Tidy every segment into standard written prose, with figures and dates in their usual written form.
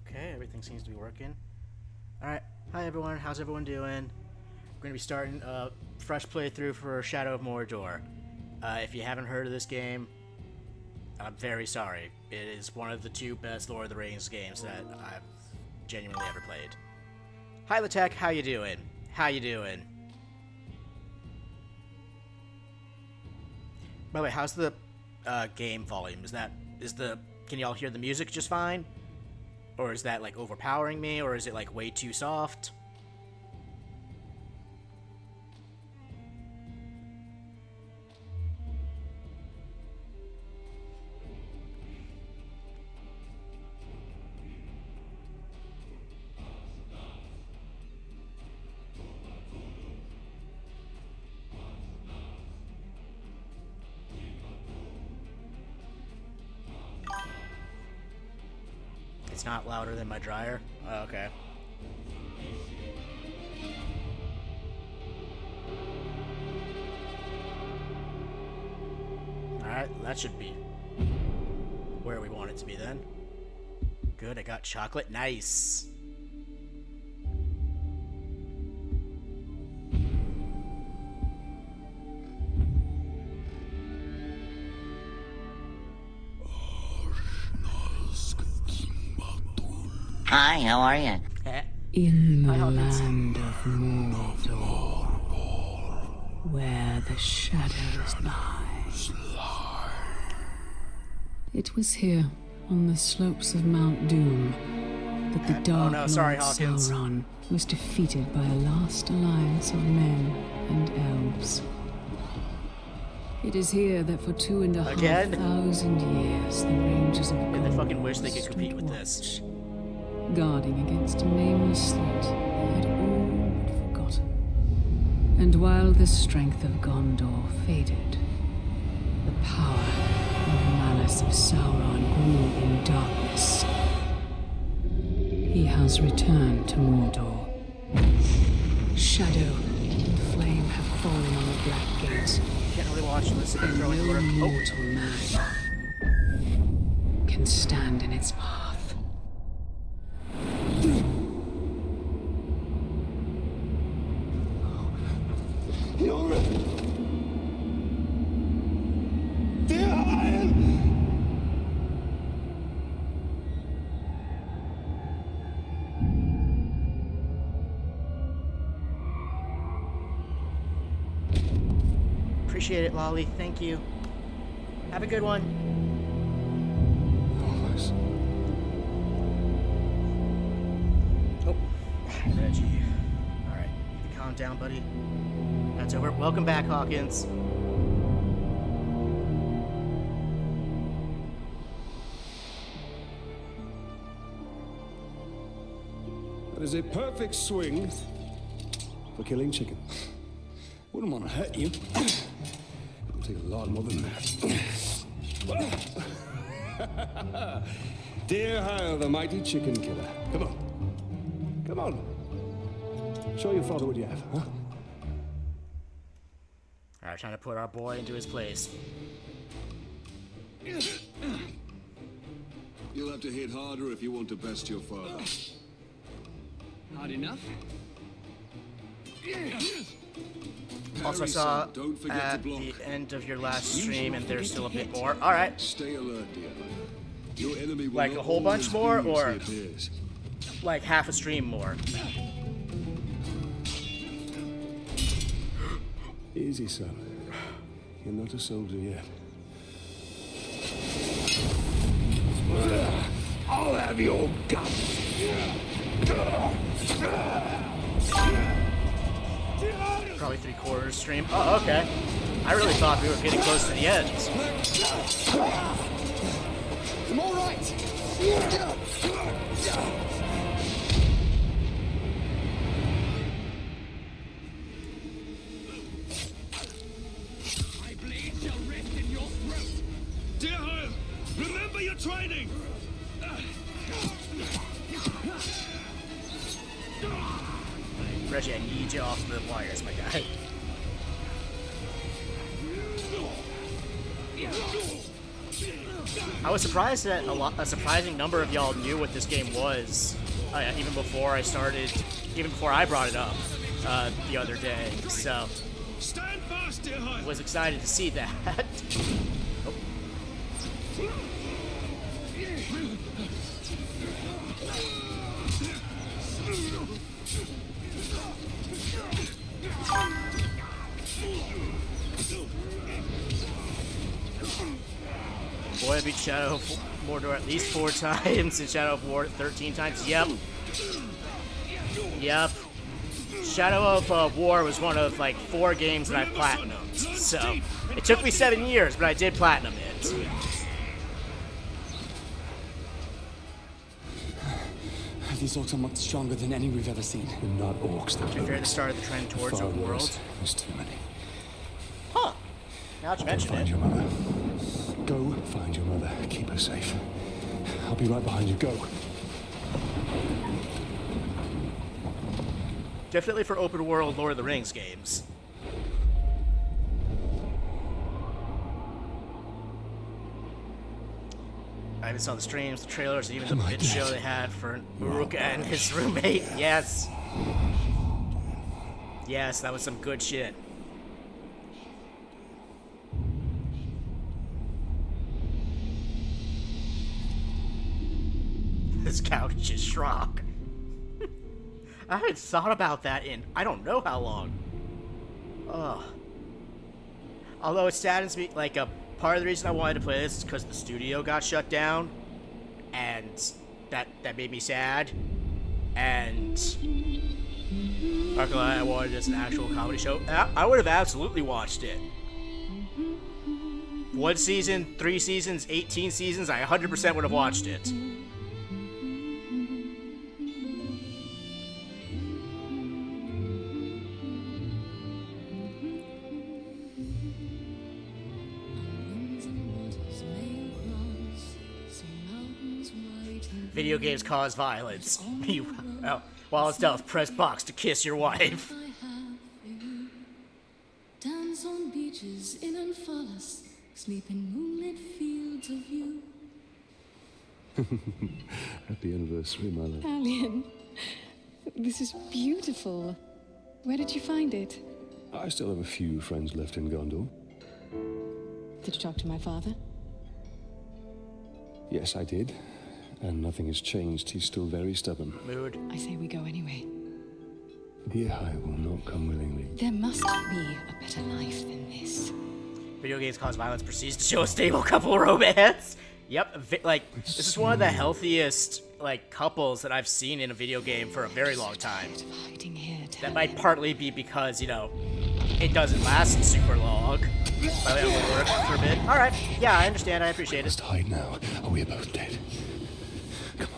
Okay, everything seems to be working. Alright, hi everyone, how's everyone doing? We're going to be starting a fresh playthrough for Shadow of Mordor. If you haven't heard of this game, I'm very sorry. It is one of the two best Lord of the Rings games that I've genuinely ever played. Hi Latek, how you doing? How you doing? By the way, how's the game volume? Can y'all hear the music just fine? Or is that, like, overpowering me? Or is it, like, way too soft? It's not louder than my dryer? Oh, okay. Alright, that should be where we want it to be then. Good, I got chocolate. Nice. Hi, how are you? In the land of Mordor, where the shadows lie. It was here, on the slopes of Mount Doom, that the Dark Lord Sauron was defeated by a last alliance of men and elves. It is here that for 2,500 years the Rangers of Gondor they fucking wish they could compete with this. Guarding against a nameless threat they had all but forgotten. And while the strength of Gondor faded, the power and malice of Sauron grew in darkness. He has returned to Mordor. Shadow and flame have fallen on the Black Gate. Can't really watch this. And no mortal man can stand in its path. Appreciate it, Lolly. Thank you. Have a good one. Nice. Oh, Reggie. Alright, you can calm down, buddy. That's over. Welcome back, Hawkins. That is a perfect swing for killing chicken. Wouldn't want to hurt you. It'll take a lot more than that. Dear Hyle, the mighty chicken killer. Come on. Come on. Show your father what you have, huh? Alright, trying to put our boy into his place. You'll have to hit harder if you want to best your father. Hard enough? Also, I saw at the end of your last stream, and there's still a bit more. Alright. Stay alert, dear. Your enemy will Like not a whole bunch more, always or be as he appears. like half a stream more? Easy, son. You're not a soldier yet. I'll have your guts. Probably 3/4 stream. Oh, okay. I really thought we were getting close to the end. I'm all right. My blade shall rest in your throat. Dear Hyle, remember your training! Reggie, I need you off the wires, my guy. I was surprised that a surprising number of y'all knew what this game was, even before I brought it up the other day. So, Stand fast, dear Hyle! was excited to see that. Oh. Boy, I beat Shadow of Mordor at least 4 times and Shadow of War 13 times. Yep. Yep. Shadow of War was one of like 4 games that I've platinumed. So it took me 7 years, but I did platinum it. These orcs are much stronger than any we've ever seen. They're not orcs, they're To be fair, to start the trend towards far open worse. world. There's too many. Huh. Now that you Go mention find it. your mother. Go find your mother. Keep her safe. I'll be right behind you. Go. Definitely for open world Lord of the Rings games. I even saw the streams, the trailers, and even the pitch show they had for Uruk and his roommate. Yes. Yes, that was some good shit. This couch just shrunk. I haven't thought about that in I don't know how long. Ugh. Although it saddens me, like a part of the reason I wanted to play this is because the studio got shut down, and that made me sad. And I wanted it as an actual comedy show. I would have absolutely watched it. 1 season, 3 seasons, 18 seasons, I 100% would have watched it. Video games cause violence. While it's tough, press box to kiss your wife. Dance on beaches in and forest, sleep in moonlit fields of you. Happy anniversary, my love. Alien, this is beautiful. Where did you find it? I still have a few friends left in Gondor. Did you talk to my father? Yes, I did. And nothing has changed. He's still very stubborn. Mood. I say we go anyway. Dear I will not come willingly. There must be a better life than this. Video games cause violence proceeds to show a stable couple romance. Yep, this is one of the healthiest couples that I've seen in a video game for a very long time. Hiding here, That might partly be because, it doesn't last super long. But it will work for a bit. Alright, yeah, I understand, I appreciate it. Must hide now, or we're both dead. Come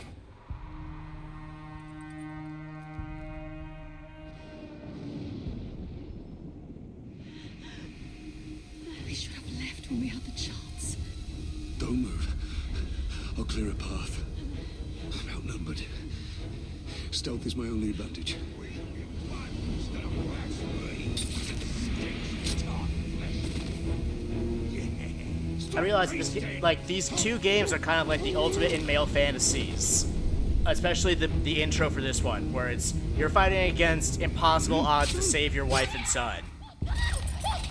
outnumbered. Stealth is my only advantage. I realize this, like, these two games are kind of like the ultimate in male fantasies. Especially the intro for this one, where it's you're fighting against impossible odds to save your wife and son.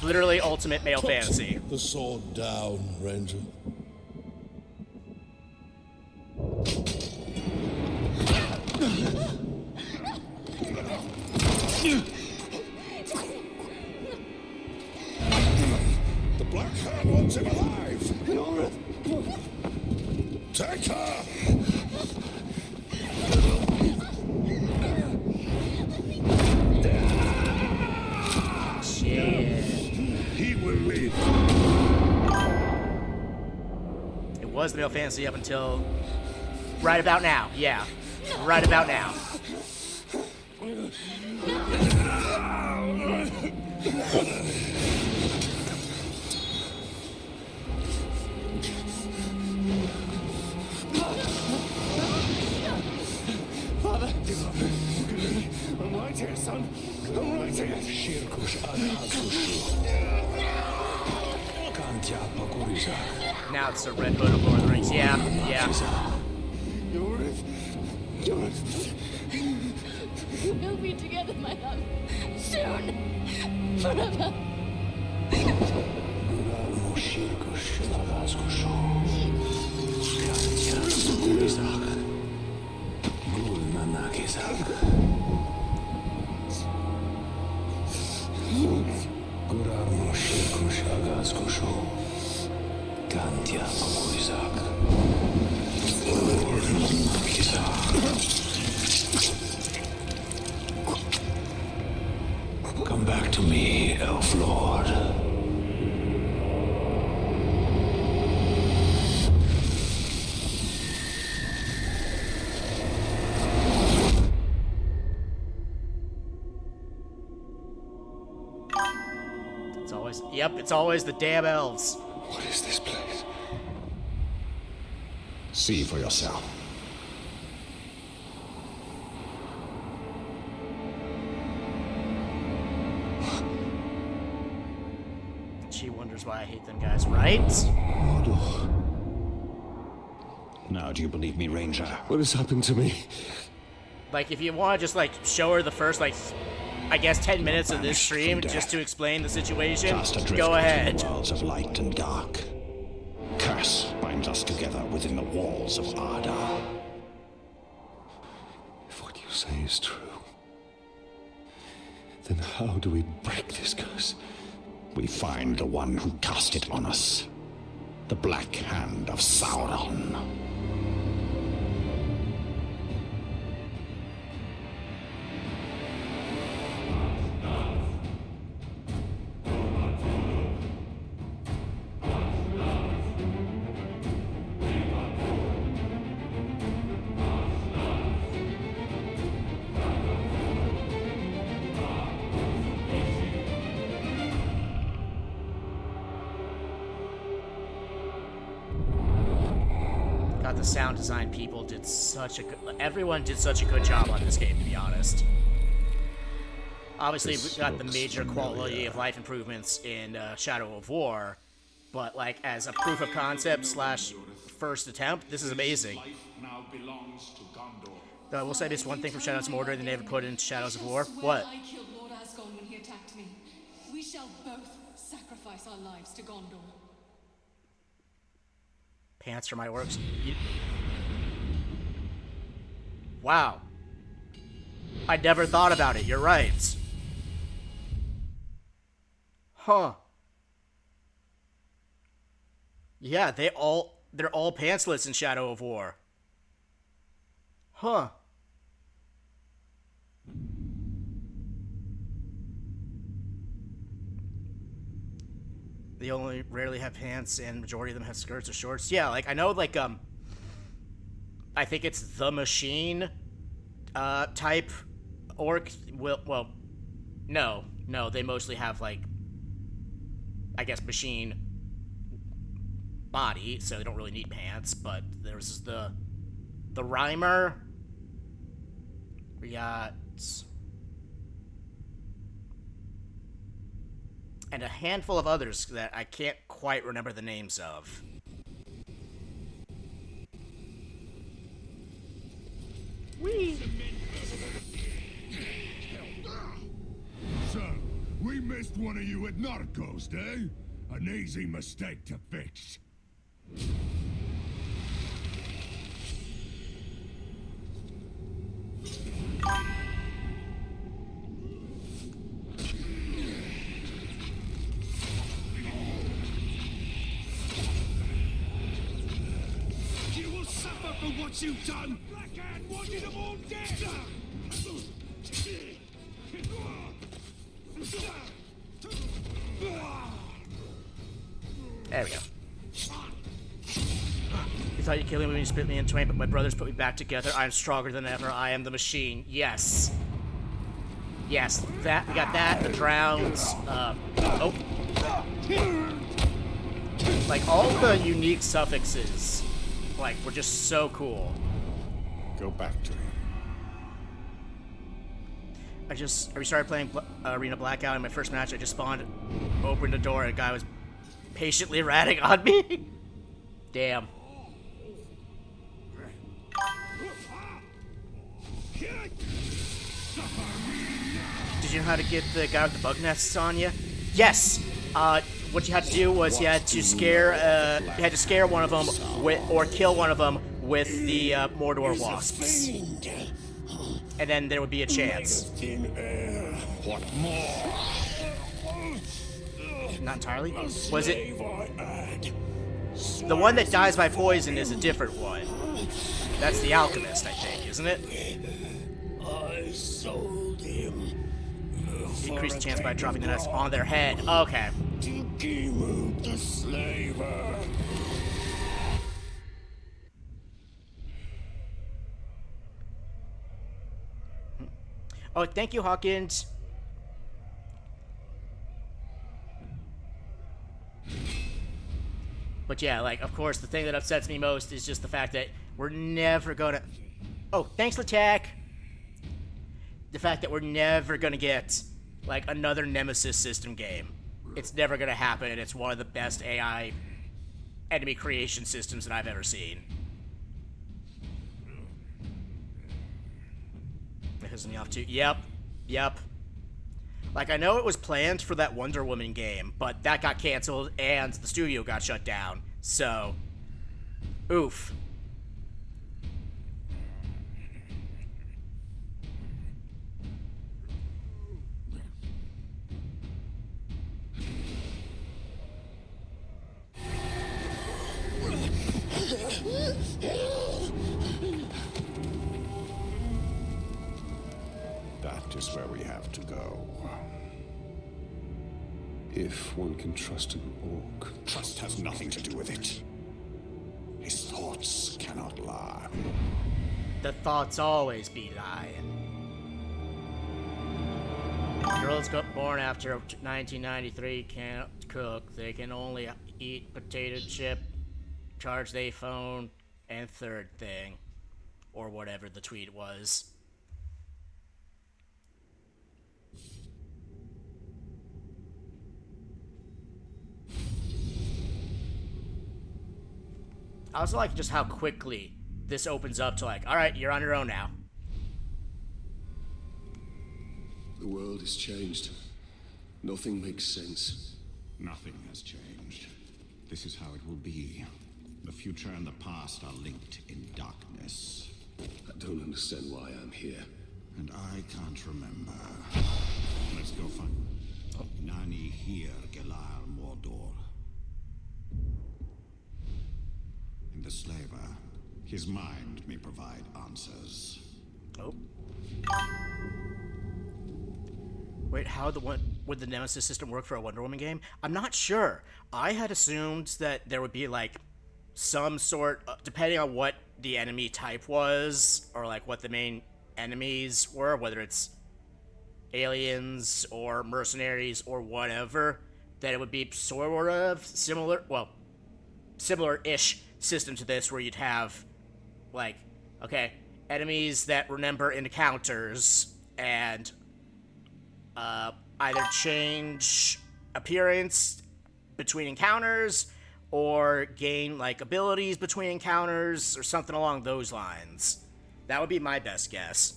Literally ultimate male fantasy. The sword down, Ranger. The Black Hand wants him alive! Take her! Shit. He will live. It was the male fantasy up until right about now. Yeah, right about now. Father! I'm right here, son. I'm right here. Shirkush Now it's the Red Hood of Lord of the Rings. Yeah, yeah. We'll be together, my love. Soon. Forever. Come back to me, Elf Lord. It's always, yep, it's always the damn elves. What is this place? See for yourself. She wonders why I hate them guys, right? Now, do you believe me, Ranger? What has happened to me? Like, if you want to just, like, show her the first, like, I guess 10 minutes of this stream just to explain the situation, Cast adrift go between ahead. the worlds of light and dark. Curse binds us together within the walls of Ardar. If what you say is true, then how do we break this curse? We find the one who cast it on us. The Black Hand of Sauron. God, the sound design people did such a good... Everyone did such a good job on this game, to be honest. Obviously, we got the major quality of life improvements in Shadow of War, but, like, as a proof of concept slash first attempt, this is amazing. Though I will say this one thing from Shadows of Mordor they never put in Shadows of War. What? I killed Lord Asgon when he attacked me. We shall both sacrifice our lives to Gondor. Pants for my works. Wow. I never thought about it. You're right. Huh. Yeah, they're all pantsless in Shadow of War. Huh. They only rarely have pants, and majority of them have skirts or shorts. Yeah, like, I know, like, I think it's the Machine, type orc. Well, no, they mostly have, like, I guess, machine body, so they don't really need pants, but there's the Rhymer, We got... and a handful of others that I can't quite remember the names of. Whee! So, we missed one of you at Narcos, eh? An easy mistake to fix. You will suffer for what you've done! Blackhand wanted them all dead! There we go. You thought you'd kill me when you split me in twain, but my brothers put me back together. I am stronger than ever. I am the machine. Yes. Yes, that, we got that, the drowns, oh. Like, all the unique suffixes, like, were just so cool. Go back to him. I restarted playing Arena Blackout in my first match. I just spawned, opened the door, and a guy was patiently ratting on me. Damn. Did you know how to get the guy with the bug nests on you? Yes. What you had to do was you had to scare one of them or kill one of them with the Mordor wasps, and then there would be a chance. What more? Not entirely. Was it? The one that dies by poison is a different one. That's the alchemist, I think, isn't it? I sold him. Increase the chance by dropping the nest on their head. Okay. To Gimu the slaver. Oh, thank you, Hawkins. But yeah, like, of course, the thing that upsets me most is just the fact that we're never gonna... Oh, thanks, Latak. The fact that we're never gonna get, like, another Nemesis system game. It's never gonna happen, and it's one of the best AI enemy creation systems that I've ever seen. That pisses me off too. Yep. Like, I know it was planned for that Wonder Woman game, but that got canceled and the studio got shut down. So, oof. That is where we have to go. If one can trust an orc. Trust has nothing to do with it. His thoughts cannot lie. The thoughts always be lying. Girls got born after 1993 can't cook. They can only eat potato chip, charge they phone, and third thing. Or whatever the tweet was. I also like just how quickly this opens up to, like, alright, you're on your own now. The world has changed. Nothing makes sense. Nothing has changed. This is how it will be. The future and the past are linked in darkness. I don't understand why I'm here. And I can't remember. Let's go find... Nani here, Gelar Mordor. In the slaver, his mind may provide answers. Oh. Wait, how would the Nemesis system work for a Wonder Woman game? I'm not sure. I had assumed that there would be, like, some sort, depending on what the enemy type was, or, like, what the main enemies were, whether it's aliens or mercenaries or whatever, that it would be sort of similar, well, similar-ish system to this, where you'd have, like, okay, enemies that remember encounters and either change appearance between encounters or gain like abilities between encounters or something along those lines. That would be my best guess.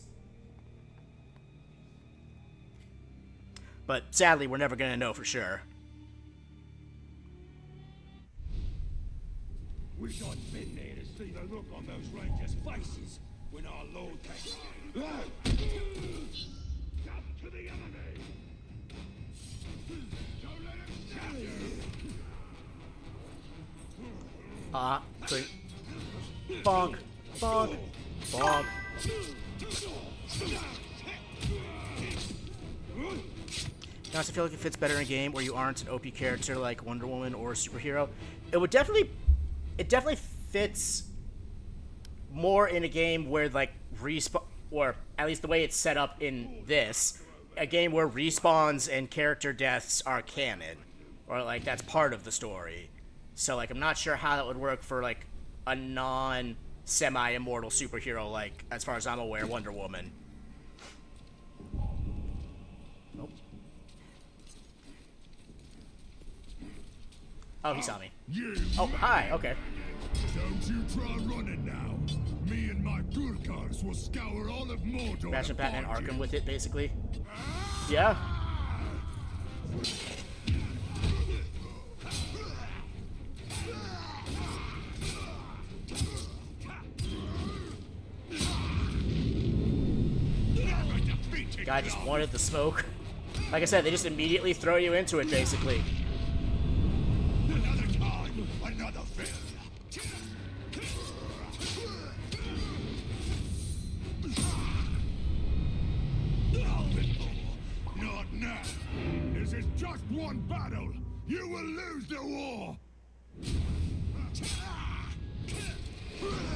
But sadly, we're never going to know for sure. Wish I'd been there to see the look on those rangers' faces when our lord came. Jump to the enemy! Don't let him stab you! Bonk. Bonk. Bonk. I also feel like it fits better in a game where you aren't an OP character like Wonder Woman or a superhero. It definitely fits more in a game where like respawn, or at least the way it's set up in this, a game where respawns and character deaths are canon, or like that's part of the story. So like I'm not sure how that would work for like a non-semi-immortal superhero, like as far as I'm aware, Wonder Woman. Nope. Oh, he saw me. Oh, hi, okay. Don't you try running now. Me and my Gurkhars will scour all of Mordor. Imagine Batman Arkham with it, basically. Yeah. Guy just wanted the smoke. Like I said, they just immediately throw you into it, basically. Another time, another failure. Not now. This is just one battle. You will lose the war.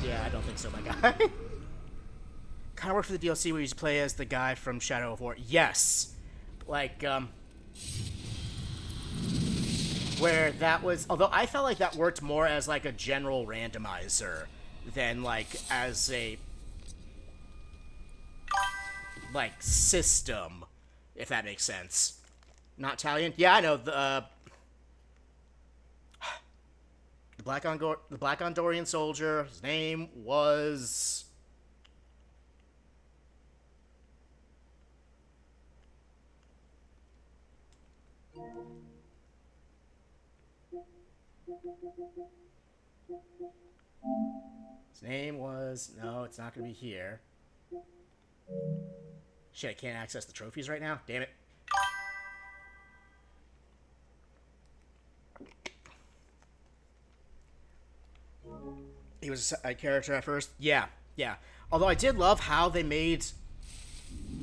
Yeah, I don't think so, my guy. Kind of worked for the DLC where you play as the guy from Shadow of War. Yes. Like, where that was... Although I felt like that worked more as, like, a general randomizer than, like, as a... like, system, if that makes sense. Not Talion? Yeah, I know, the Black Gondorian soldier, his name was... His name was... No, it's not going to be here. Shit, I can't access the trophies right now? Damn it. He was a side character at first? Yeah, yeah. Although I did love how they made,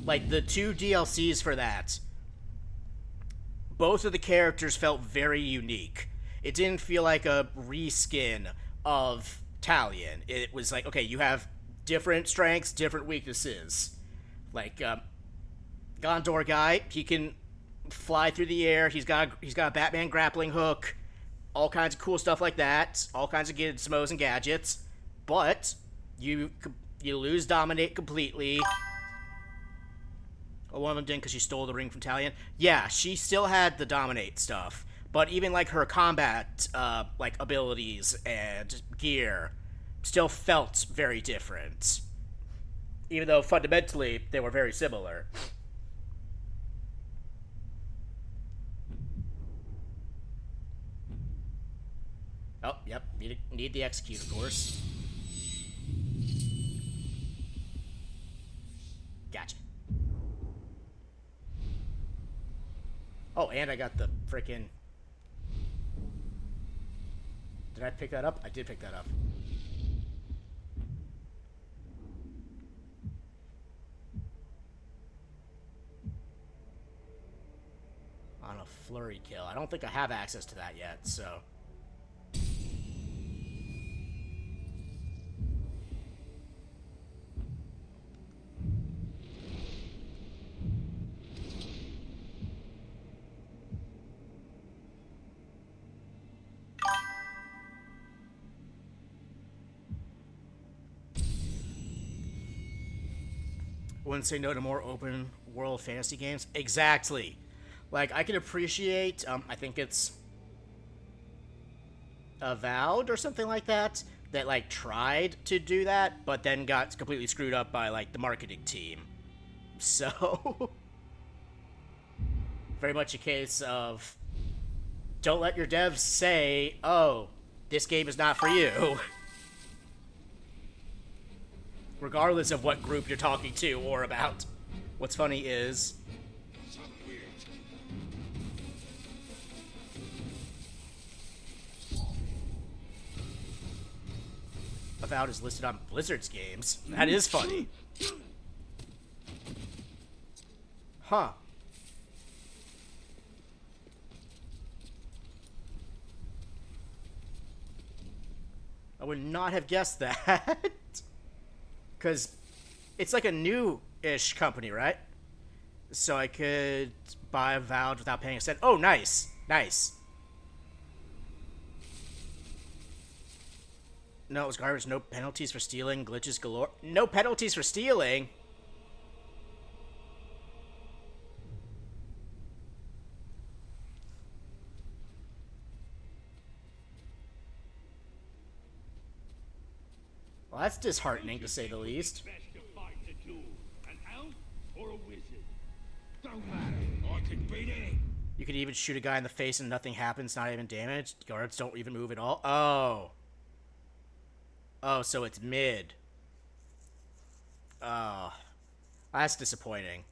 like, the 2 DLCs for that. Both of the characters felt very unique. It didn't feel like a reskin of Talion. It was like, okay, you have different strengths, different weaknesses. Like, Gondor guy, he can fly through the air. He's got a Batman grappling hook. All kinds of cool stuff like that. All kinds of gizmos and gadgets. But you lose Dominate completely. Oh, one of them didn't because she stole the ring from Talion. Yeah, she still had the Dominate stuff. But even, like, her combat, like, abilities and gear still felt very different. Even though, fundamentally, they were very similar. Oh, yep. Need the execute, of course. Gotcha. Oh, and I got the frickin'... Did I pick that up? I did pick that up. On a flurry kill. I don't think I have access to that yet, so... wouldn't say no to more open world fantasy games. Exactly. Like, I can appreciate, I think it's Avowed or something like that, that, like, tried to do that, but then got completely screwed up by, like, the marketing team. So, very much a case of, don't let your devs say, oh, this game is not for you. Regardless of what group you're talking to or about. What's funny is... Avowed is listed on Blizzard's games. That is funny. Huh. I would not have guessed that. Because it's like a new-ish company, right? So I could buy Avowed without paying a cent. Oh, nice. Nice. No, it was garbage. No penalties for stealing. Glitches galore. No penalties for stealing? Well, that's disheartening, to say the least. You could even shoot a guy in the face and nothing happens, not even damaged. Guards don't even move at all. Oh. Oh, so it's mid. Oh. That's disappointing.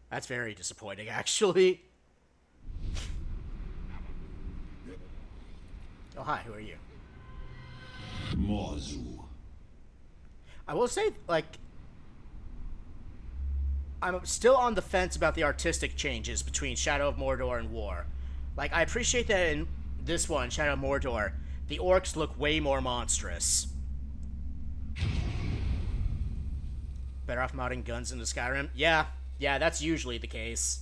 That's very disappointing, actually. Oh, hi, who are you? Morzu. I will say, like, I'm still on the fence about the artistic changes between Shadow of Mordor and War. Like, I appreciate that in this one, Shadow of Mordor, the orcs look way more monstrous. Better off modding guns into Skyrim? Yeah, that's usually the case.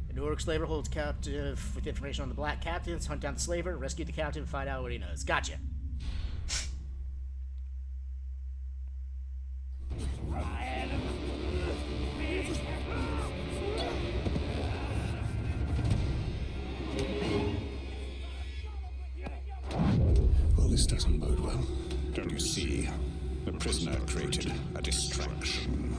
An orc slaver holds captive with information on the black captains. Hunt down the slaver, rescue the captain, find out what he knows. Gotcha. Well, this doesn't bode well. Don't you see? The prisoner created a distraction.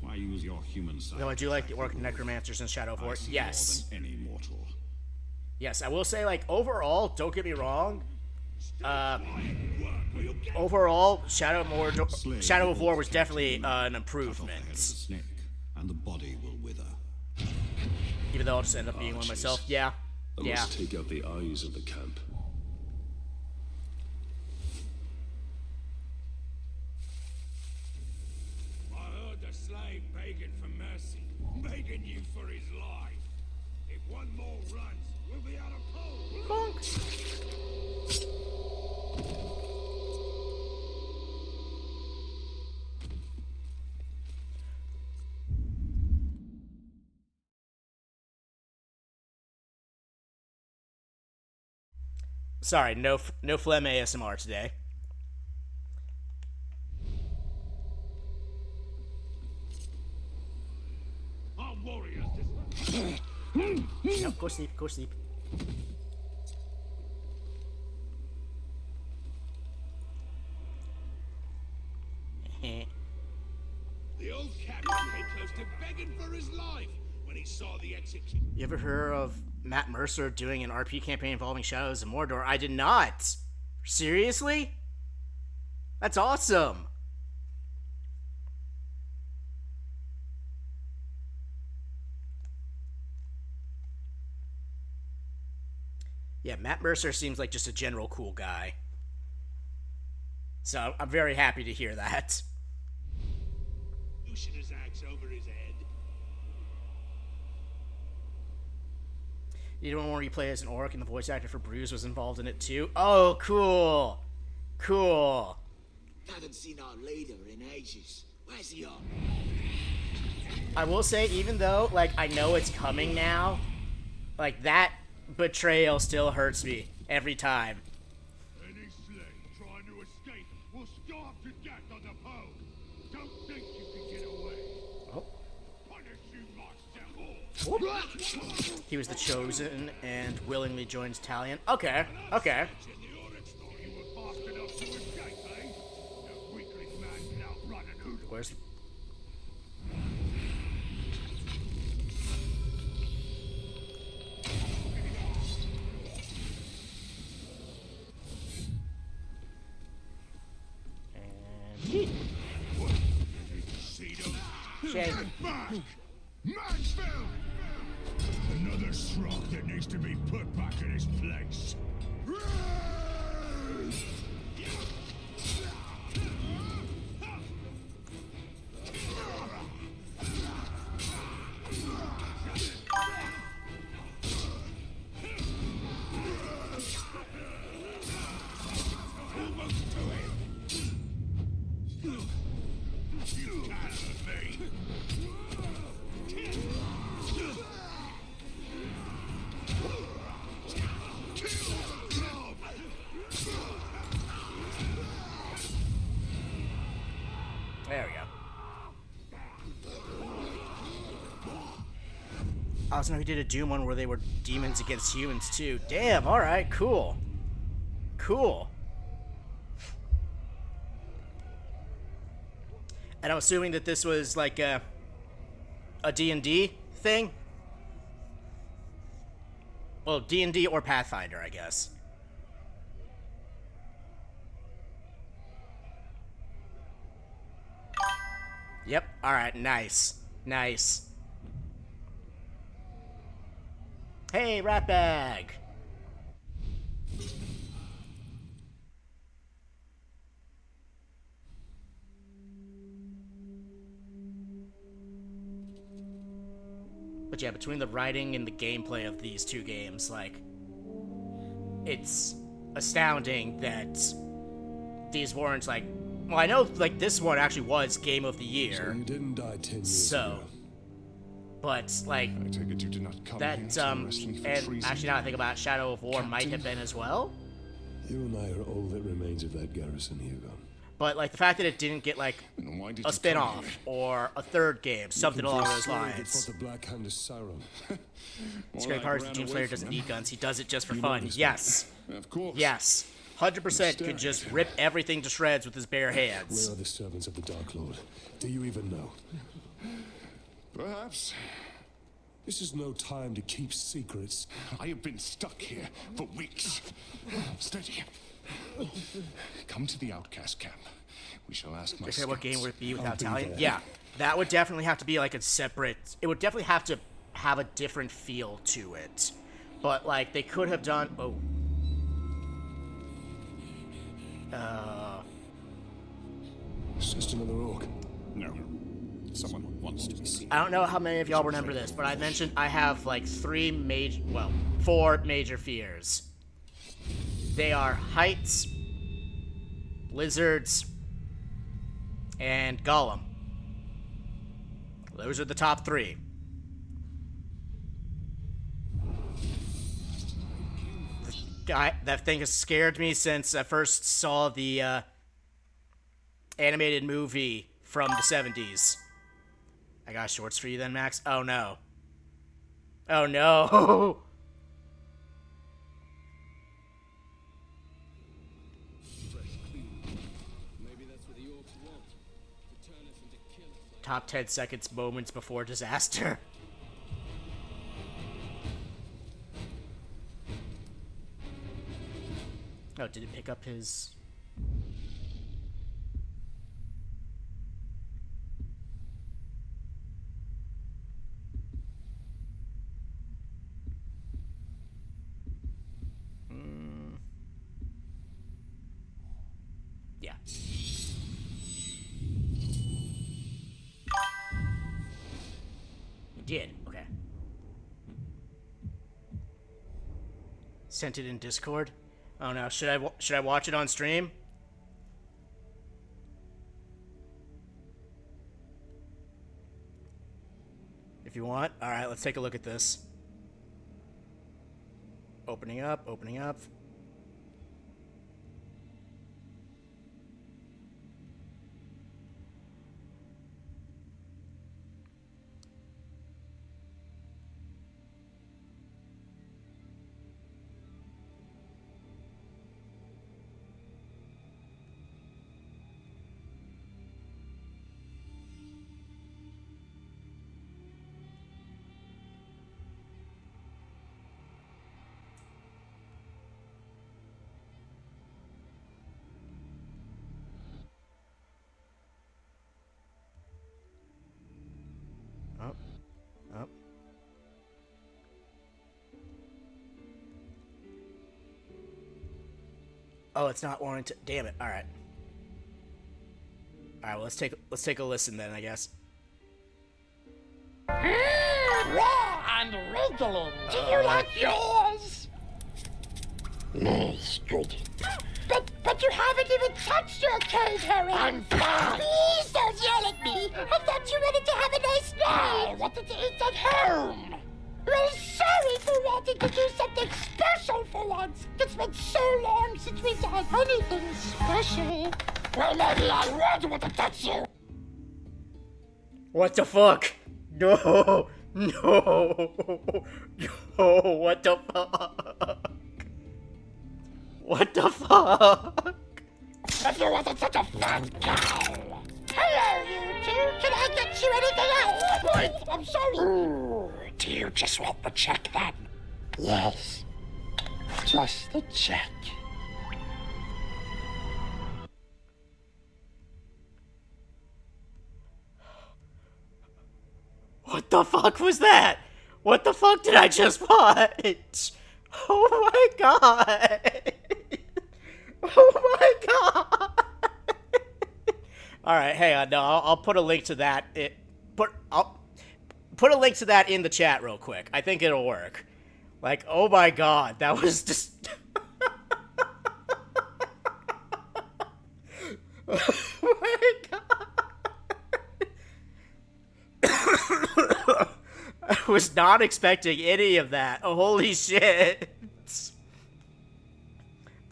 Why use your human side? Though I do like the orc necromancers in Shadow of War. Yes. More than any mortal. Yes, I will say, like, overall, don't get me wrong. Overall, Shadow of War was definitely an improvement. Snake, and the body will wither. Even though I'll just end up being one myself. Yeah. I must take out the eyes of the camp. I heard the slave begging for mercy, begging you for his life. If one more runs, we'll be out of cold. Bonk. Sorry, no phlegm ASMR today. Our warriors No, go sleep, go sleep. The old captain came close to begging for his life when he saw the execution. You ever heard of Matt Mercer doing an RP campaign involving Shadows of Mordor? I did not. Seriously? That's awesome. Yeah, Matt Mercer seems like just a general cool guy. So I'm very happy to hear that. Pushing his axe over his head. You know, where you play as an orc and the voice actor for Bruce was involved in it too. Oh, cool. Cool. Haven't seen our leader in ages. Where's he on? I will say, even though, like, I know it's coming now, like, that betrayal still hurts me every time. Any slave trying to escape will starve to death on the pole. Don't think you can get away. Oh. Punish you myself. He was the chosen and willingly joins Talion. Okay, okay. Where's... And... Shake. Another shrub that needs to be put back in his place. There we go. I also know he did a Doom one where they were demons against humans too. Damn, alright, cool. Cool. And I'm assuming that this was like a D&D thing? Well, D&D or Pathfinder, I guess. Yep, alright, nice. Nice. Hey, rat bag! But yeah, between the writing and the gameplay of these two games, like, it's astounding that these weren't, like, well, I know, like, this one actually was Game of the Year. So you didn't die 10 years ago. But, like, I take it you did not come that, here to wrestling for and treason? actually now I think about it, Shadow of War Captain? might have been as well. You and I are all that remains of that garrison, Hugo. But, like, the fact that it didn't get, like, a spin-off or a third game, something along those lines. The Black Hand of Sauron. It's great part of the Doomslayer doesn't need guns, he does it just for fun. Yes. Of course. Yes. 100% could just rip everything to shreds with his bare hands. Where are the servants of the Dark Lord? Do you even know? Perhaps. This is no time to keep secrets. I have been stuck here for weeks. Steady. Come to the outcast camp. We shall ask my what game would it be without be Talion? there. Yeah, that would definitely have to be like a separate... It would definitely have to have a different feel to it. But, like, they could have done... Oh. It's just another orc. No. Someone wants to be seen. I don't know how many of y'all remember this, but I mentioned I have, like, four major fears. They are heights, lizards, and Gollum. Those are the top three. That thing has scared me since I first saw the animated movie from the 70s. I got shorts for you then, Max? Oh no. Oh no! Top 10 seconds moments before disaster. Oh, did it pick up his... Yeah. It did. Okay. Sent it in Discord. Oh no, should I watch it on stream? If you want. All right, let's take a look at this. Opening up, opening up. Up. Oh, it's not warranted. Damn it. All right. All right. Well, let's take a listen then, I guess. Raw and wriggling. Do you like yours? No, straight. But you haven't even touched your cave, Harry. I'm fine. Please don't yell at me. I thought you wanted to have a nice night. I wanted to eat at home. Well, sorry for wanting to do something special for once. It's been so long since we've done anything special. Well, maybe I would want to touch you. What the fuck? No. No. No. What the fuck? What the fuck? If you wasn't such a fun cow. Hello, you two. Can I get you anything else? Wait, I'm sorry. Ooh, do you just want the check then? Yes. Just the check. What the fuck was that? What the fuck did I just watch? Oh my god. Oh my god. Alright, hang on. No, I'll put a link to that. I'll put a link to that in the chat real quick. I think it'll work. Like, oh my god. That was just... Oh my god. I was not expecting any of that. Oh, holy shit.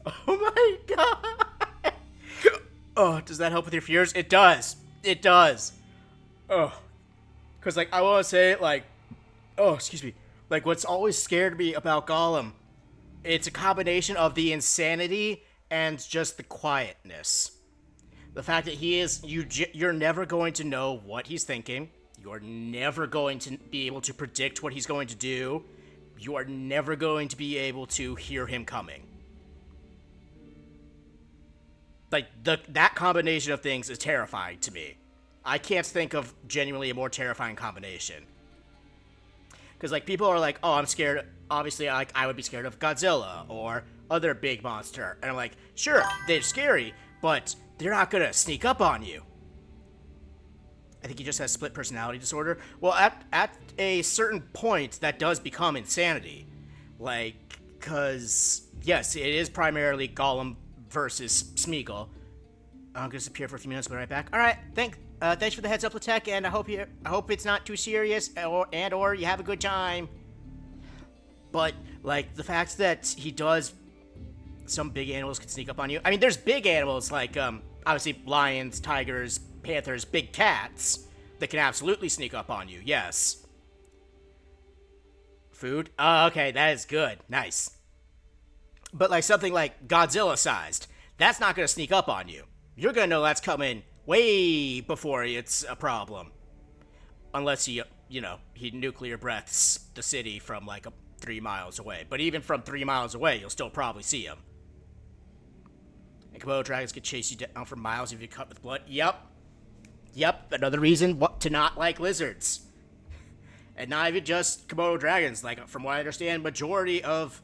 Oh my god. Oh, does that help with your fears? It does. It does. Oh. Because, like, I want to say, like... Oh, excuse me. Like, what's always scared me about Gollum, it's a combination of the insanity and just the quietness. The fact that he is... You're never going to know what he's thinking. You're never going to be able to predict what he's going to do. You are never going to be able to hear him coming. Like, that combination of things is terrifying to me. I can't think of genuinely a more terrifying combination. Because, like, people are like, oh, I'm scared. Obviously, I would be scared of Godzilla or other big monster. And I'm like, sure, they're scary, but they're not going to sneak up on you. I think he just has split personality disorder. Well, at a certain point, that does become insanity. Like, because, yes, it is primarily Gollum versus Smeagol. I'm gonna disappear for a few minutes, but right back. All right, thanks for the heads up, Latek, and I hope it's not too serious, or you have a good time. But, like, the fact that he does, some big animals can sneak up on you. I mean, there's big animals like, obviously lions, tigers, panthers, big cats that can absolutely sneak up on you, yes. Food? Oh, okay, that is good. Nice. But like something like Godzilla-sized, that's not going to sneak up on you. You're going to know that's coming way before it's a problem. Unless he nuclear breaths the city from like 3 miles away. But even from 3 miles away, you'll still probably see him. And Komodo dragons can chase you down for miles if you're cut with blood. Yep, another reason to not like lizards. And not even just Komodo dragons. Like, from what I understand, majority of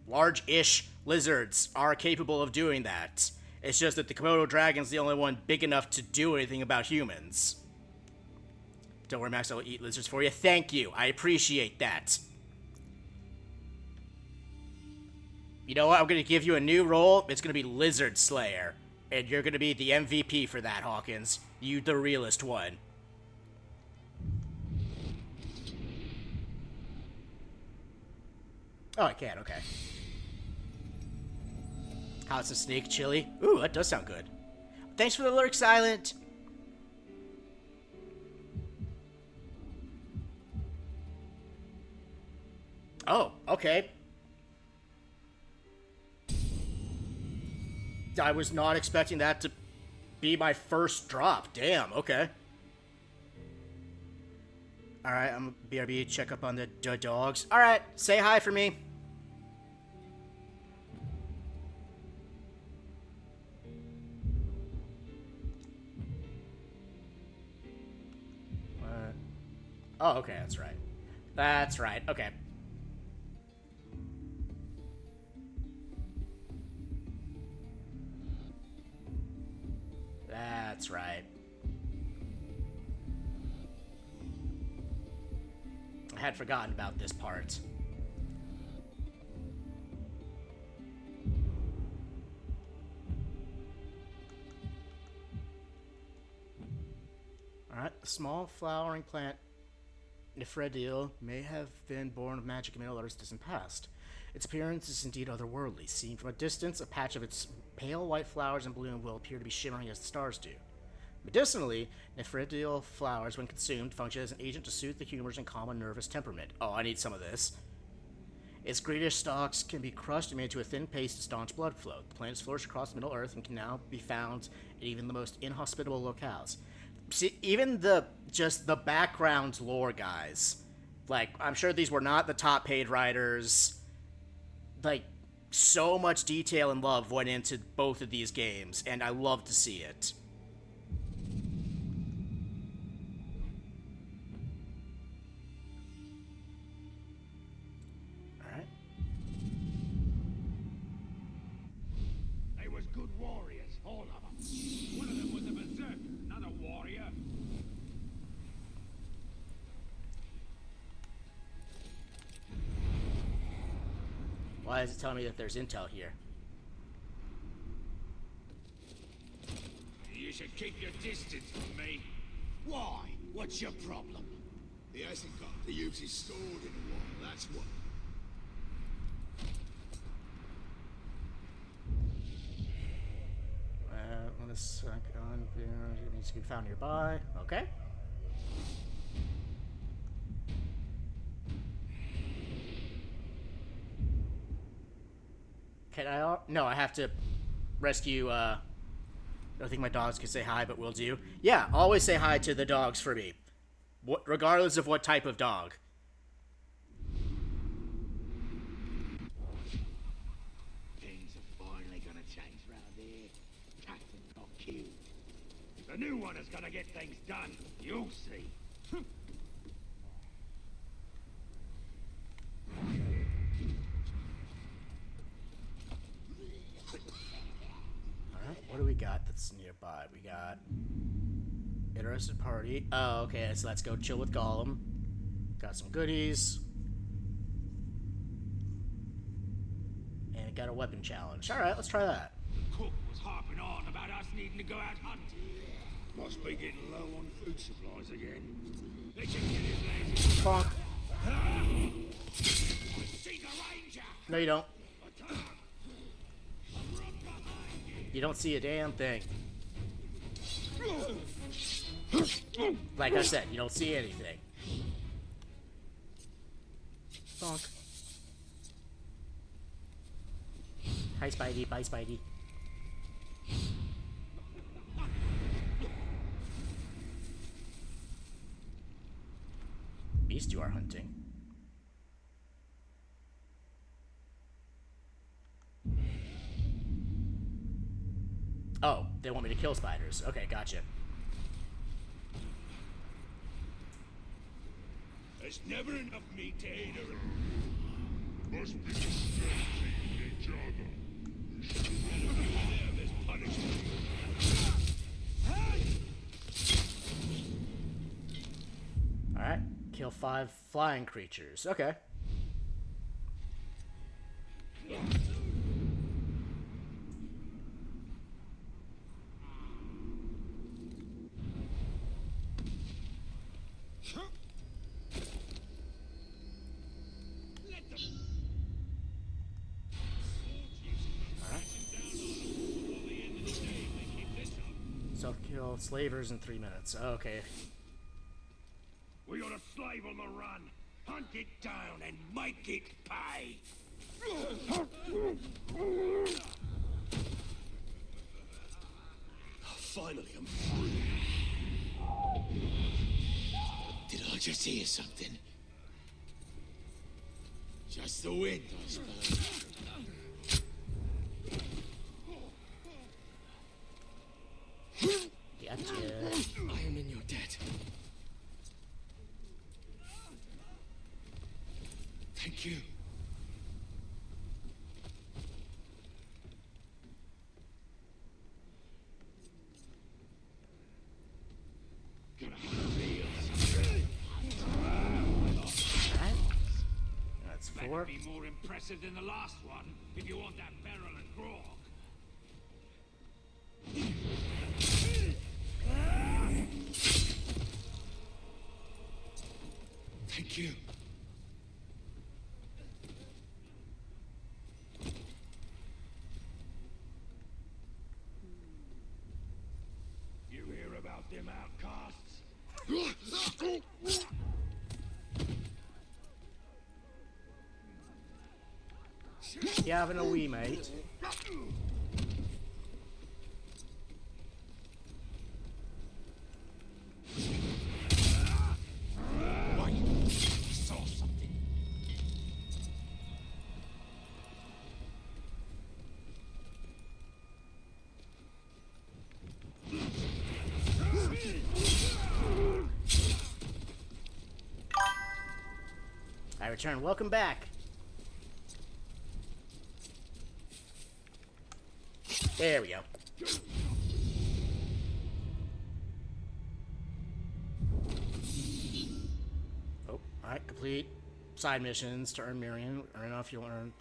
large-ish lizards are capable of doing that. It's just that the Komodo dragon's the only one big enough to do anything about humans. Don't worry, Max, I will eat lizards for you. Thank you. I appreciate that. You know what? I'm gonna give you a new role. It's gonna be Lizard Slayer. And you're gonna be the MVP for that, Hawkins. You the realest one. Oh, I can, okay. House of Snake Chili. Ooh, that does sound good. Thanks for the lurk, Silent. Oh, okay. I was not expecting that to be my first drop. Damn, okay. Alright, I'm BRB, check up on the dogs. Alright, say hi for me. Oh, okay, that's right. That's right, okay. That's right. I had forgotten about this part. Alright, the small flowering plant Nephredil may have been born of magic in Middle-earth's distant past. Its appearance is indeed otherworldly. Seen from a distance, a patch of its pale white flowers in bloom will appear to be shimmering as the stars do. Medicinally, Nephredil flowers, when consumed, function as an agent to soothe the humors and calm a nervous temperament. Oh, I need some of this. Its greenish stalks can be crushed and made into a thin paste to staunch blood flow. The plants flourish across Middle-earth and can now be found in even the most inhospitable locales. See, even just the background lore guys, like, I'm sure these were not the top paid writers. Like, so much detail and love went into both of these games, and I love to see it. Alright. They was good warriors, all of them. One of them was a berserker, not a warrior. Why is it telling me that there's intel here? You should keep your distance from me. Why? What's your problem? He hasn't got to use his sword in a while, that's what. One second. It needs to be found nearby. Okay. Can I? No, I have to rescue. I don't think my dogs can say hi, but will do. Yeah, always say hi to the dogs for me, regardless of what type of dog. Things are finally gonna change round here. Captain got killed. The new one is gonna get things done. You'll see. What do we got that's nearby? We got interested party. Oh, okay, so let's go chill with Gollum. Got some goodies. And got a weapon challenge. Alright, let's try that. The cook was harping on about us needing to go out hunting. Must be getting low on food supplies again. They should get his lazy. Bonk. See the ranger! No, you don't. You don't see a damn thing. Like I said, you don't see anything. Bonk. Hi, Spidey. Bye, Spidey. Beast you are hunting. Oh, they want me to kill spiders. Okay, gotcha. There's never enough meat to eat her. Must be distracting each other. There's punishment. Alright, kill 5 flying creatures. Okay. Kill slavers in 3 minutes. Okay. We got a slave on the run. Hunt it down and make it pay. Finally, I'm free. Did I just hear something? Just the wind, I suppose. Gotcha. I am in your debt. Thank you. That's Better 4. be more impressive than the last one if you want that barrel of grog. Thank you. You hear about them outcasts? You having a wee, mate? Saw something. I return. Welcome back. There we go. Oh, alright, complete side missions to earn Miriam. I don't know if you want to earn...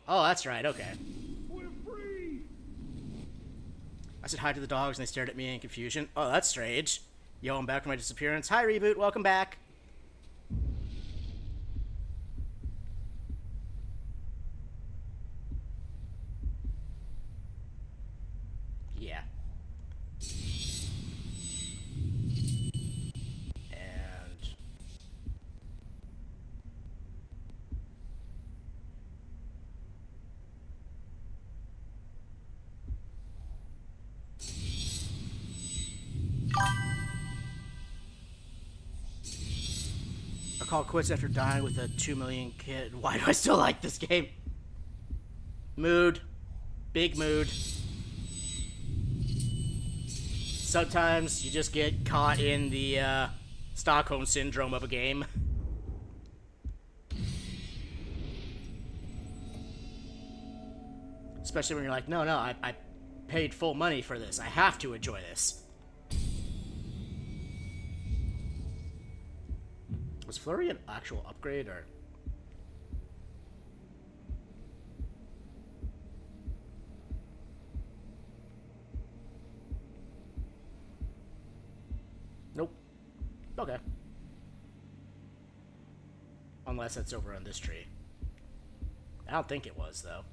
oh, that's right, okay. We're free! I said hi to the dogs and they stared at me in confusion. Oh, that's strange. Yo, I'm back from my disappearance. Hi, Reboot, welcome back. Yeah. And... I call quits after dying with a 2 million kid. Why do I still like this game? Mood. Big mood. Sometimes you just get caught in the Stockholm syndrome of a game. Especially when you're like, no, I paid full money for this. I have to enjoy this. Was Flurry an actual upgrade, or...? Nope. Okay. Unless it's over on this tree. I don't think it was, though.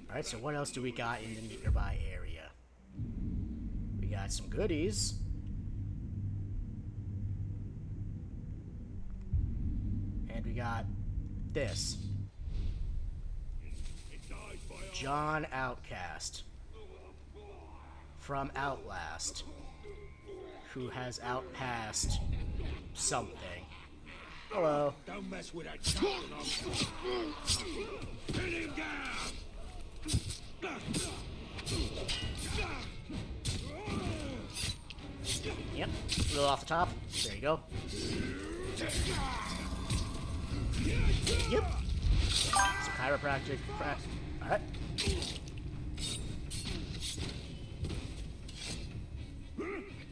Alright, so what else do we got in the nearby area? We got some goodies. And we got this. John Outcast. From Outlast. Who has outpassed something. Hello. Don't mess with that child. Pin him down. Yep, a little off the top. There you go. Yep. Some chiropractic. Alright. I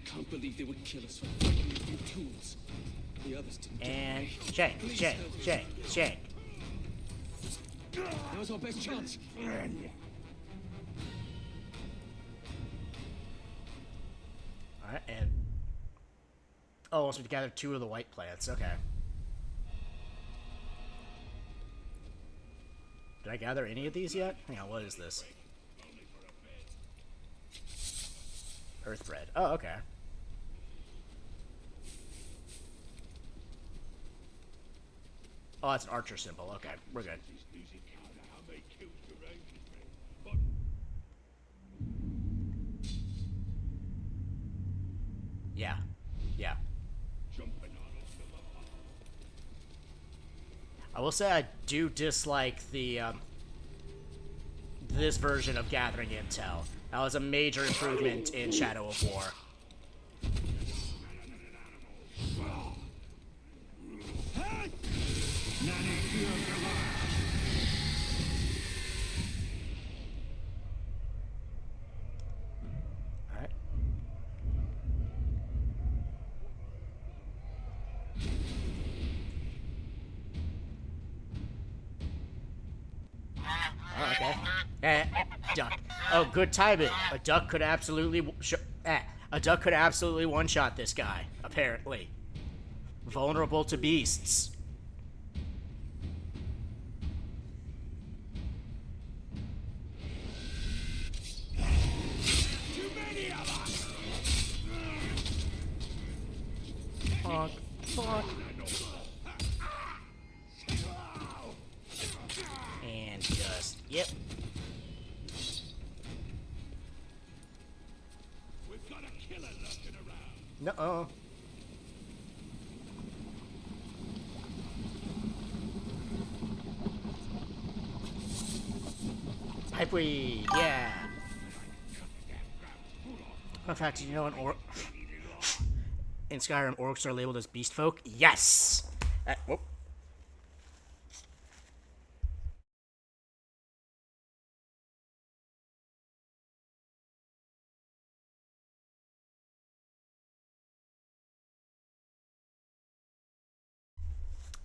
can't believe they would kill us for finding these new tools. The others didn't. And shank. That was our best chance. Oh, so we gathered 2 of the white plants. Okay. Did I gather any of these yet? Hang on, what is this? Earth bread. Oh, okay. Oh, that's an archer symbol. Okay, we're good. Yeah. Yeah. I will say I do dislike the, this version of gathering intel. That was a major improvement in Shadow of War. Alright. Oh, okay. Duck. Oh, good timing. A duck could absolutely one-shot this guy, apparently. Vulnerable to beasts. Too many of us. Fuck. Fuck. And just, yep. We've got a killer lurking around. No. Pipeweed, yeah. In fact, you know in Skyrim, orcs are labeled as beast folk? Yes! Whoop.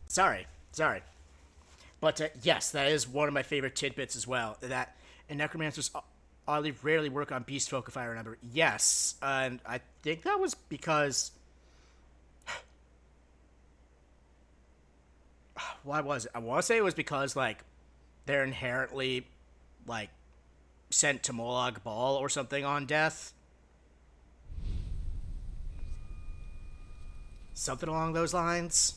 Sorry. But yes, that is one of my favorite tidbits as well. That and necromancers oddly rarely work on beast folk, if I remember. Yes, and I think that was because. Why was it? I want to say it was because like they're inherently like sent to Molag Bal or something on death. Something along those lines.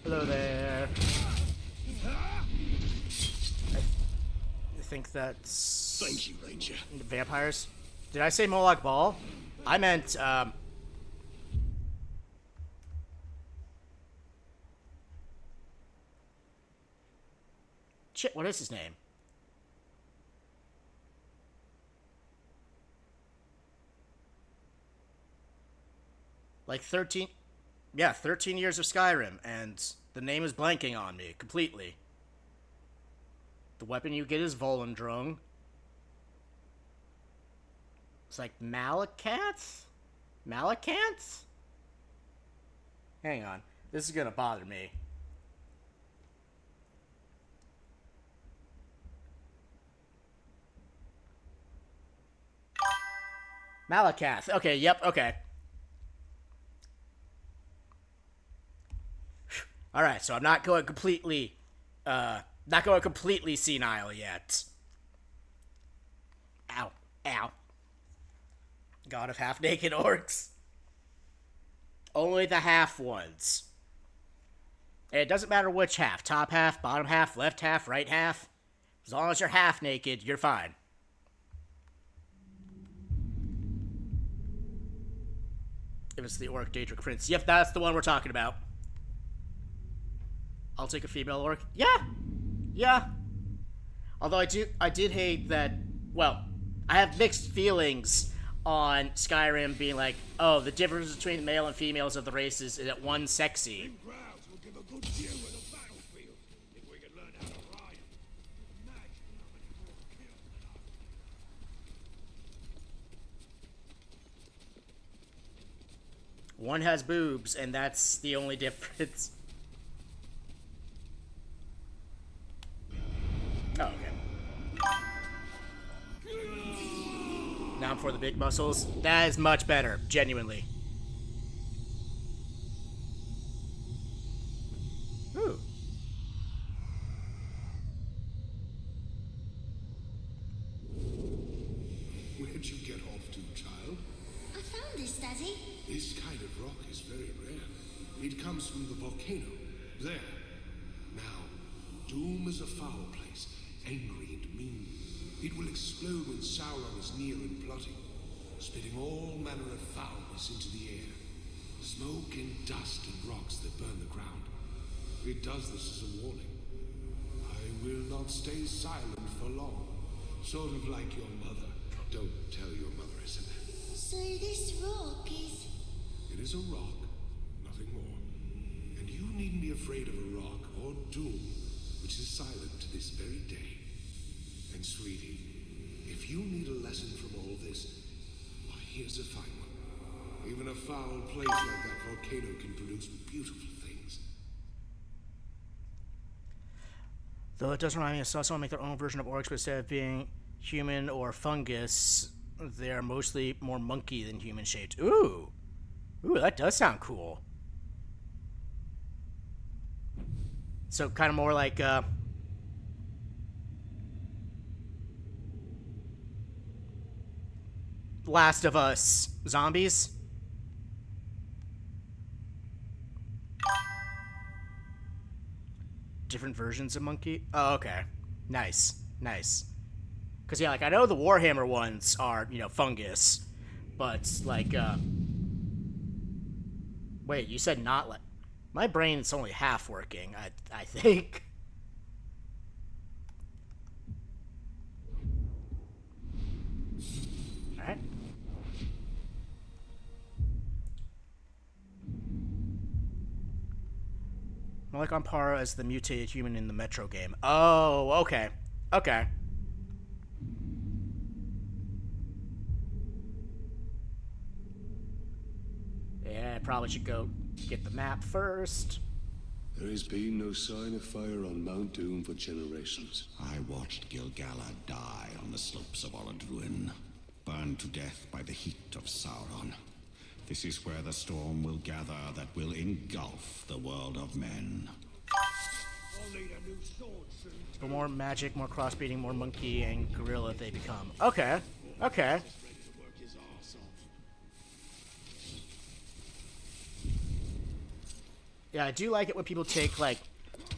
Hello there. I think that's... Thank you, Ranger. Vampires? Did I say Molag Bal? I meant, Shit, what is his name? Like 13... Yeah, 13 years of Skyrim, and the name is blanking on me completely. The weapon you get is Volendrung. It's like Malakanth? Malakanth? Hang on. This is gonna bother me. Malacath. Okay, yep, okay. Alright, so I'm not going completely senile yet. Ow. Ow. God of half-naked orcs. Only the half ones. And it doesn't matter which half. Top half, bottom half, left half, right half. As long as you're half-naked, you're fine. If it's the Orc Daedric Prince. Yep, that's the one we're talking about. I'll take a female orc. Yeah. Although I did hate that, well, I have mixed feelings on Skyrim being like, oh, the difference between the male and females of the races is that one's sexy. One has boobs, and that's the only difference. Oh, okay. Now I'm for the big muscles. That is much better, genuinely. Ooh. Where'd you get off to, child? I found this, Daddy. This kind of rock is very rare. It comes from the volcano. There. Now, Doom is a foul place, angry and mean. It will explode when Sauron is near and plotting, spitting all manner of foulness into the air. Smoke and dust and rocks that burn the ground. It does this as a warning. I will not stay silent for long. Sort of like your mother. Don't tell your mother I said that. So this rock is... It is a rock, nothing more. And you needn't be afraid of a rock or Doom, which is silent to this very day. And sweetie, if you need a lesson from all this, why, here's a fine one. Even a foul place like that volcano can produce beautiful things. Though it does remind me of someone make their own version of orcs, but instead of being human or fungus, they're mostly more monkey than human shaped. Ooh! Ooh, that does sound cool. So kind of more like, Last of Us zombies? Different versions of monkey? Oh, okay. Nice. Nice. Because, yeah, like, I know the Warhammer ones are, you know, fungus. But, like, wait, you said not like... My brain's only half working, I think. Alright. More like on par as the mutated human in the Metro game. Oh, okay. Okay. Yeah, I probably should go get the map first. There has been no sign of fire on Mount Doom for generations. I watched Gil-galad die on the slopes of Orodruin, burned to death by the heat of Sauron. This is where the storm will gather that will engulf the world of men. The more magic, more crossbreeding, more monkey and gorilla they become. Okay. Okay. Yeah, I do like it when people take, like,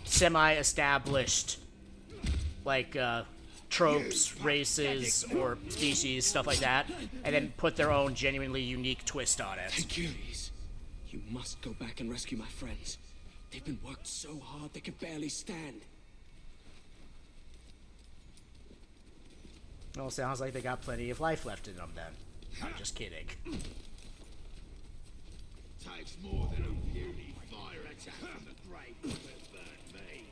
semi-established, like, tropes, races, or species, stuff like that, and then put their own genuinely unique twist on it. Hercules, you must go back and rescue my friends. They've been worked so hard they can barely stand. Well, sounds like they got plenty of life left in them, then. I'm just kidding. Takes more than a puny fire attack from the great to burn me.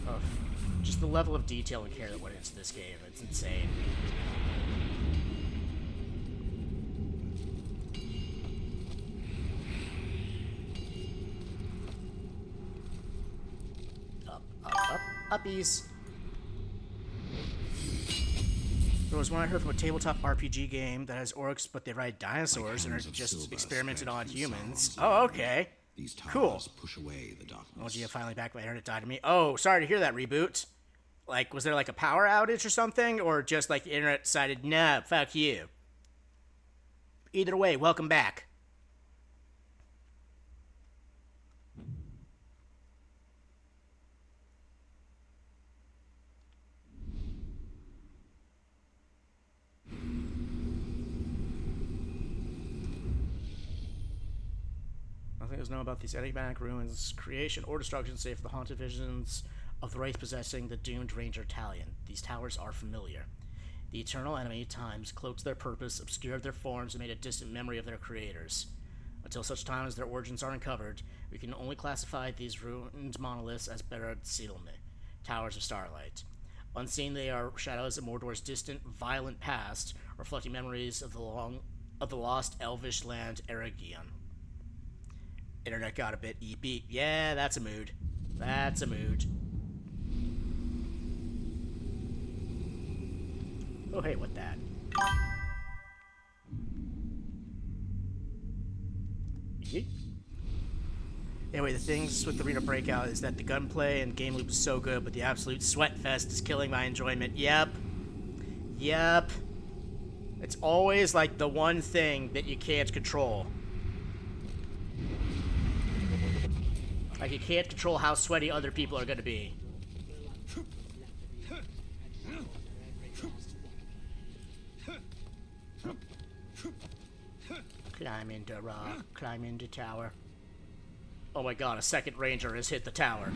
Oh, just the level of detail and care that went into this game, it's insane. Up, up, up, uppies. There was one I heard from a tabletop RPG game that has orcs, but they ride dinosaurs and are just experimented on humans. Oh, okay. These towers cool. Push away the darkness. Oh, gee, finally back. My internet died to me. Oh, sorry to hear that, Reboot. Like, was there like a power outage or something? Or just like the internet decided, nah, fuck you. Either way, welcome back. Nothing is known about these enigmatic ruins' creation or destruction save for the haunted visions of the wraith possessing the doomed Ranger Talion. These towers are familiar. The eternal enemy, Times, cloaked their purpose, obscured their forms, and made a distant memory of their creators. Until such time as their origins are uncovered, we can only classify these ruined monoliths as Barad Silme, Towers of Starlight. Unseen, they are shadows of Mordor's distant, violent past, reflecting memories of the long of the lost elvish land Eregion. Internet got a bit beep. Yeah, that's a mood. That's a mood. Oh, hey, what that? Yeet. Anyway, the things with Arena Breakout is that the gunplay and game loop is so good, but the absolute sweat fest is killing my enjoyment. Yep. It's always like the one thing that you can't control. Like you can't control how sweaty other people are gonna be. Climb into rock, climb into tower. Oh my god, a second ranger has hit the tower.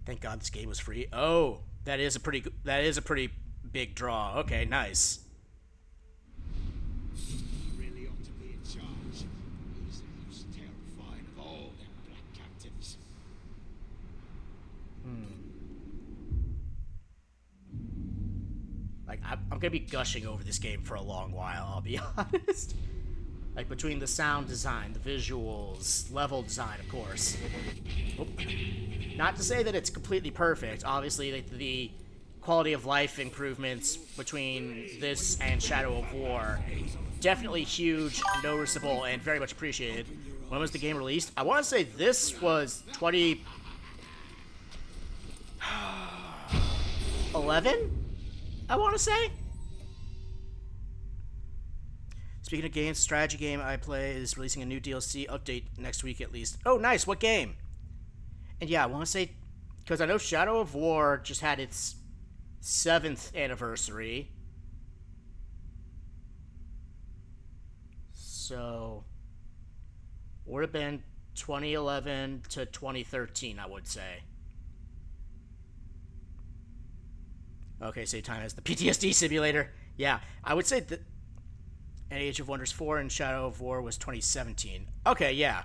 Thank God this game was free. Oh, that is a pretty big draw. Okay, nice. Really ought to be in charge. He's the most terrifying of all them black captains. Like, I'm gonna be gushing over this game for a long while, I'll be honest. Like, between the sound design, the visuals, level design, of course. Oop. Not to say that it's completely perfect. Obviously, the quality of life improvements between this and Shadow of War, definitely huge, noticeable, and very much appreciated. When was the game released? I want to say this was 2011? I want to say? Speaking of games, the strategy game I play is releasing a new DLC update next week at least. Oh, nice. What game? And yeah, I want to say, because I know Shadow of War just had its 7th anniversary. So, would have been 2011 to 2013, I would say. Okay, save time as the PTSD simulator. Yeah, I would say that Age of Wonders 4 and Shadow of War was 2017. Okay, yeah.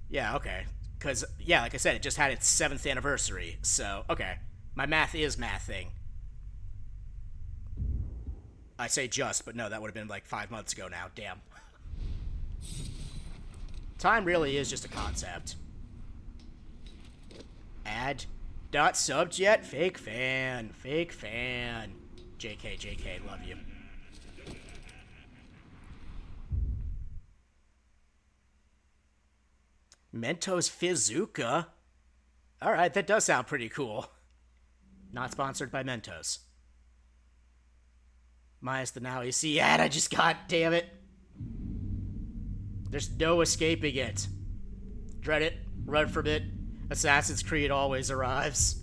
Yeah, okay. Because, yeah, like I said, it just had its 7th anniversary. So, okay. My math is mathing. I say just, but no, that would have been like 5 months ago now. Damn. Time really is just a concept. Add. Not subbed yet? Fake fan. Fake fan. JK, love you. Mentos Fizzuka? Alright, that does sound pretty cool. Not sponsored by Mentos. Minus the now AC ad I just got, damn it. There's no escaping it. Dread it, run from it. Assassin's Creed always arrives.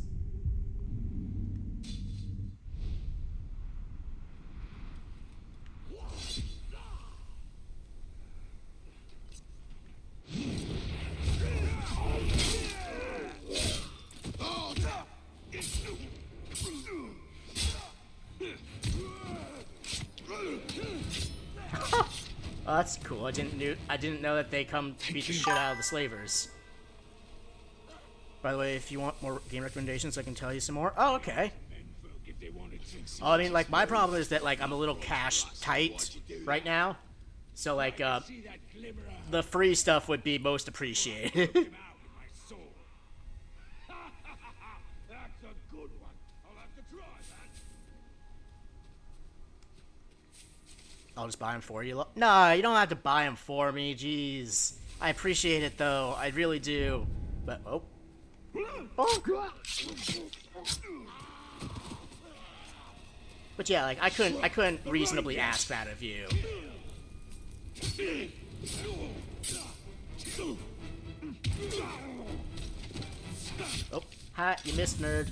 Oh, that's cool. I didn't know that they come to beat the shit out of the slavers. By the way, if you want more game recommendations, I can tell you some more. Oh, okay. Oh, I mean, like, my problem is that, like, I'm a little cash tight right now. So, like, the free stuff would be most appreciated. I'll just buy them for you. No, you don't have to buy them for me. Jeez. I appreciate it, though. I really do. But, oh. But yeah, like, I couldn't reasonably ask that of you. Oh, hi, you missed, nerd.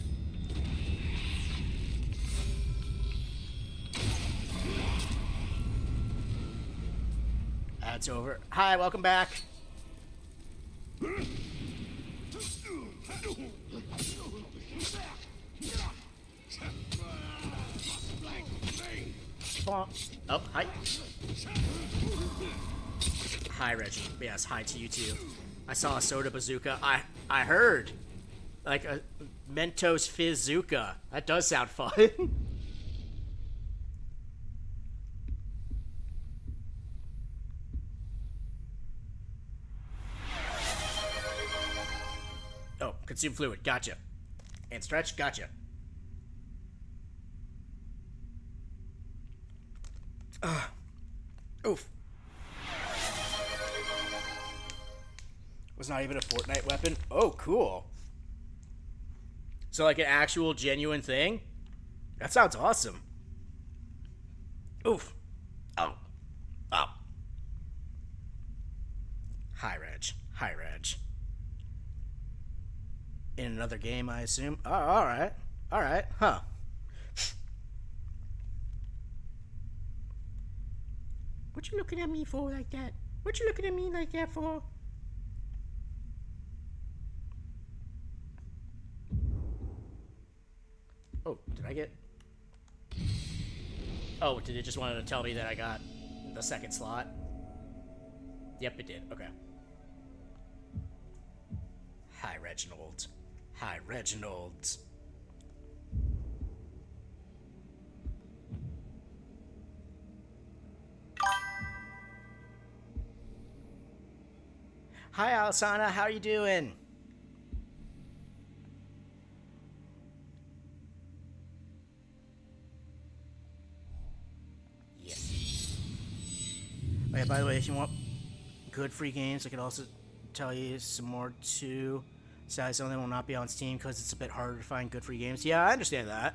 That's over. Hi, welcome back. Oh, hi. Hi, Reggie. Yes, hi to you too. I saw a soda bazooka. I heard. Like a Mentos Fizzuka. That does sound fun. Oh, consume fluid. Gotcha. And stretch. Gotcha. Oof. Was not even a Fortnite weapon. Oh, cool. So like an actual genuine thing? That sounds awesome. Oof. Oh. Oh. Hi, Reg. Hi, Reg. In another game, I assume? Oh, alright. Alright. Huh. What you looking at me for like that? What you looking at me like that for? Oh, did I get... Oh, did it just wanted to tell me that I got the second slot? Yep, it did. Okay. Hi, Reginald. Hi, Reginald. Hi, Alisana. How are you doing? Yes. Oh, yeah, by the way, if you want good free games, I could also tell you some more too. Sadly, some of them will not be on Steam because it's a bit harder to find good free games. Yeah, I understand that.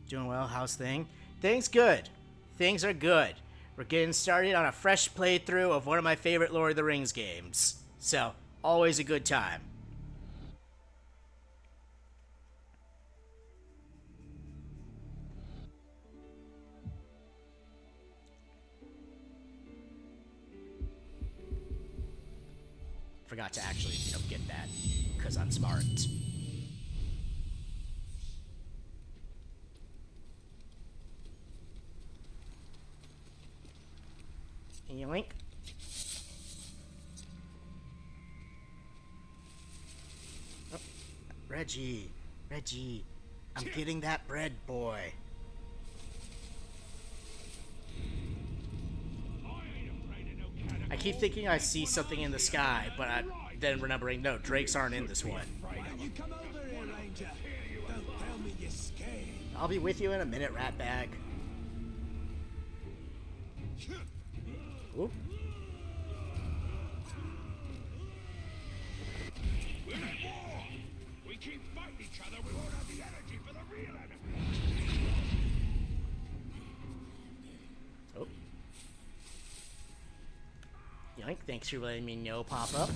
Doing well. How's thing? Things good. Things are good. We're getting started on a fresh playthrough of one of my favorite Lord of the Rings games. So, always a good time. Forgot to actually, get that, because I'm smart. Yoink. Oh, Reggie, I'm getting that bread, boy. I keep thinking I see something in the sky, but I'm then remembering, no, drakes aren't in this one. I'll be with you in a minute, ratbag. Oop. We keep fighting each other, we won't have the energy for the real enemy. Oh. Yoink, thanks for letting me know, Papa.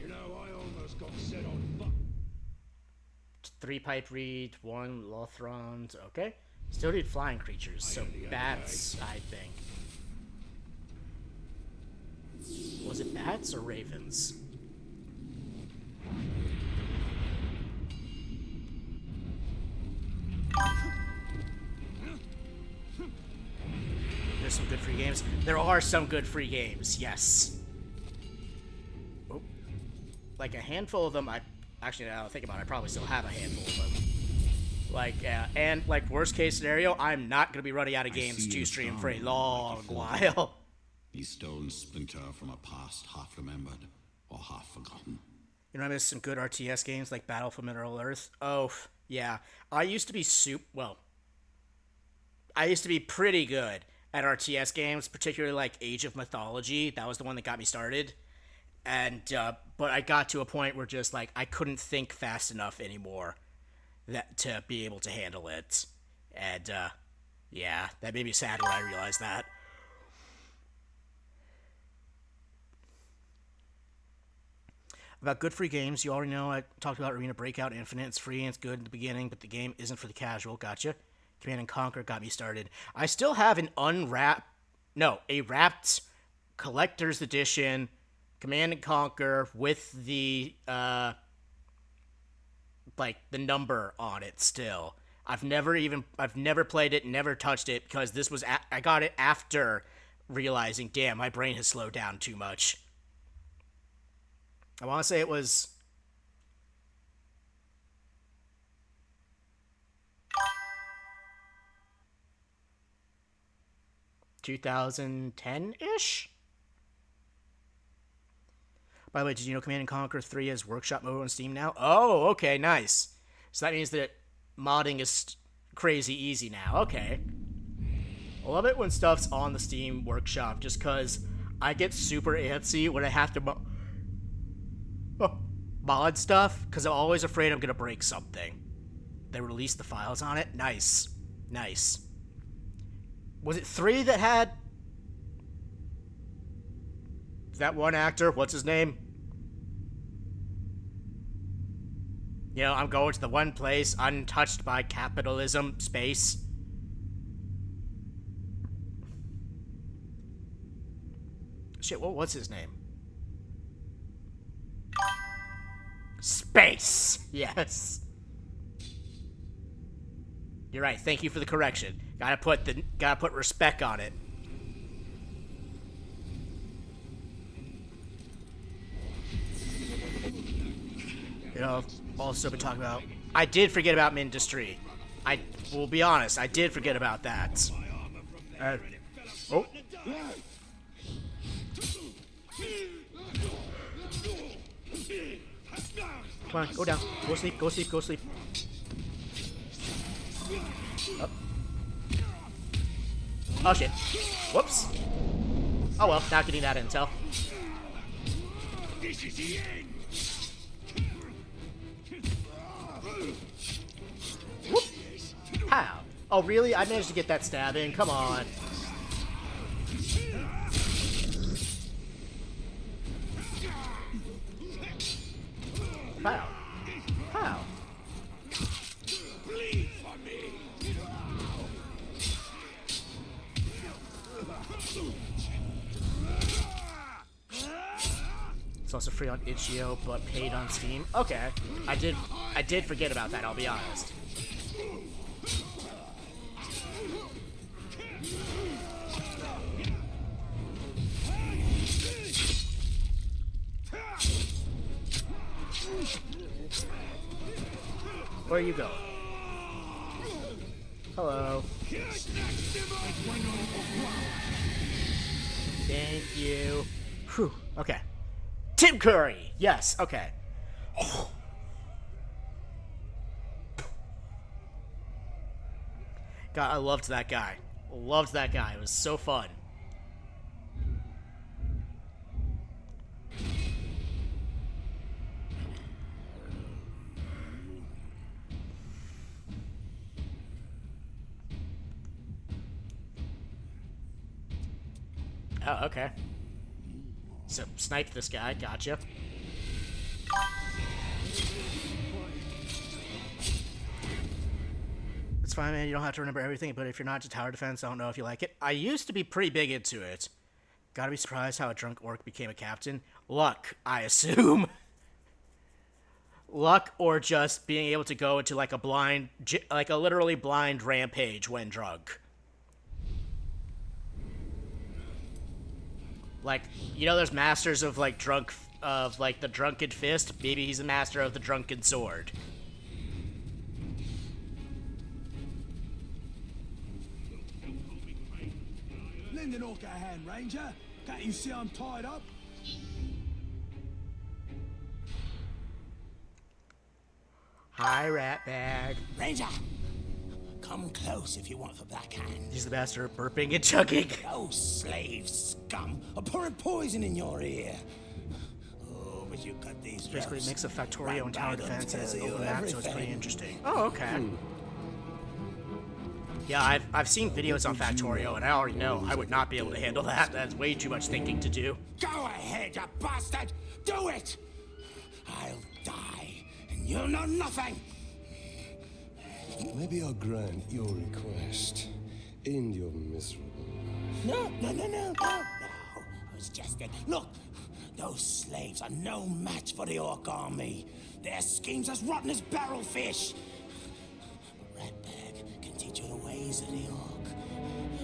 You know, I almost got set on fuck. 3 pipe reed, 1 Lothrons, okay. Still need flying creatures, so bats, I think. Was it bats or ravens? There's some good free games. There are some good free games, yes. Oh. Like a handful of them, actually, now that I think about it, I probably still have a handful of them. Like, and like worst case scenario, I'm not gonna be running out of games to stream for a long while. These stones splinter from a past half remembered or half forgotten. You know, I miss some good RTS games like Battle for Middle Earth. Oh, yeah. I used to be I used to be pretty good at RTS games, particularly like Age of Mythology. That was the one that got me started. And, but I got to a point where just like I couldn't think fast enough anymore to be able to handle it. And, yeah, that made me sad when I realized that. About good free games, you already know I talked about Arena Breakout Infinite. It's free and it's good in the beginning, but the game isn't for the casual. Gotcha. Command & Conquer got me started. I still have a wrapped collector's edition Command & Conquer with the, like, the number on it still. I've never played it, never touched it, because this was, I got it after realizing, damn, my brain has slowed down too much. I want to say it was 2010-ish? By the way, did you know Command & Conquer 3 has workshop mode on Steam now? Oh, okay, nice. So that means that modding is crazy easy now. Okay. I love it when stuff's on the Steam workshop, just because I get super antsy when I have to mod stuff, because I'm always afraid I'm going to break something. They released the files on it? Nice. Nice. Was it 3 that had that one actor? What's his name? You know, I'm going to the one place untouched by capitalism, space. Shit, what's his name? Space! Yes. You're right, thank you for the correction. Gotta put respect on it. You know, also been talking about... I did forget about Mindustry. I will be honest, I did forget about that. Oh. Come on, go down. Go sleep, go sleep, go sleep. Oh. Oh shit. Whoops. Oh well, not getting that intel. This is the end. Whoop. How? Oh really? I managed to get that stab in. Come on. How? How? Bleed for me. It's also free on itch.io, but paid on Steam. Okay, I did forget about that. I'll be honest. Where you go? Hello. Thank you. Whew. Okay. Tim Curry. Yes. Okay. God, I loved that guy. Loved that guy. It was so fun. Oh, okay. So, snipe this guy. Gotcha. It's fine, man. You don't have to remember everything, but if you're not to tower defense, I don't know if you like it. I used to be pretty big into it. Gotta be surprised how a drunk orc became a captain. Luck, I assume. Luck, or just being able to go into like a literally blind rampage when drunk. Like, you know, there's masters of like the drunken fist. Maybe he's a master of the drunken sword. Lend an orc a hand, Ranger. Can't you see I'm tied up? Hi, Ratbag. Ranger, come close if you want the backhand. He's the master of burping and chugging. Those slave scum are pouring poison in your ear. Oh, but you got these. Basically, a mix of Factorio and tower defense as an open map, so it's pretty interesting. Oh, okay. Yeah, I've seen videos on Factorio, and I already know I would not be able to handle that. That's way too much thinking to do. Go ahead, you bastard! Do it! I'll die, and you'll know nothing! Maybe I'll grant your request. End your miserable life. No. I was just it. Look, those slaves are no match for the orc army. Their schemes as rotten as barrelfish. Ratbag can teach you the ways of the orc.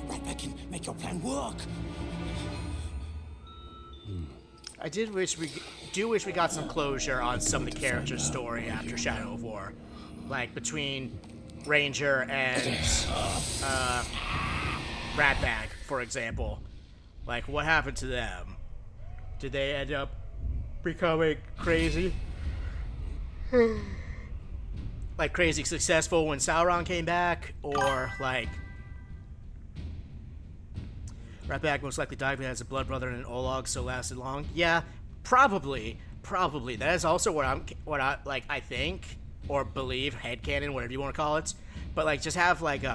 Ratbag can make your plan work. I wish we got some closure on some of the characters' story after Shadow of War, like between Ranger and Ratbag. for example. Like, what happened to them? Did they end up becoming crazy? Like, crazy successful when Sauron came back? Or, like... Ratbag most likely died as a blood brother and an Olog, so lasted long? Yeah, probably. Probably. That is also what I think, or believe, headcanon, whatever you want to call it. But, like, just have, like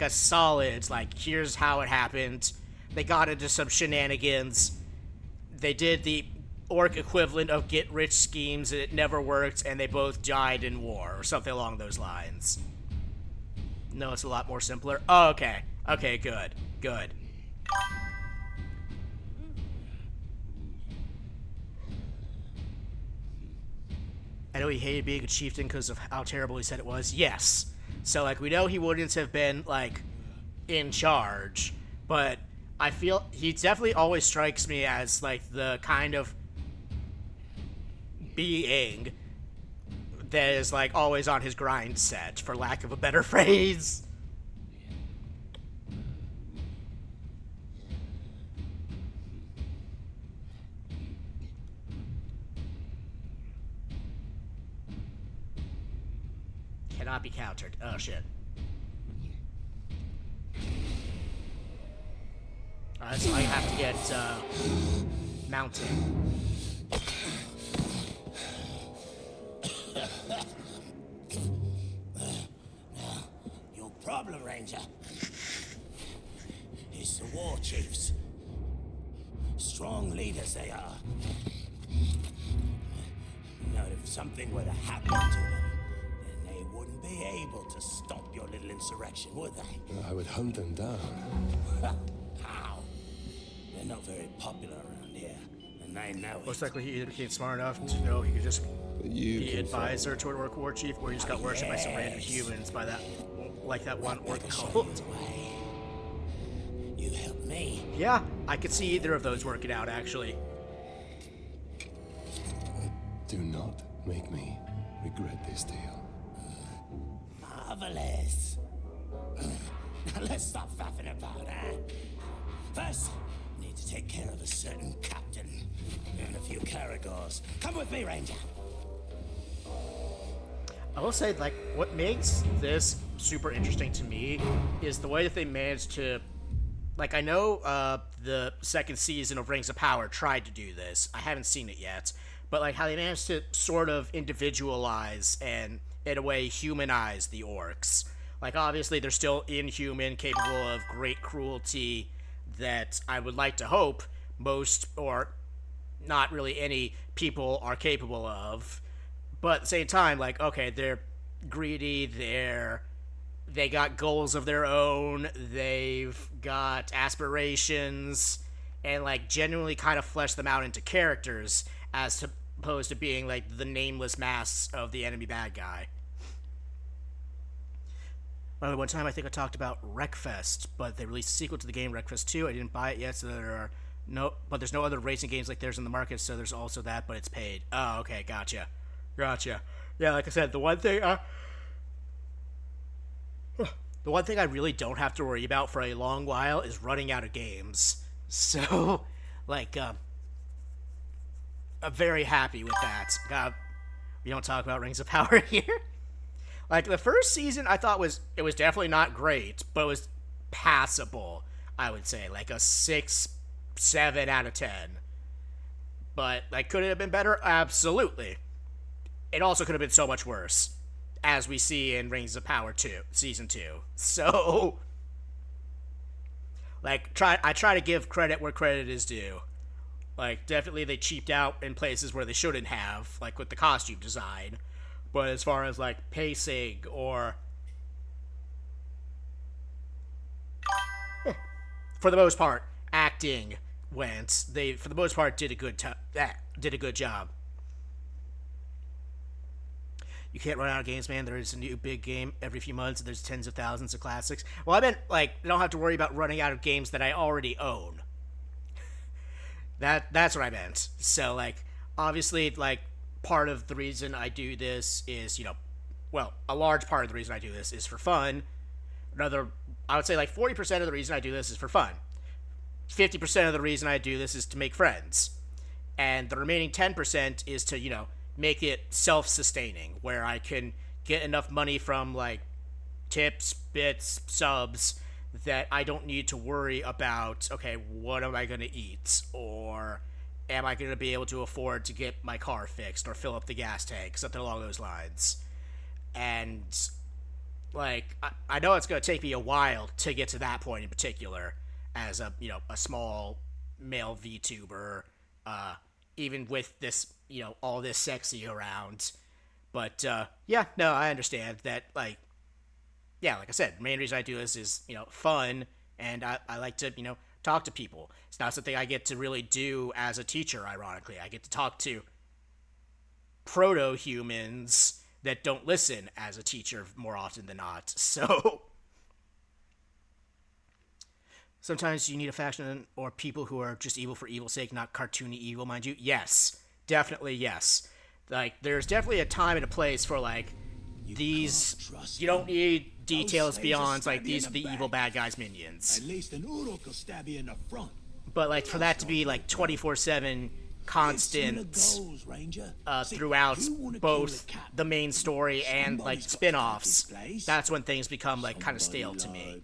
a solid, like, here's how it happened. They got into some shenanigans. They did the orc equivalent of get-rich schemes, and it never worked, and they both died in war, or something along those lines. No, it's a lot more simpler. Oh, okay. Okay, good. Good. I know he hated being a chieftain because of how terrible he said it was. Yes. So, like, we know he wouldn't have been, like, in charge. But I feel he definitely always strikes me as, like, the kind of being that is, like, always on his grind set, for lack of a better phrase. Cannot be countered. Oh, shit. Alright, so I have to get, mounting. Your problem, Ranger, is the war chiefs. Strong leaders they are. Now, if something were to happen to them, then they wouldn't be able to stop your little insurrection, would they? I would hunt them down. How? They're not very popular around here, and they know it. Most likely he either became smart enough to know he could just be advisor to an orc war chief, or he just got worshipped by some random humans by that, like that one orc cult. You help me. Yeah, I could see either of those working out, actually. Do not make me regret this deal. Marvelous. Now let's stop faffing about, huh? First, I need to take care of a certain captain and a few Caragors. Come with me, Ranger. I will say, like, what makes this super interesting to me is the way that they managed to... Like, I know the second season of Rings of Power tried to do this. I haven't seen it yet. But, like, how they managed to sort of individualize and, in a way, humanize the orcs. Like, obviously, they're still inhuman, capable of great cruelty that I would like to hope most, or not really any, people are capable of. But at the same time, like, okay, they're greedy, they got goals of their own, they've got aspirations, and, like, genuinely kind of flesh them out into characters, as opposed to being, like, the nameless masks of the enemy bad guy. By the way, one time I think I talked about Wreckfest, but they released a sequel to the game, Wreckfest 2. I didn't buy it yet, so there's no other racing games like theirs in the market, so there's also that, but it's paid. Oh, okay, gotcha. Yeah, like I said, the one thing I really don't have to worry about for a long while is running out of games. So, like, I'm very happy with that. We don't talk about Rings of Power here. Like, the first season I thought was definitely not great, but it was passable, I would say. Like a 6, 7 out of 10. But, like, could it have been better? Absolutely. It also could have been so much worse, as we see in Rings of Power 2, Season 2. So, like, I try to give credit where credit is due. Like, definitely they cheaped out in places where they shouldn't have, like with the costume design. But as far as, like, pacing or... for the most part, acting went. They, for the most part, did a good job. You can't run out of games, man. There is a new big game every few months, and there's tens of thousands of classics. Well, I meant, like, I don't have to worry about running out of games that I already own. That's what I meant. So, like, obviously, like, part of the reason I do this is, a large part of the reason I do this is for fun. Another I would say like 40% of the reason I do this is for fun. 50% of the reason I do this is to make friends. And the remaining 10% is to, make it self-sustaining, where I can get enough money from, like, tips, bits, subs, that I don't need to worry about, okay, what am I going to eat? Or am I going to be able to afford to get my car fixed or fill up the gas tank? Something along those lines. And, like, I know it's going to take me a while to get to that point in particular as a small male VTuber, even with this, all this sexy around. But, yeah, no, I understand that, like I said, the main reason I do this is, fun, and I like to, talk to people. It's not something I get to really do as a teacher, ironically. I get to talk to proto-humans that don't listen as a teacher more often than not, so... Sometimes you need a faction or people who are just evil for evil's sake, not cartoony evil, mind you. Yes. Definitely yes. Like, there's definitely a time and a place for, like, these... You don't need details beyond, like, these are the evil bad guys' minions. At least an Uruk will stab you in the front. But, like, for that to be, like, 24/7 constant throughout both the main story and, like, spin-offs, that's when things become, like, kind of stale to me.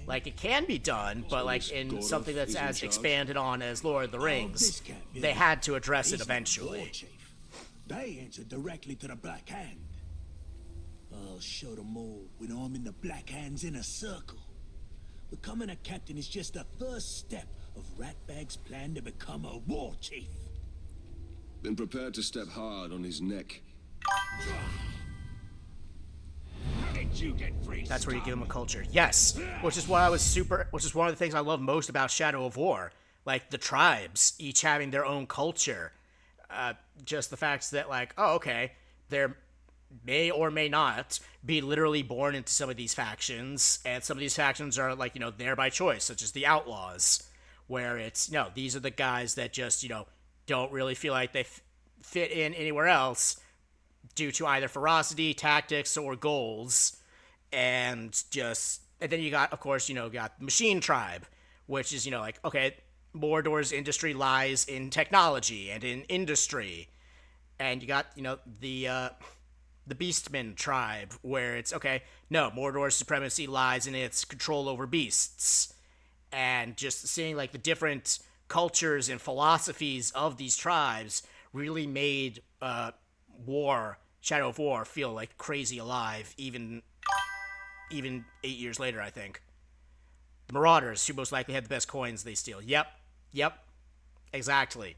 Like, it can be done, but, like, in something that's as expanded on as Lord of the Rings, they had to address it eventually. They answer directly to the Black Hand. I'll show them all when I'm in the Black Hand's inner circle. Becoming a captain is just the first step of Ratbag's plan to become a war chief. Then prepare to step hard on his neck. That's where you give him a culture. Yes, which is one of the things I love most about Shadow of War. Like, the tribes, each having their own culture. Just the fact that, like, oh, okay, there may or may not be literally born into some of these factions, and some of these factions are, like, there by choice, such as the Outlaws, where it's, these are the guys that just, don't really feel like they fit in anywhere else due to either ferocity, tactics, or goals. And then you got, of course, got the Machine Tribe, which is, like, okay, Mordor's industry lies in technology and in industry. And you got, the Beastmen Tribe, where it's, okay, no, Mordor's supremacy lies in its control over beasts. And just seeing, like, the different cultures and philosophies of these tribes really made Shadow of War feel, like, crazy alive, even 8 years later, I think. The Marauders, who most likely had the best coins they steal. Yep, exactly.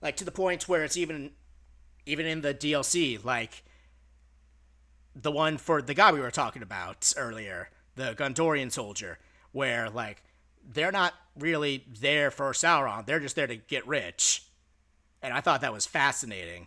Like, to the point where it's even in the DLC, like, the one for the guy we were talking about earlier, the Gondorian soldier, where, like, they're not really there for Sauron, they're just there to get rich. And I thought that was fascinating.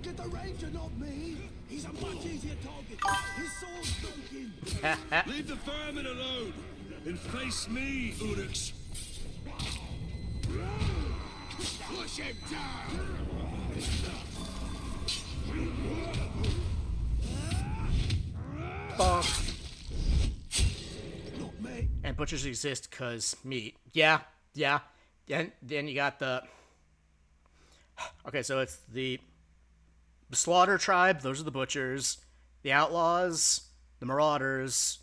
Get the Ranger, not me. He's a much easier target. His sword's broken. Leave the vermin alone and face me, Uruks. Push him down. Bonk. And butchers exist because meat. Yeah. Then you got the... Okay, so it's the Slaughter Tribe. Those are the butchers. The Outlaws. The Marauders.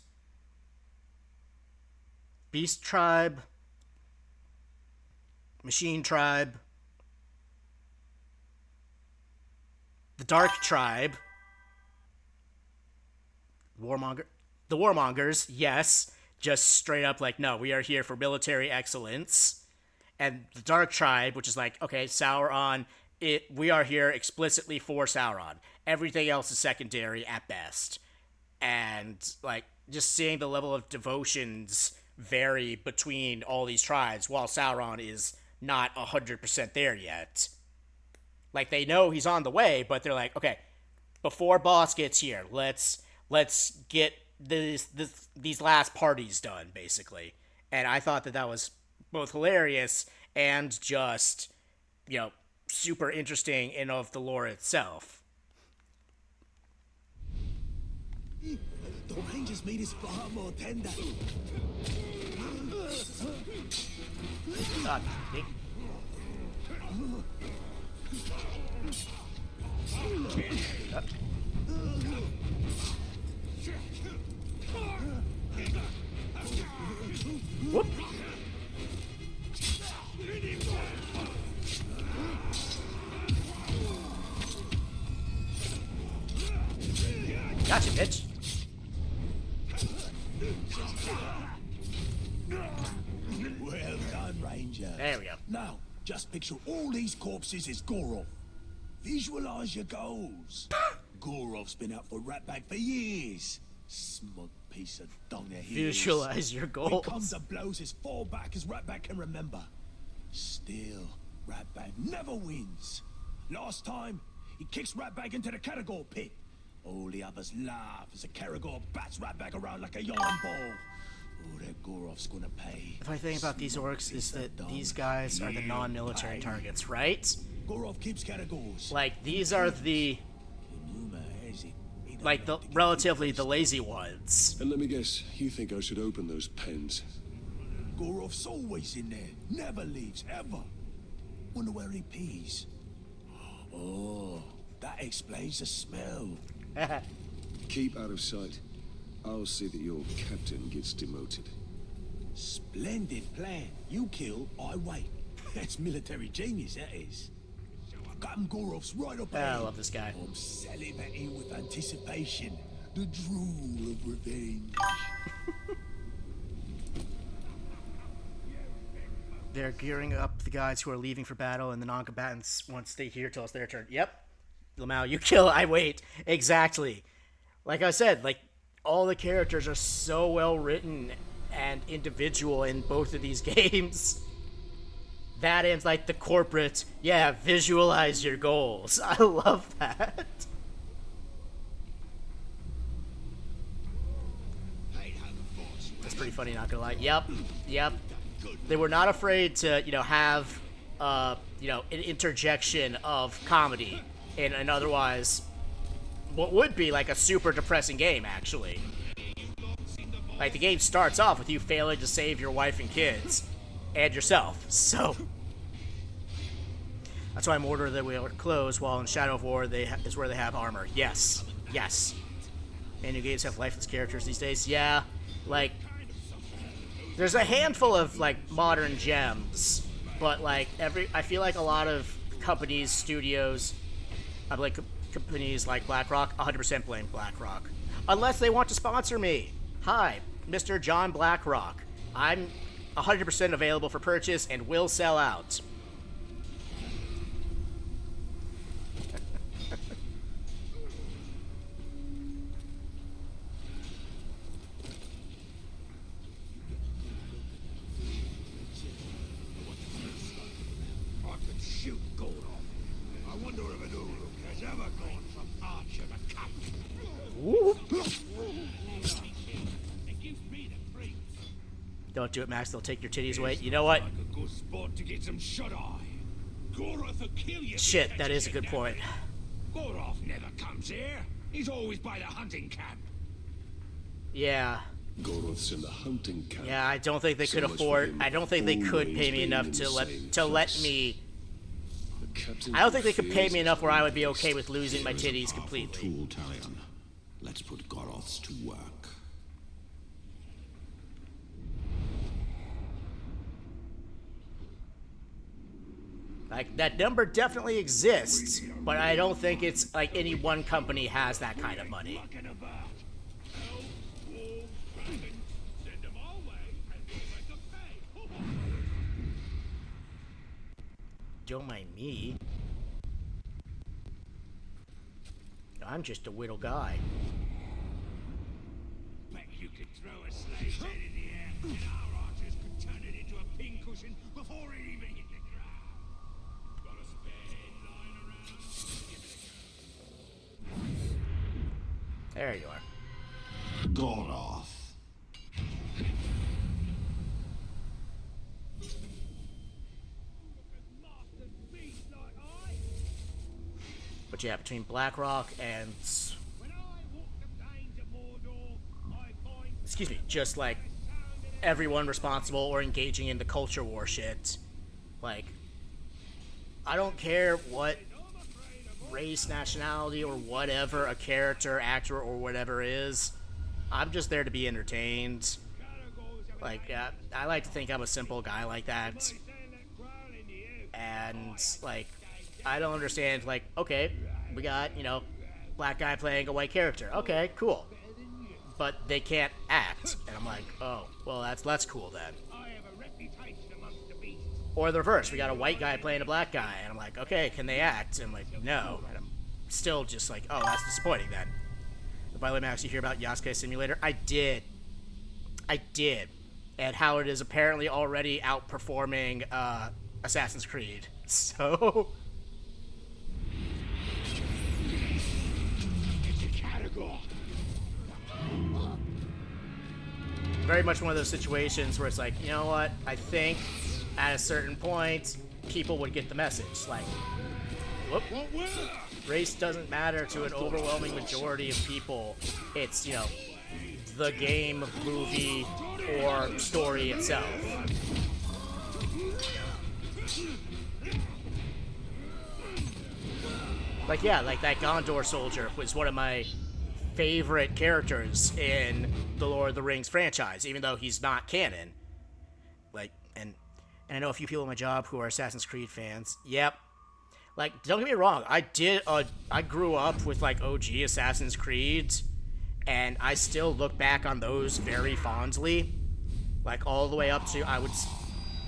Beast Tribe. Machine Tribe. The Dark Tribe. The Warmongers, yes. Just straight up like, no, we are here for military excellence. And the Dark Tribe, which is like, okay, Sauron, we are here explicitly for Sauron. Everything else is secondary at best. And, like, just seeing the level of devotions vary between all these tribes while Sauron is not 100% there yet. Like, they know he's on the way, but they're like, okay, before boss gets here, let's get these last parties done, basically. And I thought that that was both hilarious and just, you know, super interesting in of the lore itself. The Ranger's meat is far more tender. God, Nick. Whoop. Gotcha, bitch. Well done, Ranger. There we go. Now, just picture all these corpses as Gorov. Visualize your goals. Gorov's been out for Ratbag for years. Smug piece of dung he is. Visualize your goals. He comes to blows as far back as Ratbag can remember. Still, Ratbag never wins. Last time, he kicks Ratbag into the Karagor pit. All the others laugh as the Karagor bats Ratbag around like a yarn ball. Oh, that Gorov's gonna pay. The funny thing about these orcs is that these guys are the non-military targets, right? Gorov keeps Karagors. Like, these are the... like, the relatively the lazy ones. And let me guess, you think I should open those pens? Gorov's always in there. Never leaves, ever. Wonder where he pees. Oh, that explains the smell. Keep out of sight. I'll see that your captain gets demoted. Splendid plan. You kill, I wait. That's military genius, that is. Captain Gorov's right up ahead. I love this guy. I'm salivating with anticipation. The drool of revenge. They're gearing up the guys who are leaving for battle, and the non-combatants, once they hear till it's their turn. Yep. Lamau, you kill, I wait. Exactly. Like I said, like, all the characters are so well written and individual in both of these games. That ends like the corporate, yeah, visualize your goals. I love that. That's pretty funny, not gonna lie. Yep. They were not afraid to, you know, have, you know, an interjection of comedy in an otherwise, what would be like a super depressing game, actually. Like, the game starts off with you failing to save your wife and kids. And yourself, so that's why I'm ordering that we are closed, while in Shadow of War is where they have armor. Yes. And new games have lifeless characters these days. Yeah, like, there's a handful of like modern gems, but like I feel like a lot of companies, studios, like companies like BlackRock, 100% blame BlackRock, unless they want to sponsor me. Hi, Mr. John BlackRock. I'm 100% available for purchase and will sell out. I could shoot Gorov. I wonder if an Uruk has ever gone from archer to captain. Don't do it, Max. They'll take your titties away. You know what? Like a good spot to get some shut-eye. Gorov will kill you. Shit, that is a good point. Gorov never comes here. He's always by the hunting camp. Yeah. Gorov's in the hunting camp. Yeah, I don't think they could afford. I don't think they could pay me enough to let me. I don't think they could pay me enough where I would be okay with losing my titties completely. Tool, Talion. Let's put Gorovs to work. Like, that number definitely exists, but I don't think it's like any one company has that kind of money. Don't mind me. I'm just a little guy. Bet you could throw a slave's head in the air, and our archers could turn it into a pincushion before it even hit the ground. Got a spare head lying around? There you are. Gorov. yeah, between Blackrock and, excuse me, just like everyone responsible or engaging in the culture war shit. Like, I don't care what race, nationality, or whatever a character, actor, or whatever is. I'm just there to be entertained. Like, I like to think I'm a simple guy like that. And, like, I don't understand, like, okay, we got, you know, black guy playing a white character. Okay, cool. But they can't act. And I'm like, oh, well, that's cool then. Or the reverse, we got a white guy playing a black guy. And I'm like, okay, can they act? And I'm like, no. And I'm still just like, oh, that's disappointing then. By the way, Max, you hear about Yasuke Simulator? I did. And how it is apparently already outperforming Assassin's Creed. So... very much one of those situations where it's like, you know what? I think at a certain point, people would get the message. Like, whoop, race doesn't matter to an overwhelming majority of people. It's, you know, the game, movie, or story itself. Like, yeah, like that Gondor soldier was one of my favorite characters in the Lord of the Rings franchise, even though he's not canon. Like, and I know a few people in my job who are Assassin's Creed fans. Yep. Like, don't get me wrong, I grew up with, like, OG Assassin's Creed, and I still look back on those very fondly. Like, all the way up to,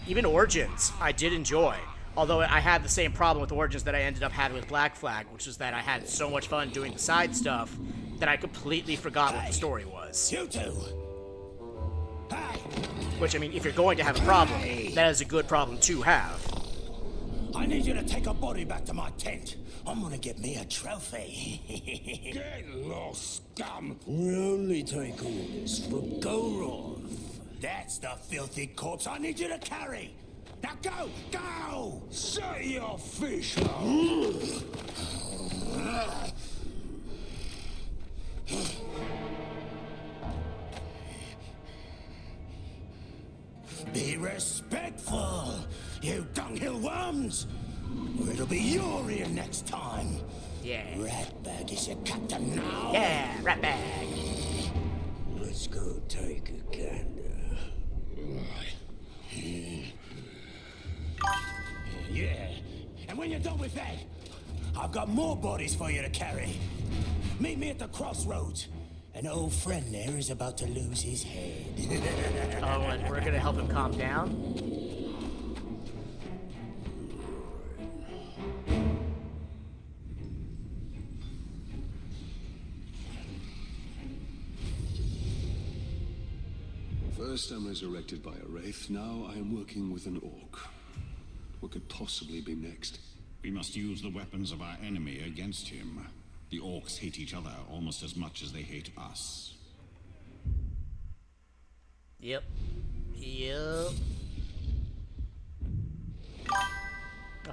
even Origins, I did enjoy. Although I had the same problem with Origins that I ended up having with Black Flag, which was that I had so much fun doing the side stuff that I completely forgot what the story was. You two. Which, I mean, if you're going to have a problem, that is a good problem to have. I need you to take a body back to my tent. I'm gonna get me a trophy. Get lost, scum! We only take orders from Gorov. That's the filthy corpse I need you to carry. Now go! Go! Set your fish out! Be respectful, you dunghill worms! Or it'll be your ear next time. Yeah. Ratbag is your captain now. Yeah, Ratbag. Let's go take a gander. Yeah, and when you're done with that, I've got more bodies for you to carry. Meet me at the crossroads. An old friend there is about to lose his head. Oh, and we're gonna help him calm down? First I'm resurrected by a wraith, now I am working with an orc. What could possibly be next? We must use the weapons of our enemy against him. The orcs hate each other almost as much as they hate us. Yep. Oh,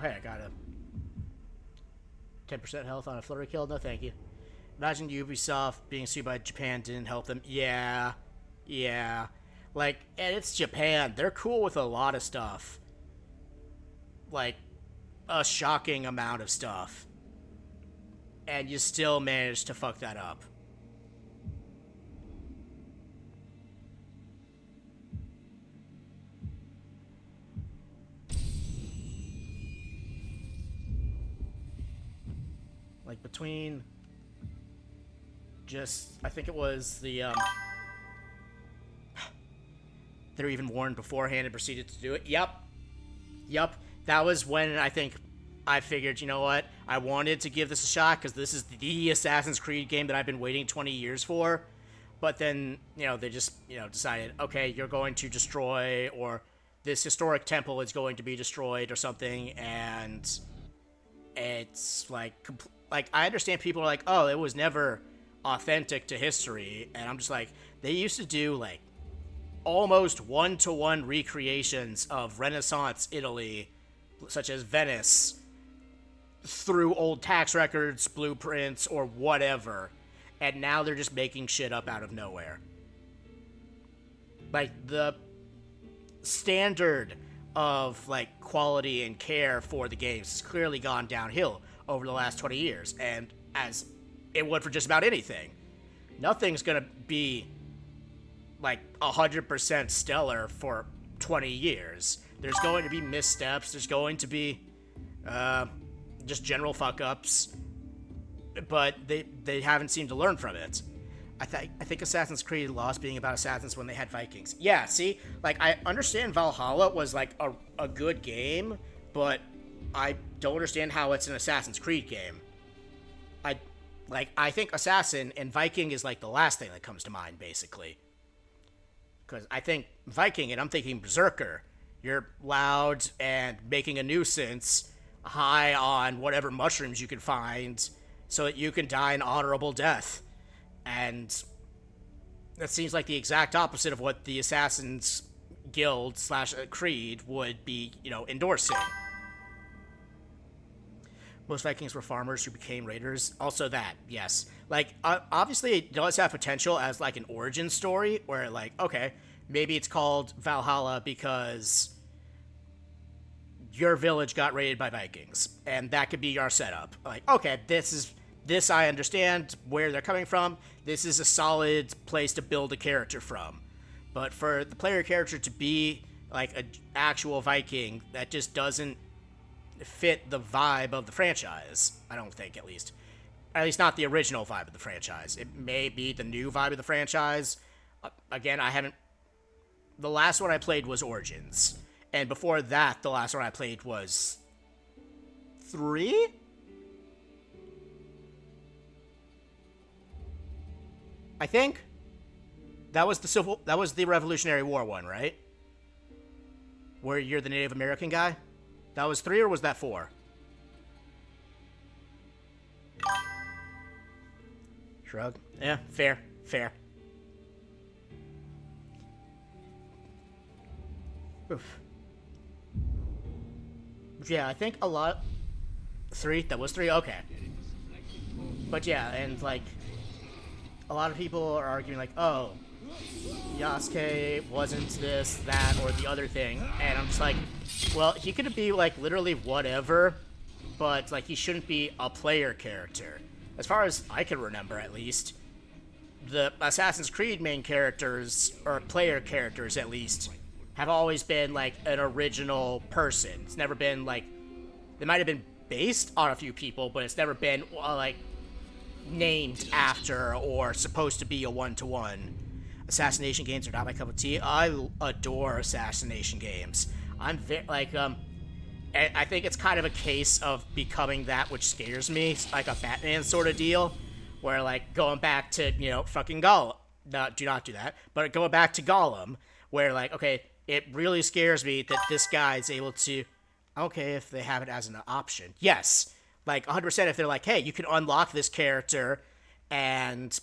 hey, I got a 10% health on a flurry kill. No, thank you. Imagine Ubisoft being sued by Japan didn't help them. Yeah. Like, and it's Japan. They're cool with a lot of stuff. Like, a shocking amount of stuff. And you still managed to fuck that up. Like, between just, I think it was the, they were even warned beforehand and proceeded to do it. Yep. That was when I think I figured, you know what, I wanted to give this a shot because this is the Assassin's Creed game that I've been waiting 20 years for. But then, you know, they just, you know, decided, okay, you're going to destroy, or this historic temple is going to be destroyed or something, and it's like, I understand people are like, oh, it was never authentic to history, and I'm just like, they used to do, like, almost one-to-one recreations of Renaissance Italy, such as Venice, through old tax records, blueprints, or whatever, and now they're just making shit up out of nowhere. Like, the standard of, like, quality and care for the games has clearly gone downhill over the last 20 years, and as it would for just about anything. Nothing's gonna be, like, 100% stellar for 20 years. There's going to be missteps, there's going to be, just general fuck-ups, but they haven't seemed to learn from it. I think Assassin's Creed lost being about assassins when they had Vikings. Yeah, see? Like, I understand Valhalla was, like, a good game, but I don't understand how it's an Assassin's Creed game. I think Assassin and Viking is, like, the last thing that comes to mind, basically. Because I think Viking, and I'm thinking Berserker, you're loud and making a nuisance, high on whatever mushrooms you can find, so that you can die an honorable death. And that seems like the exact opposite of what the Assassin's Guild / Creed would be, endorsing. Most Vikings were farmers who became raiders. Also that, yes. Like, obviously it does have potential as, like, an origin story, where, like, okay, maybe it's called Valhalla because your village got raided by Vikings, and that could be your setup. Like, okay, this I understand where they're coming from. This is a solid place to build a character from. But for the player character to be, like, an actual Viking, that just doesn't fit the vibe of the franchise, I don't think, at least not the original vibe of the franchise. It may be the new vibe of the franchise. Again, the last one I played was Origins, and before that, the last one I played was 3? I think that was the Revolutionary War one, right? Where you're the Native American guy? That was 3, or was that 4? Shrug. Yeah, fair. Oof. Yeah, I think a lot... 3? That was 3? Okay. But yeah, and, like, a lot of people are arguing, like, oh, Yasuke wasn't this, that, or the other thing, and I'm just like, well, he could be, like, literally whatever, but, like, he shouldn't be a player character. As far as I can remember, at least, the Assassin's Creed main characters, or player characters, at least, have always been, like, an original person. It's never been, like, they might have been based on a few people, but it's never been, like, named after or supposed to be a one-to-one. Assassination games are not my cup of tea. I adore assassination games. I'm I think it's kind of a case of becoming that which scares me, it's like a Batman sort of deal, where, like, going back to, fucking Gollum. No, do not do that. But going back to Gollum, where, like, okay, it really scares me that this guy is able to, okay, if they have it as an option. Yes. Like, 100% if they're like, hey, you can unlock this character, and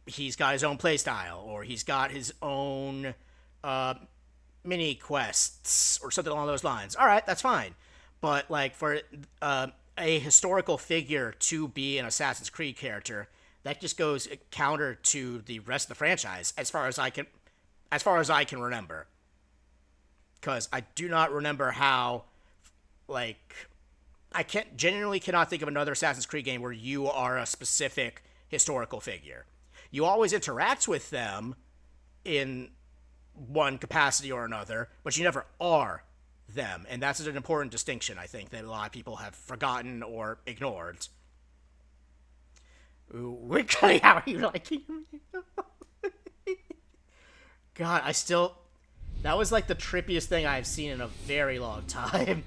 he's got his own playstyle, or he's got his own mini quests, or something along those lines. All right, that's fine. But, like, for a historical figure to be an Assassin's Creed character, that just goes counter to the rest of the franchise, as far as I can remember. Because I do not remember how, like, I genuinely cannot think of another Assassin's Creed game where you are a specific historical figure. You always interact with them in one capacity or another, but you never are them. And that's an important distinction, I think, that a lot of people have forgotten or ignored. Ooh, Wiggly, how are you liking me? God, that was like the trippiest thing I've seen in a very long time.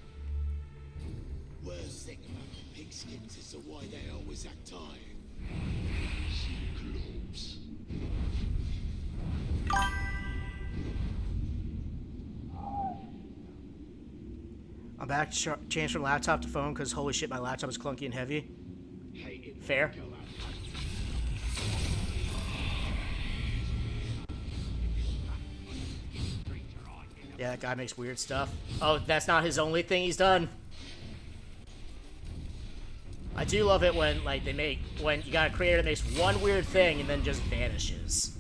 Worst thing about the pigskins is why they always act tired. I'm back to change from laptop to phone because holy shit, my laptop is clunky and heavy. Fair. Yeah, that guy makes weird stuff. Oh, that's not his only thing he's done. I do love it when, like, when you got a creator that makes one weird thing and then just vanishes.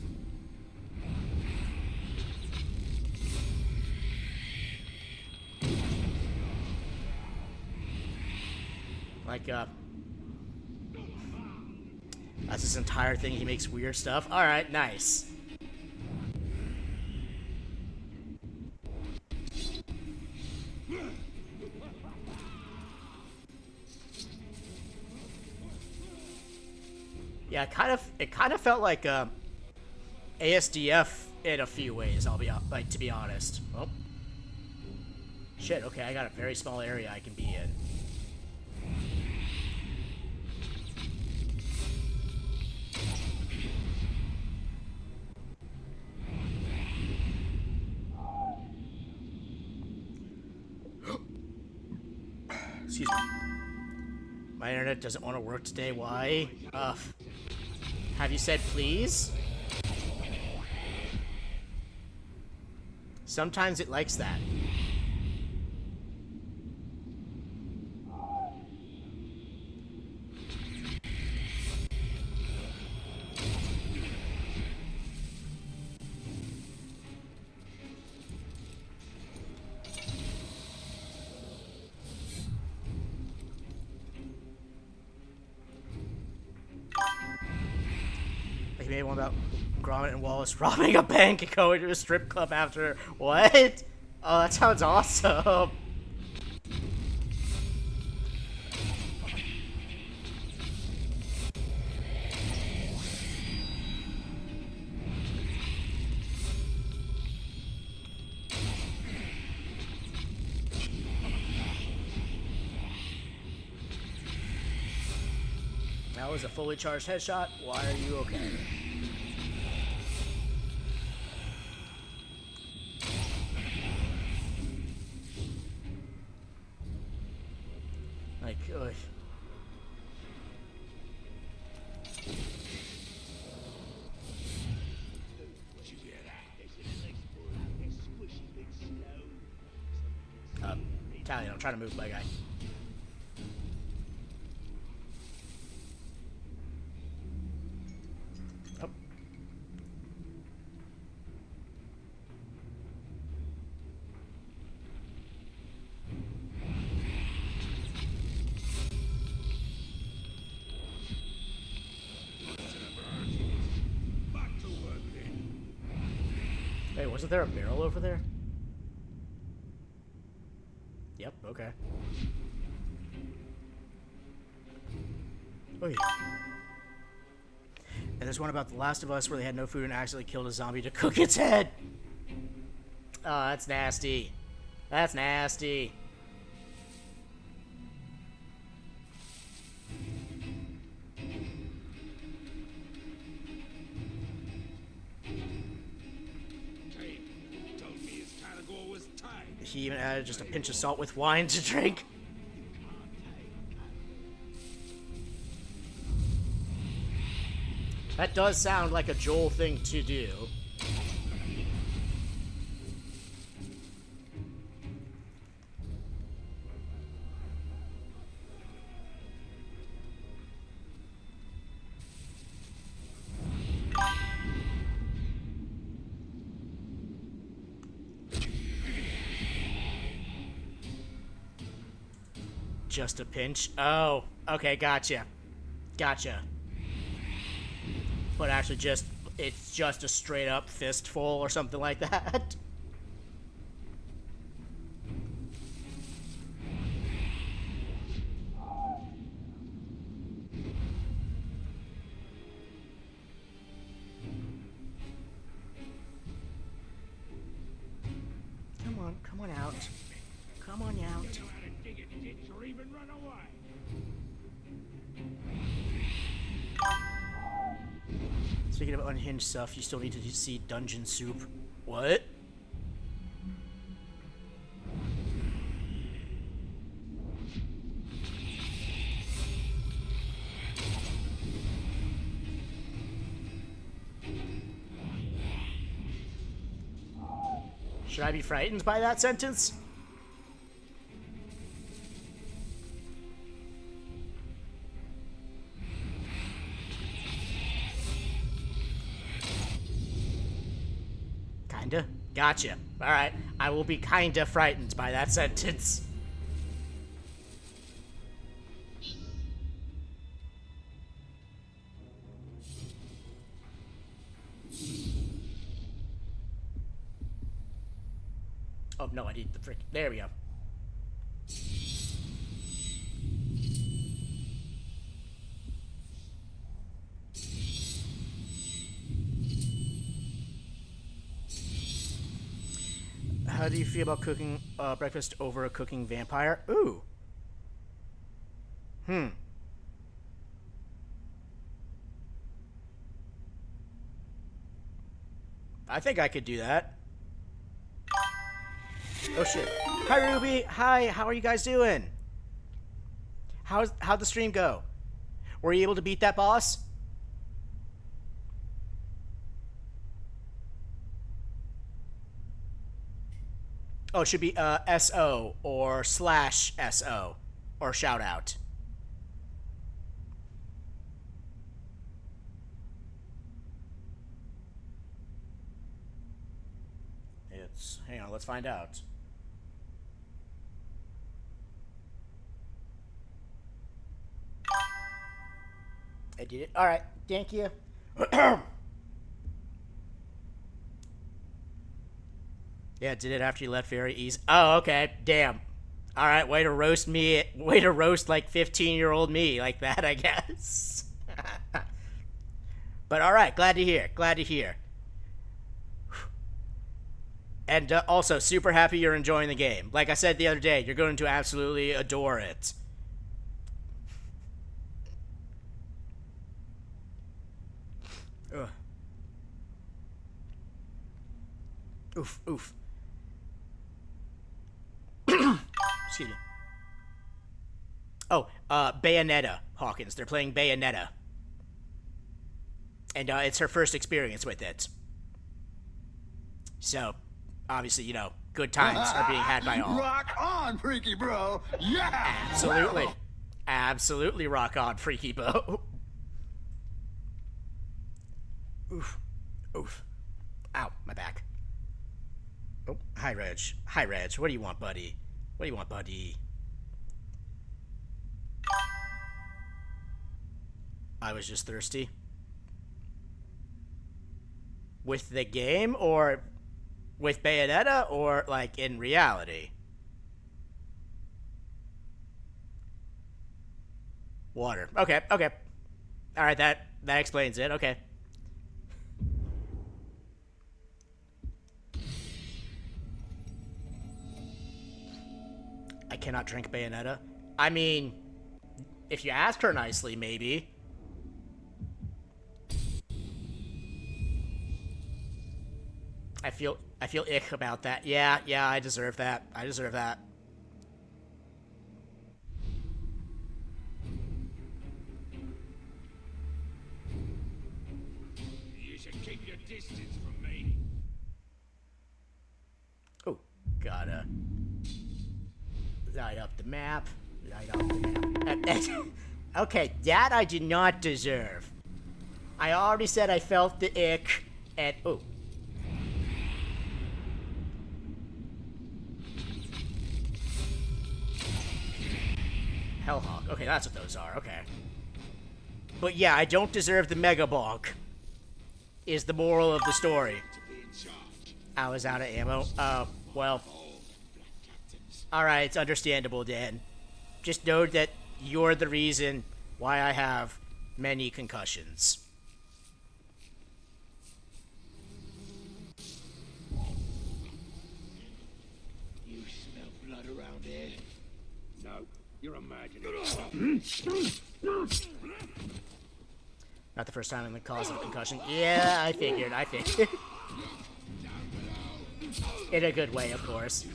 Like, that's this entire thing, he makes weird stuff. Alright, nice. Yeah, it kind of felt like ASDF in a few ways. I'll be like, to be honest. Oh, shit. Okay, I got a very small area I can be in. Excuse me. My internet doesn't want to work today. Why? Have you said please? Sometimes it likes that. Like maybe one about Gromit and Wallace robbing a bank and going to a strip club after. What? Oh, that sounds awesome. That was a fully charged headshot. Why are you okay? Like, ugh. Italian, I'm trying to move my guy. Oh. Hey, wasn't there a barrel over there? Yep, okay. Oy. And there's one about The Last of Us where they had no food and accidentally killed a zombie to cook its head. Oh, that's nasty. That's nasty. He even added just a pinch of salt with wine to drink. That does sound like a Joel thing to do. Just a pinch? Oh, okay, gotcha. Gotcha. But actually it's just a straight up fistful or something like that. Come on out. Come on out. Speaking of unhinged stuff, you still need to see Dungeon Soup. What? Should I be frightened by that sentence? Kinda? Gotcha. Alright, I will be kinda frightened by that sentence. Oh no, I need the frick. There we go. How do you feel about cooking breakfast over a cooking vampire? Ooh. I think I could do that. Oh shit. Hi Ruby. Hi, how are you guys doing? How'd the stream go? Were you able to beat that boss? Oh, it should be SO or /SO or shout out. Hang on, let's find out. I did it. All right, thank you. Yeah, did it after you left very easy. Oh, okay. Damn. All right, way to roast me. Way to roast like 15-year-old me like that, I guess. But all right, glad to hear. Glad to hear. And also, super happy you're enjoying the game. Like I said the other day, you're going to absolutely adore it. Ugh. Oof, oof. Excuse me. Oh, Bayonetta, Hawkins. They're playing Bayonetta. And it's her first experience with it. So, obviously, you know, good times are being had by all. Rock on, freaky bro! Yeah! Absolutely. Absolutely rock on, freaky bro. Oof. Oof. Ow, my back. Oh, hi, Reg. Hi, Reg. What do you want, buddy? What do you want, buddy? I was just thirsty. With the game, or with Bayonetta, or, like, in reality? Water. Okay, okay. Alright, that explains it. Okay. I cannot drink Bayonetta. I mean, if you ask her nicely, maybe. I feel ick about that. Yeah, I deserve that. I deserve that. You should keep your distance from me. Oh, gotta light up the map. Light up the map. Okay, that I did not deserve. I already said I felt the ick, and oh. Hellhawk. Okay, that's what those are. Okay. But yeah, I don't deserve the Mega Bonk, is the moral of the story. I was out of ammo. Well. Alright, it's understandable, Dan. Just know that you're the reason why I have many concussions. You smell blood around here? No, you're imagining stuff. Not the first time in the cause of concussion. Yeah, I figured. In a good way, of course.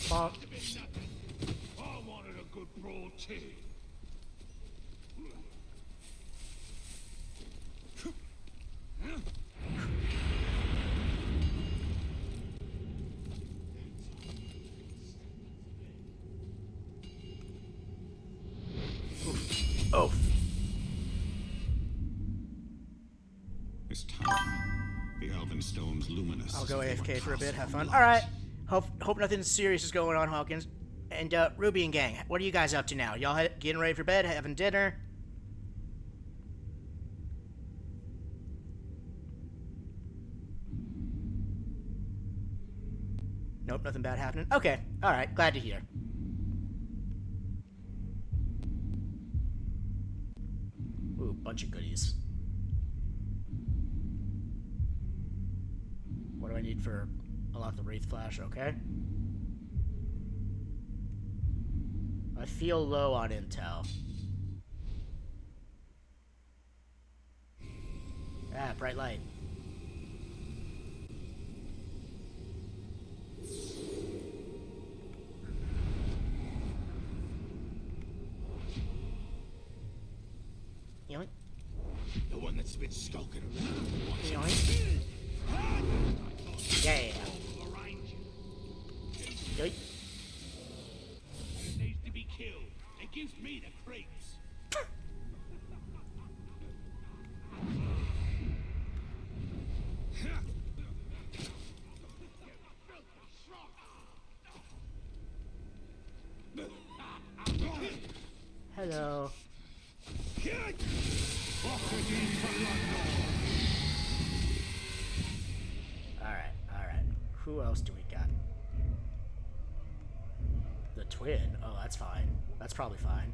Bonk. I wanted a good brawl too. Oh. luminous. I'll go AFK for a bit, have fun. Alright. Hope nothing serious is going on, Hawkins. And, Ruby and gang, what are you guys up to now? Y'all getting ready for bed, having dinner? Nope, nothing bad happening. Okay, alright, glad to hear. Ooh, bunch of goodies. What do I need for unlock the Wraith Flash? Okay. I feel low on intel. Ah, bright light. Yoink. The one that's been skulking around. Yoink. Yeah. Yoink. It needs to be killed. It gives me the creeps. Hello. Alright. Who else do we got? The twin. Oh, that's fine. That's probably fine.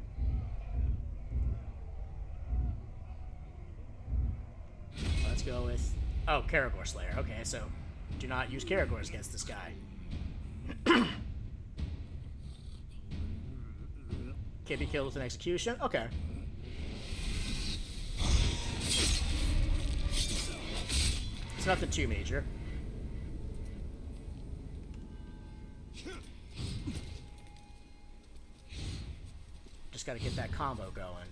Let's go with... Oh, Karagor Slayer. Okay, so do not use Karagors against this guy. Can't be killed with an execution? Okay. It's nothing too major. Just gotta get that combo going.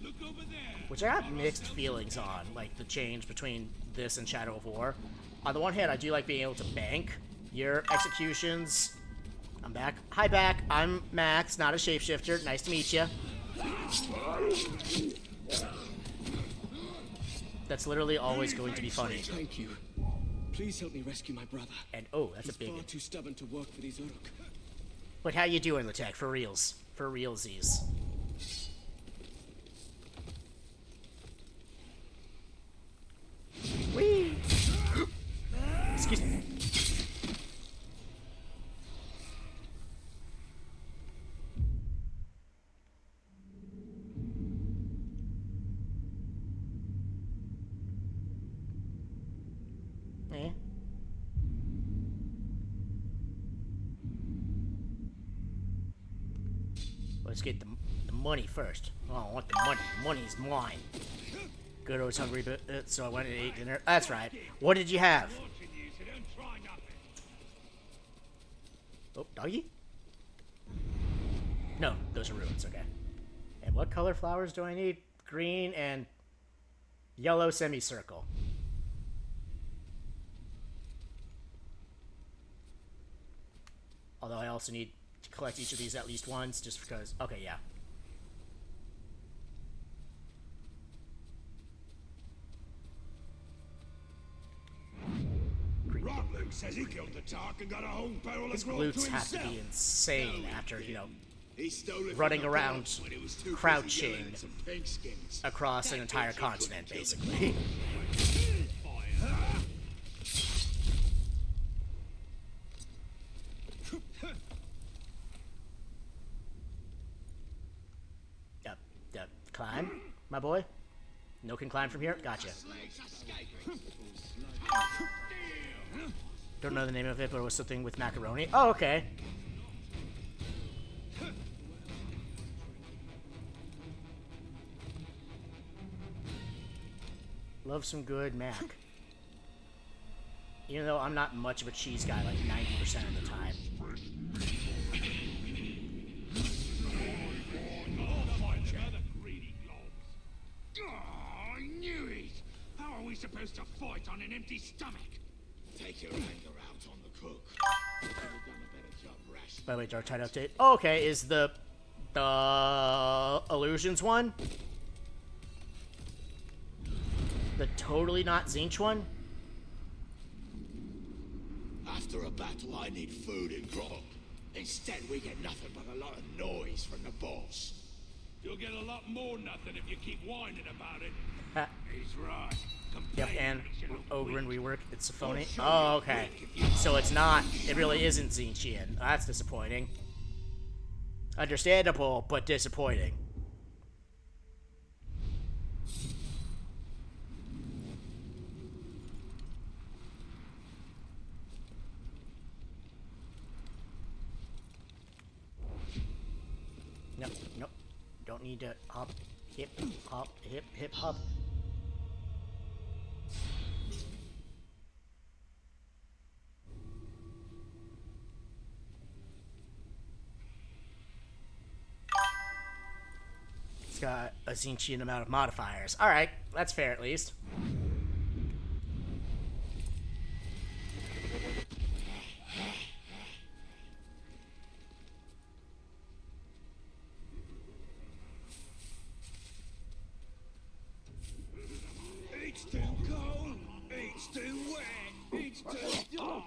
Look over there. Which I have mixed feelings on, like the change between this and Shadow of War. On the one hand, I do like being able to bank your executions. I'm back. Hi, back. I'm Max, not a shapeshifter. Nice to meet you. That's literally always going to be funny. Thank you. Please help me rescue my brother. And oh, that's He's a big far one. too stubborn to work for these Uruk. But how you doing, Latek? For reals. For realsies. Whee! Excuse me. Eh? Let's get the money first. Oh, I want the money. Money's mine. Good, I was hungry, but so I went and ate dinner. That's right. What did you have? Oh, doggy? No, those are ruins, okay. And what color flowers do I need? Green and yellow semicircle. Although I also need to collect each of these at least once, just because... Okay, yeah. Rockland says he killed the Tark and got a whole barrel His of grog glutes to have to himself. be insane after, you know, He stole it running from the around, port when he was too busy crouching yelling at some pigskins. across an entire continent, basically. Yep. Climb, my boy. No can climb from here? Gotcha. Don't know the name of it, but it was something with macaroni. Oh, okay. Love some good mac. Even though I'm not much of a cheese guy, like 90% of the time. Oh, I knew it! How are we supposed to fight on an empty stomach? Take your anger out on the cook. Could have done a better job, Rash. By the way, Dark Tide update. Oh, okay, is the Illusions one? The totally not Zinch one? After a battle, I need food and grog. Instead, we get nothing but a lot of noise from the boss. You'll get a lot more nothing if you keep whining about it. He's right. Yep, and Ogryn rework. It's Syphone. Oh, okay. So it's not. It really isn't Tzeentchian. That's disappointing. Understandable, but disappointing. Nope, nope. Don't need to hop, hip, hop, hip, hip, hop. It's got a Tzeentchian amount of modifiers. Alright, that's fair at least. It's too cold, it's too wet, it's too dark.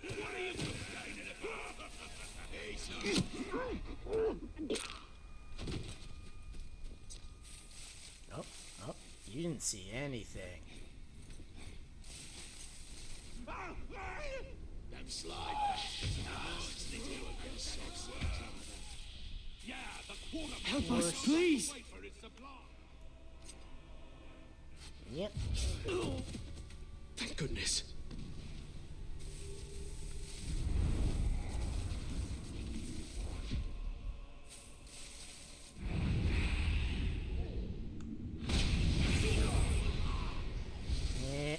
What are you complaining about? Oh, oh, you didn't see anything. Them slide. Help us, please! Yep. Thank goodness. Yeah.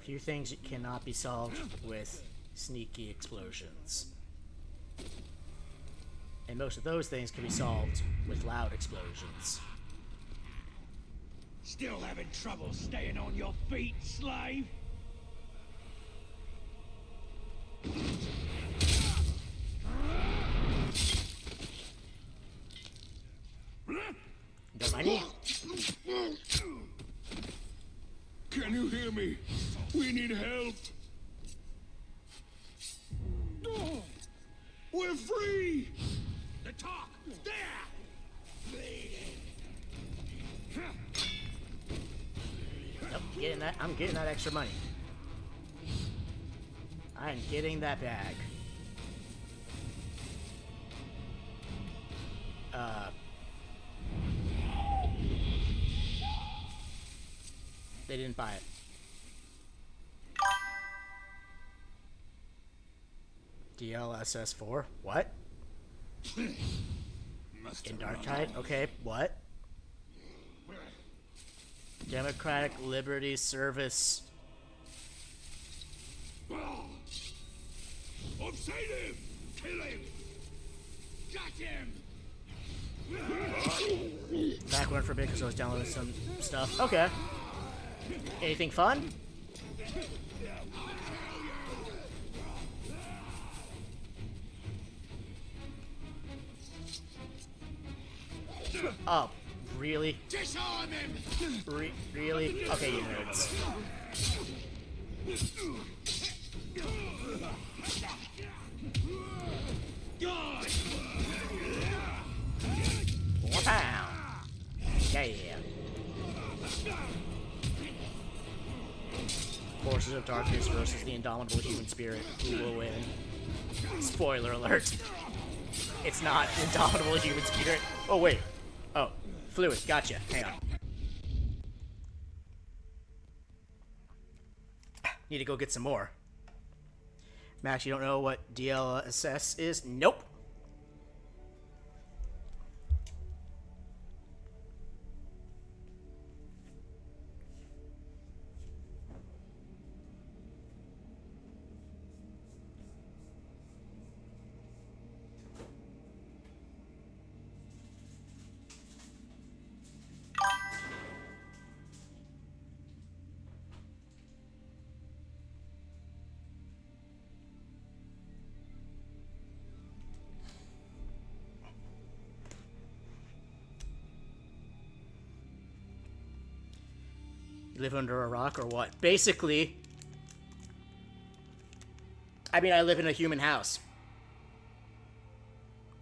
Few things cannot be solved with sneaky explosions. And most of those things can be solved with loud explosions. Still having trouble staying on your feet, slave? Don't mind me. Can you hear me? We need help. Oh, we're free! The talk! There! Nope, getting that. I'm getting that extra money. I'm getting that bag. They didn't buy it. DLSS4? What? In Darktide? Okay, what? Democratic Liberty Service. Obscene him! Kill him! Got him! Back went for a bit because I was downloading some stuff. Okay. Anything fun? Oh, really? Disarm him! Really? Okay, you nerds. Wow. Yeah. Forces of Darkness versus the Indomitable Human Spirit. Who will win? Spoiler alert. It's not the Indomitable Human Spirit. Oh, wait. Oh, fluid. Gotcha. Hang on. Need to go get some more. Max, you don't know what DLSS is? Nope. live under a rock or what? Basically, I mean, I live in a human house.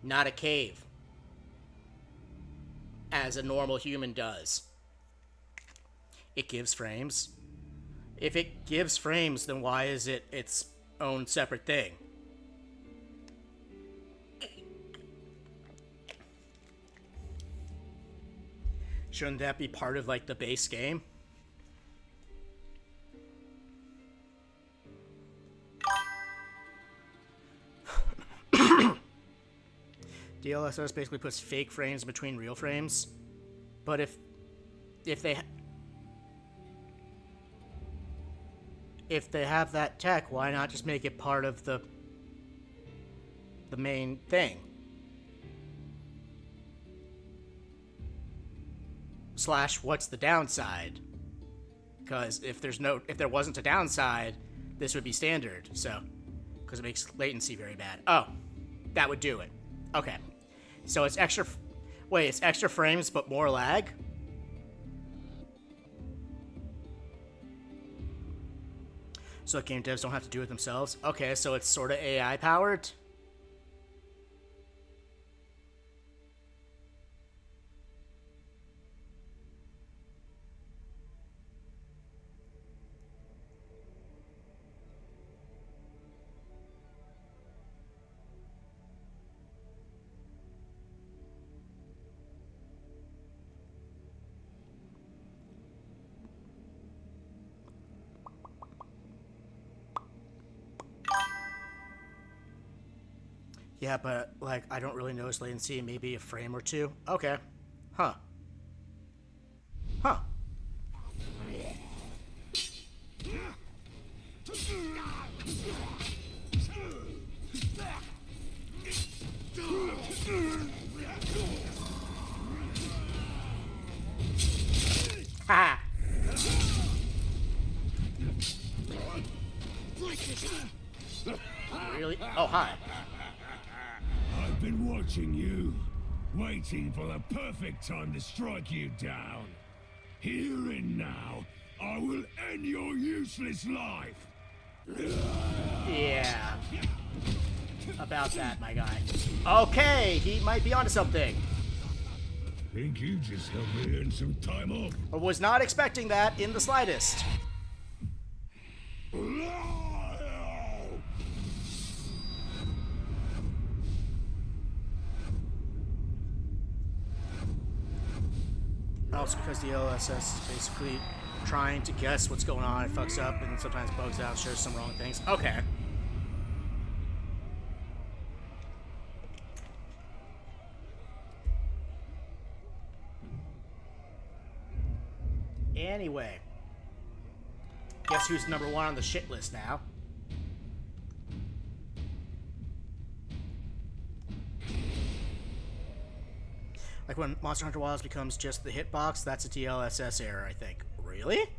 Not a cave. As a normal human does. It gives frames. If it gives frames, then why is it its own separate thing? Shouldn't that be part of, like, the base game? DLSS basically puts fake frames between real frames, but if they have that tech, why not just make it part of the main thing? Slash, what's the downside? Because if there wasn't a downside, this would be standard. So, because it makes latency very bad. Oh, that would do it. Okay, so it's extra. Wait, it's extra frames but more lag. So game devs don't have to do it themselves. Okay, so it's sort of AI powered. Yeah, but, like, I don't really notice latency, maybe a frame or two. Okay. Huh. Huh. Ha! Really? Oh, hi. I've been watching you, waiting for the perfect time to strike you down. Here and now, I will end your useless life. Yeah. About that, my guy. Okay, he might be onto something. Think you just helped me earn some time off? I was not expecting that in the slightest. Also because the LSS is basically trying to guess what's going on, it fucks up and sometimes bugs out, shows some wrong things. Okay. Anyway. Guess who's number one on the shit list now? Like when Monster Hunter Wilds becomes just the hitbox, that's a DLSS error, I think. Really?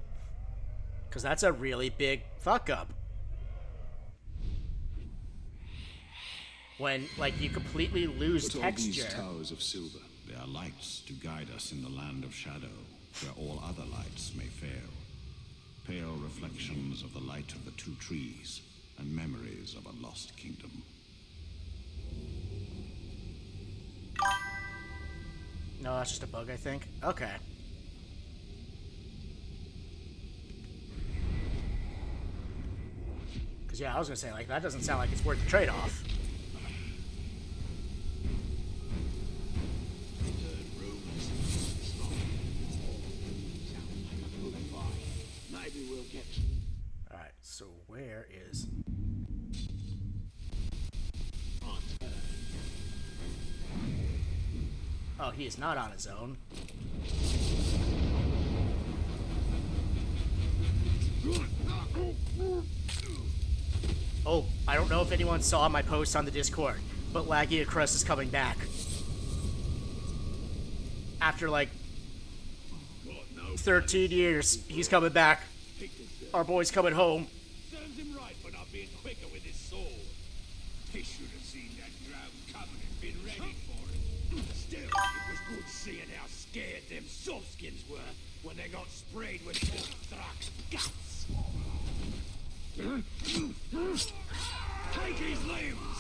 Because that's a really big fuck up. When, like, you completely lose What texture. Are these towers of silver? They are lights to guide us in the land of shadow, where all other lights may fail. Pale reflections of the light of the two trees, and memories of a lost kingdom. No, that's just a bug, I think. Okay. Because, yeah, I was going to say, like, that doesn't sound like it's worth the trade-off. Alright, so where is... Oh, he is not on his own. Oh, I don't know if anyone saw my post on the Discord, but Lagia Crust is coming back. After, like, 13 years, he's coming back. Our boy's coming home. Serves him right for not being quicker with his sword. He should have seen that drowned coming and been ready for it. Still, it was good seeing how scared them softskins were when they got sprayed with Thrak's guts. Take his limbs!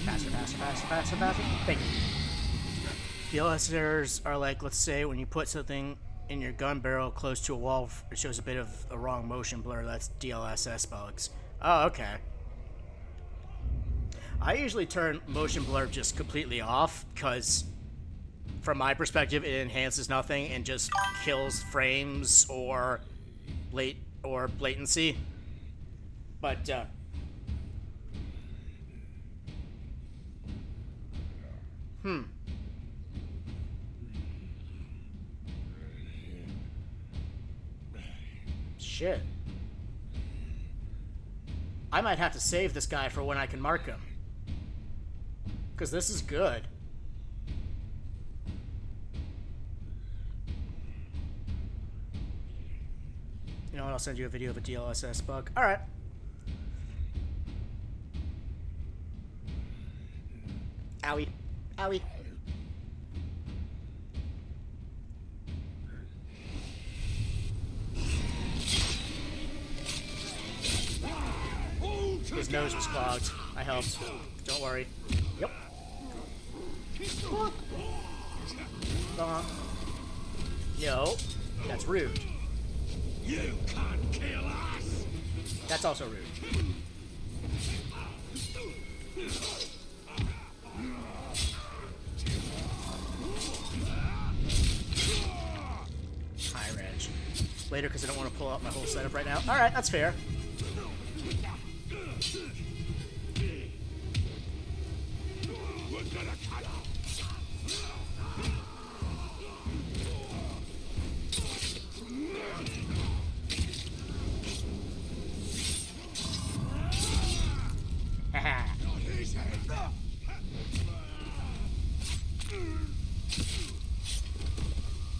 Faster, faster, faster, faster, faster. Thank you. DLSRs are like, let's say, when you put something in your gun barrel close to a wall, it shows a bit of a wrong motion blur. That's DLSS bugs. Oh, okay. I usually turn motion blur just completely off, because from my perspective, it enhances nothing and just kills frames or latency. But, Shit. I might have to save this guy for when I can mark him. Because this is good. You know what? I'll send you a video of a DLSS bug. Alright. Owie. Owie. His nose was clogged. I helped. Don't worry. Yep. No. That's rude. You can't kill us! That's also rude. Hi, Reg. Later, because I don't want to pull out my whole setup right now. Alright, that's fair.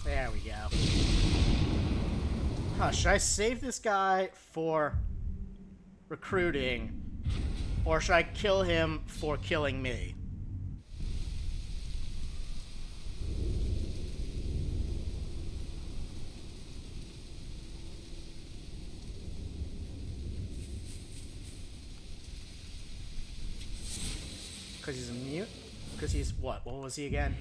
There we go. Huh, should I save this guy for recruiting, or should I kill him for killing me? Because he's immune? Because he's what? What was he again?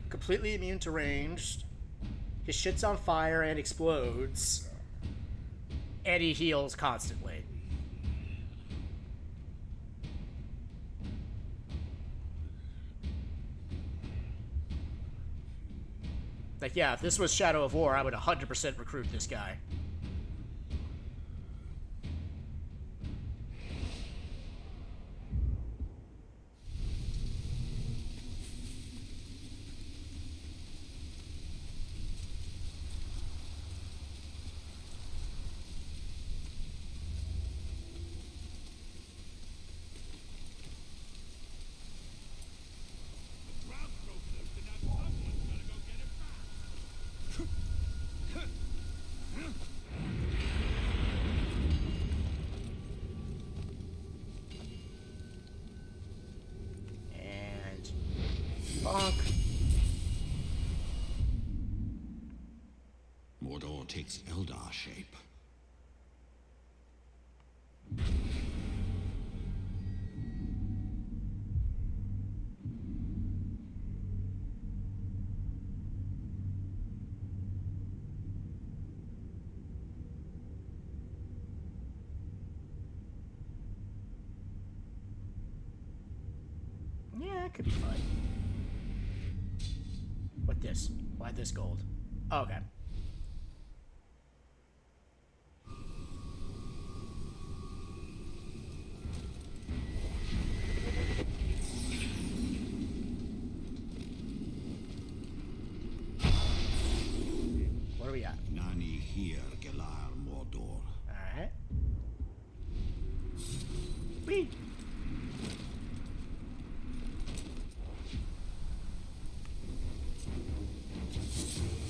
Completely immune to ranged. His shit's on fire and explodes. And he heals constantly. Like, yeah, if this was Shadow of War, I would 100% recruit this guy. Mordor takes Eldar shape. Yeah, it could be fun. What this? Why this gold? Oh, okay. What do we got? Nani here, Galar Mordor. Alright. Whee!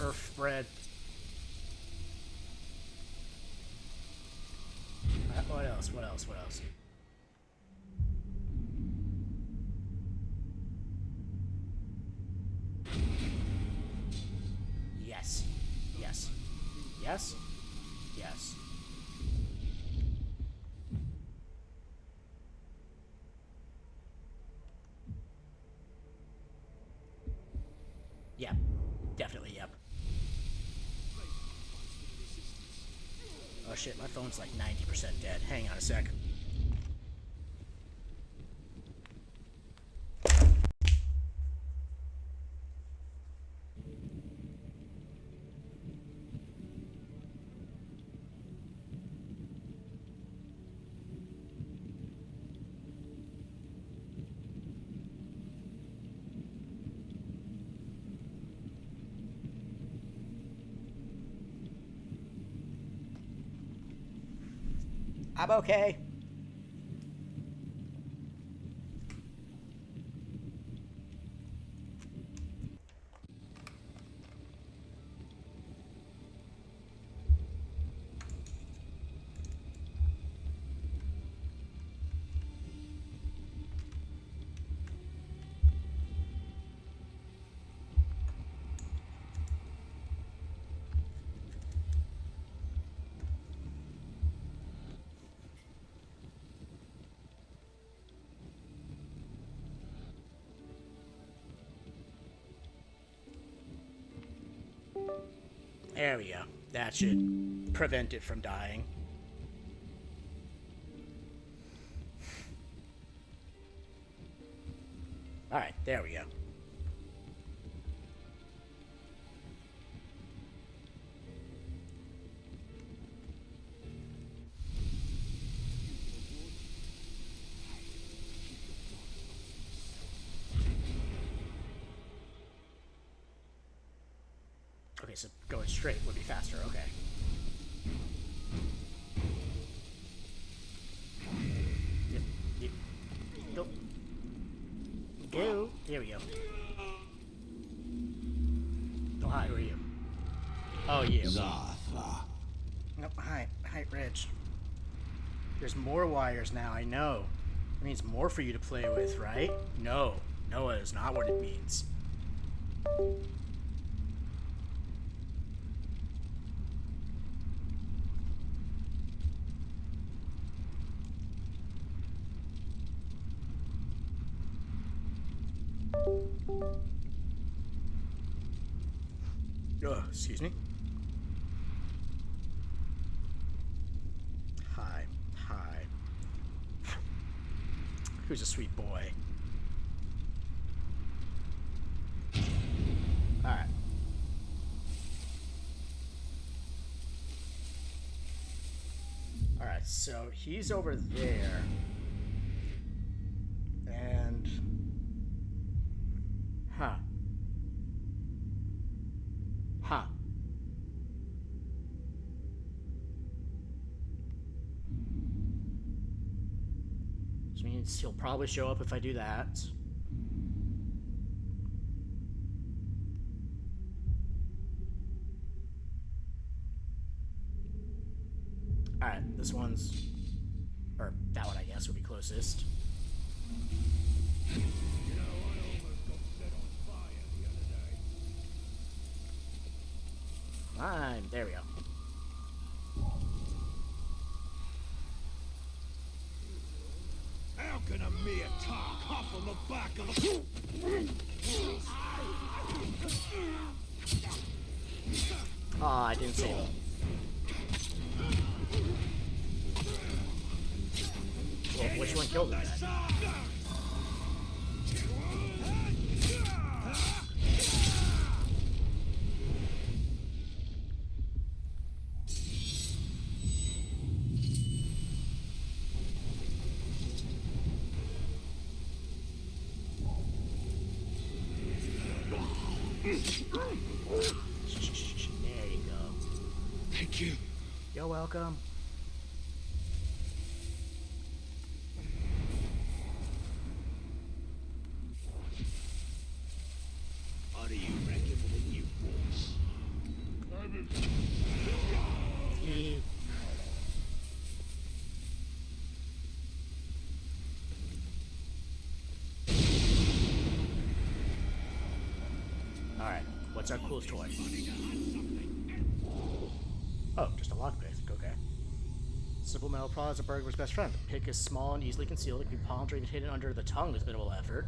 Earth spread. else? What else? What else? Yes. Yes. Yes. Yes. Yep. Definitely yep. Oh shit, my phone's like 90% dead. Hang on a sec. I'm okay. There we go. That should prevent it from dying. Alright, there we go. Okay, so going straight would be faster, okay. Yep, yep. Go. Go. There we go. Oh, hi, who are you? Oh, you. Zartha. No, hi, Reg. There's more wires now, I know. It means more for you to play with, right? No, Noah is not what it means. Excuse me. Hi. Who's a sweet boy? Alright. Alright, so he's over there. And... Huh. Which means he'll probably show up if I do that. Alright, this one's... Or that one, I guess, would be closest. Fine, there we go. How can a mere tar hop on the back of a... Oh, I didn't save him. Well, which one killed him then? There you go. Thank you. You're welcome. What do you reckon of the new force? What's our coolest toy? Oh, just a lockpick. Okay. Simple metal prod is a burglar's best friend. The pick is small and easily concealed. It can be palmed or even hidden under the tongue with minimal effort.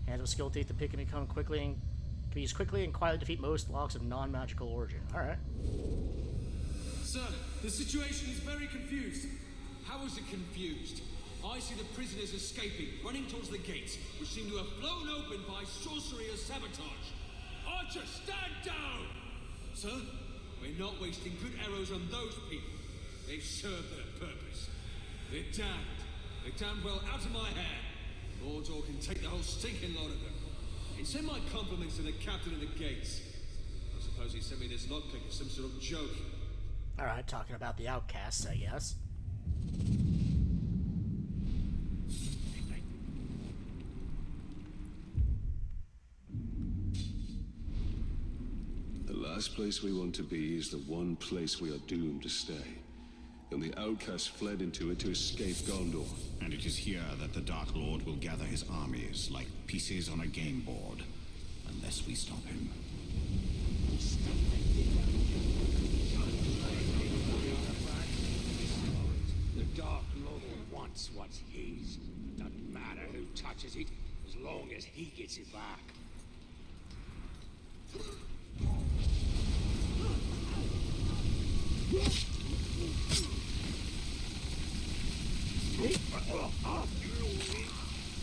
Hands with skill teeth, the pick can be used quickly and quietly defeat most locks of non-magical origin. Alright. Sir, the situation is very confused. How is it confused? I see the prisoners escaping, running towards the gates, which seem to have flown open by sorcery or sabotage. Archer, stand down! Sir, we're not wasting good arrows on those people. They've served their purpose. They're damned. They're damned well out of my hair. Mordor can take the whole stinking lot of them. And send my compliments to the captain of the gates. I suppose he sent me this lockpick as some sort of joke. Alright, talking about the outcasts, I guess. The last place we want to be is the one place we are doomed to stay. And the outcasts fled into it to escape Gondor. And it is here that the Dark Lord will gather his armies like pieces on a game board. Unless we stop him. The Dark Lord wants what's his. Doesn't matter who touches it, as long as he gets it back.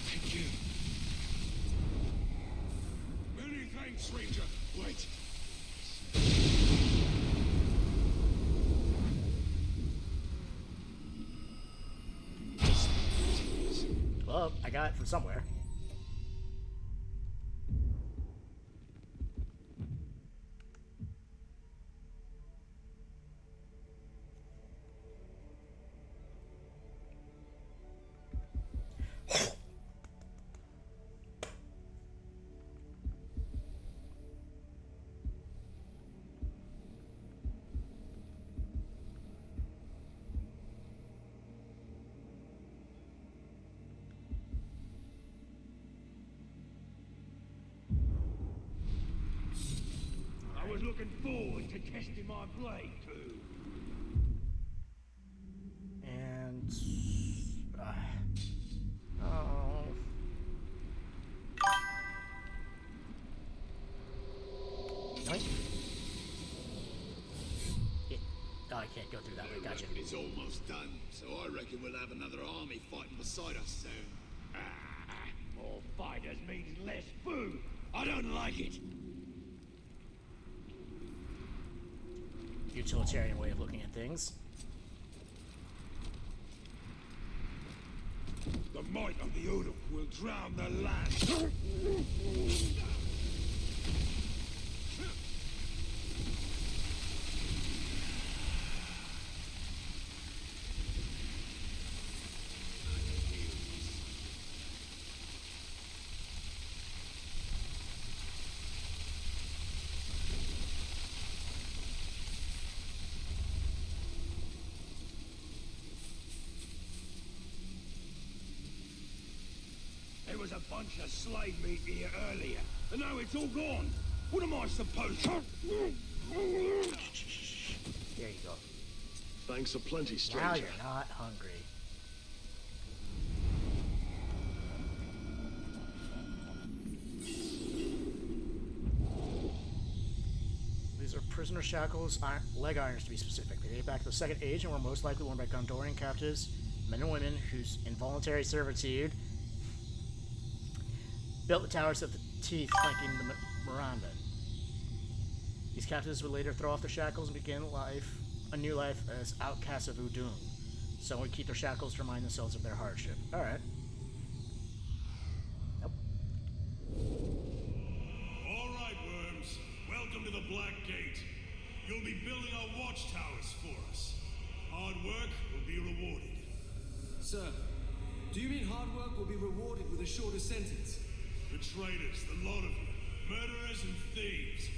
Thank you. Many thanks, Ranger. Wait. Well, I got it from somewhere. I was looking forward to testing my blade, too. And... oh... What? Yeah. Oh, I can't go through that way. Gotcha. It's almost done, so I reckon we'll have another army fighting beside us soon. More fighters means less food. I don't like it. Utilitarian way of looking at things. The might of the Uduk will drown the land. There was a bunch of slave meat here earlier, and now it's all gone. What am I supposed to... There you go. Thanks a plenty, stranger. Now you're not hungry. These are prisoner shackles, leg irons to be specific. They date back to the Second Age and were most likely worn by Gondorian captives, men and women whose involuntary servitude built the towers of the teeth flanking the Miranda. These captives would later throw off their shackles and begin a new life as outcasts of Udun. Some would keep their shackles to remind themselves of their hardship. Alright. Nope. Alright, worms. Welcome to the Black Gate. You'll be building our watchtowers for us. Hard work will be rewarded. Sir, do you mean hard work will be rewarded with a shorter sentence? The traitors, the lot of you. Murderers and thieves.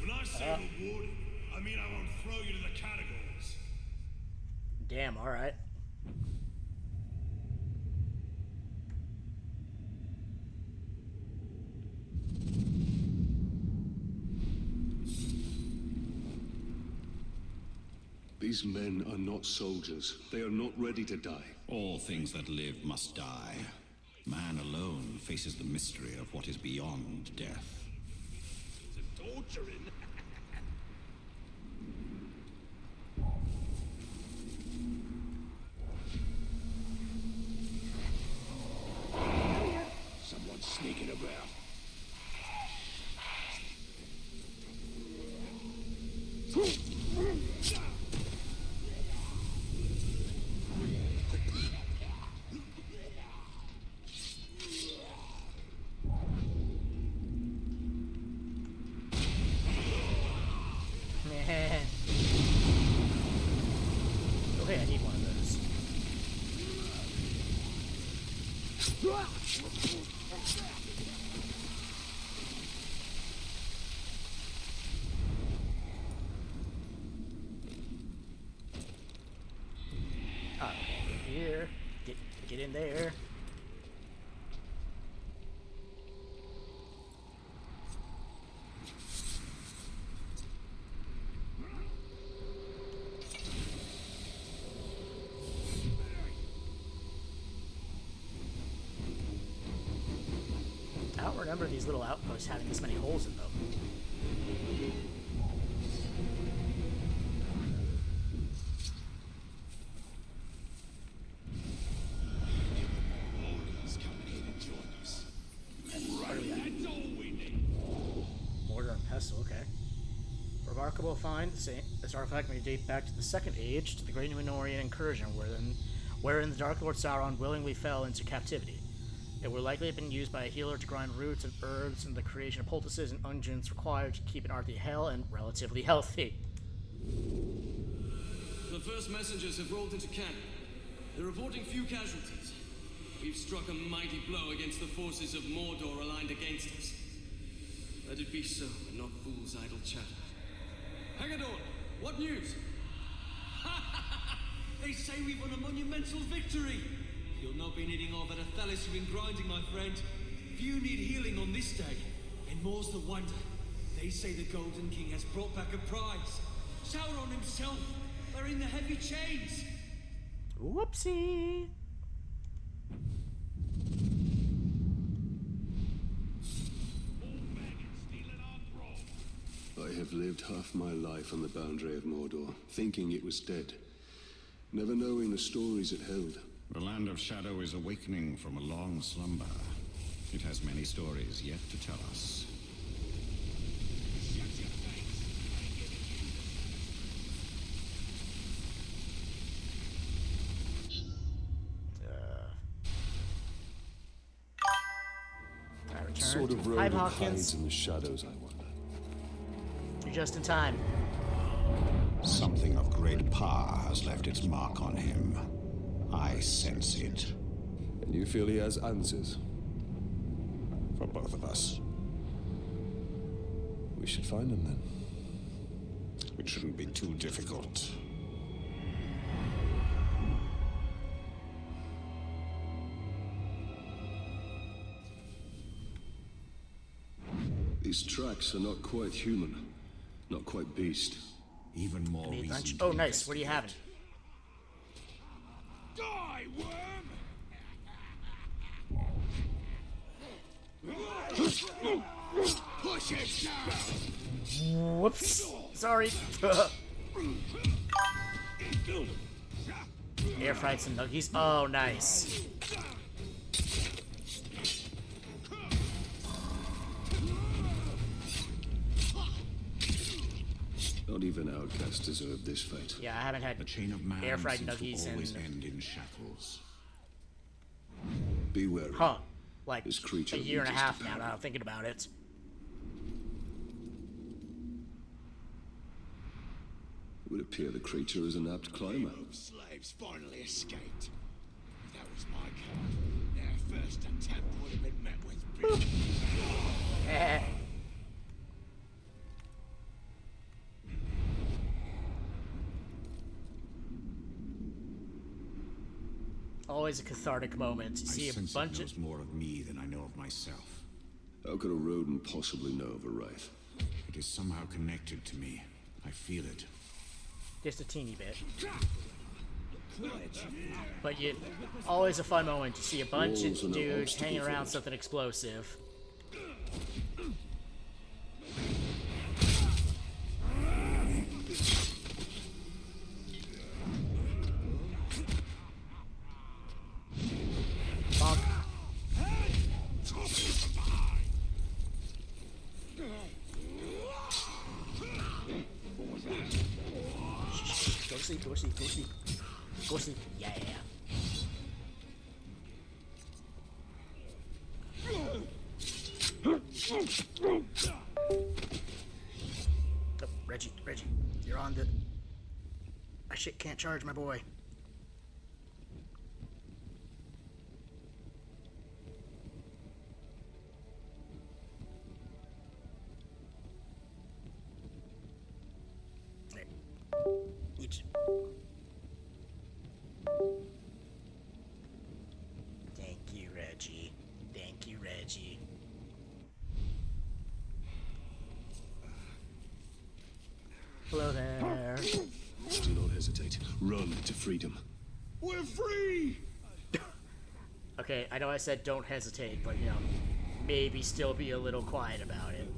When I say rewarded, I mean I won't throw you to the catacombs. Damn, alright. These men are not soldiers. They are not ready to die. All things that live must die. Man alone faces the mystery of what is beyond death. Torturing. Someone's sneaking about. Okay, I need one of those. Here. Get in there. I don't remember these little outposts having this many holes in them. Mortar and pestle, okay. Remarkable find. This artifact may date back to the Second Age, to the Great Numenorian incursion, wherein the Dark Lord Sauron willingly fell into captivity. It would likely have been used by a healer to grind roots and herbs and the creation of poultices and unguents required to keep an earthly hell and relatively healthy. The first messengers have rolled into camp. They're reporting few casualties. We've struck a mighty blow against the forces of Mordor aligned against us. Let it be so, and not fools' idle chatter. Hagadorn, what news? They say we've won a monumental victory. You'll not be needing all that Athelis you've been grinding, my friend. Few need healing on this day, and more's the wonder. They say the Golden King has brought back a prize. Sauron himself, wearing the heavy chains. Whoopsie. I have lived half my life on the boundary of Mordor, thinking it was dead, never knowing the stories it held. The Land of Shadow is awakening from a long slumber. It has many stories yet to tell us. I Sort of road that hides in the shadows, I wonder. You're just in time. Something of great power has left its mark on him. I sense it. And you feel he has answers? For both of us. We should find him then. It shouldn't be too difficult. These tracks are not quite human, not quite beast. Even more reason. Oh, nice. What are you having? Die, worm! Push it down! Whoops. Sorry. Air fried some nuggies. Oh, nice. Not even outcasts deserve this fate. Yeah, I haven't had the chain of man air fried seems nuggies to always and end in shackles. Be wary. Huh. Like this creature a year and a leads us half to now. power. Now I'm thinking about it. It would appear the creature is an apt climber. Slaves finally escaped. If that was my card, their first attempt would have been met with beat. Always a cathartic moment. You see I a sense bunch it knows of more of me than I know of myself. How could a rodent possibly know of a wraith? It is somehow connected to me. I feel it. Just a teeny bit. But always a fun moment to see a bunch of dudes hanging around something explosive. Bonk. Go to sleep, go to sleep, go to sleep. Go to sleep. Yeah. Oh, Reggie, you're on the... My shit can't charge, my boy. Thank you, Reggie. Hello there. Do not hesitate. Run to freedom. We're free! Okay, I know I said don't hesitate, but you know, maybe still be a little quiet about it.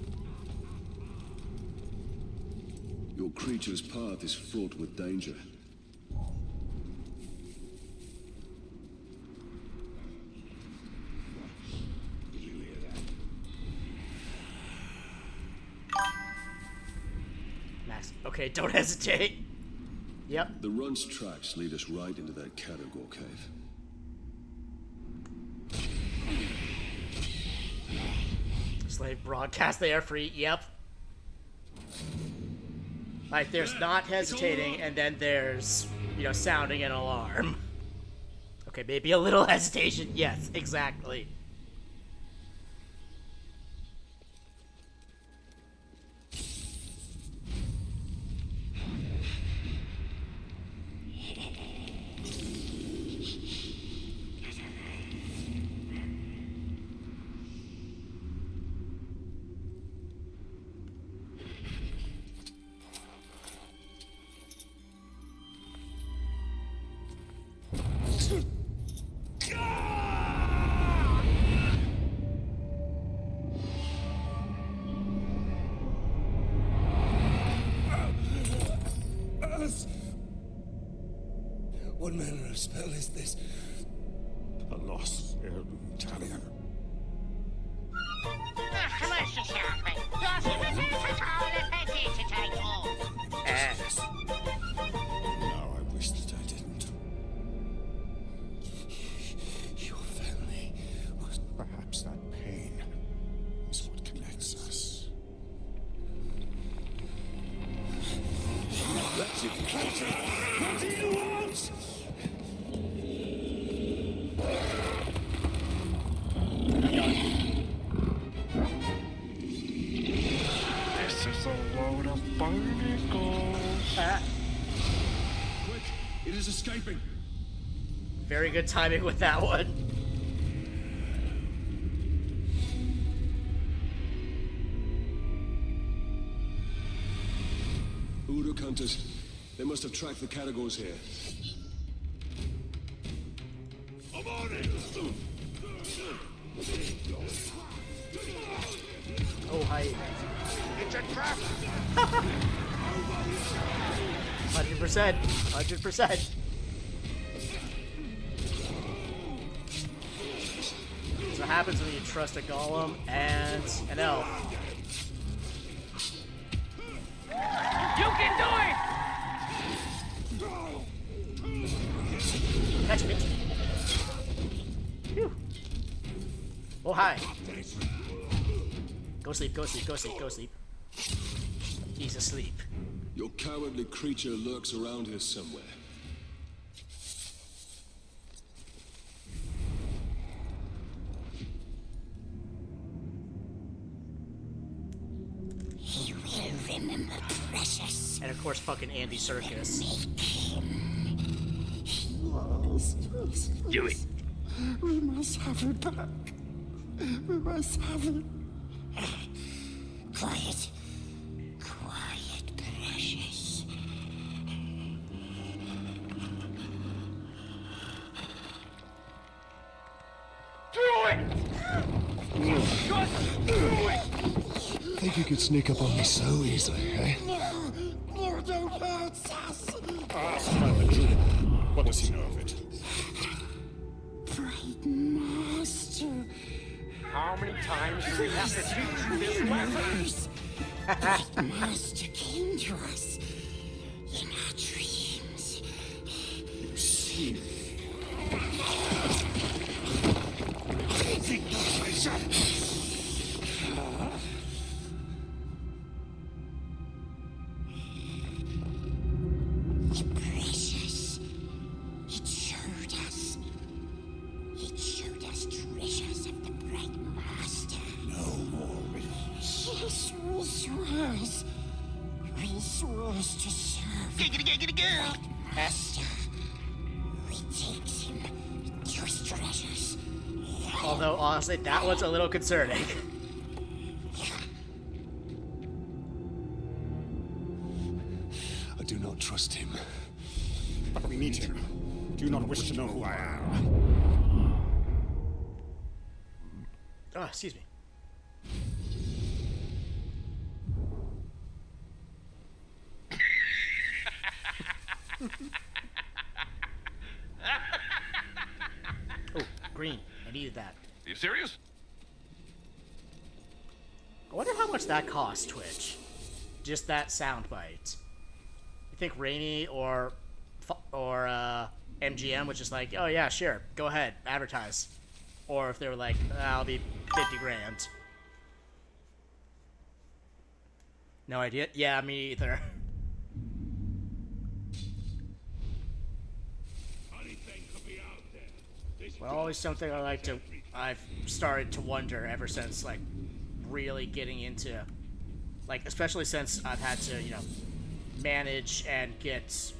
Your creature's path is fraught with danger. Max, okay, don't hesitate. Yep. The run's tracks lead us right into that Caragor cave. Slave broadcast the air free. Yep. Like, there's not hesitating, and then there's, you know, sounding an alarm. Okay, maybe a little hesitation. Yes, exactly. What manner of spell is this? A lost heirloom talion. Commercial shopping. To take all. Now I wish that I didn't. Your family was perhaps that pain is what connects us. That's it, Captain. What do you want? This is a load of barnacles. Quick! It is escaping! Very good timing with that one. Uruk hunters. They must have tracked the Caragors here. I'm on it! Oh, hi. It's a trap! 100%. 100%. That's what happens when you trust a golem and an elf. You can do it! Catch me. Phew. Oh, hi. Go sleep, go sleep, go sleep, go sleep. He's asleep. Your cowardly creature lurks around here somewhere. He will remember Precious. And of course, fucking Andy Serkis. Do it. We must have it back. We must have it. Quiet. Quiet, Precious. think you could sneak up on me so easily, eh? No, don't hurt us! What does he know of it? Bright Master. How many times do we have to teach you this lesson? Bright Master came to us in our dreams. You see. Precious. It showed us. It showed us treasures of the Bright Master. No more Yes, we swore. We swore to serve. Bright Master. We takes him to his treasures. Although, honestly, that was a little concerning. I do not trust him. But we need him. Do you not wish to know who I am? Oh, excuse me. Oh, green. I needed that. Are you serious? I wonder how much that costs, Twitch. Just that soundbite. You think Rainy or MGM was just like, oh yeah, sure, go ahead, advertise. Or if they were like, I'll be 50 grand. No idea? Yeah, me either. Well, always something I've started to wonder ever since, like, really getting into, like, especially since I've had to, you know, manage and get,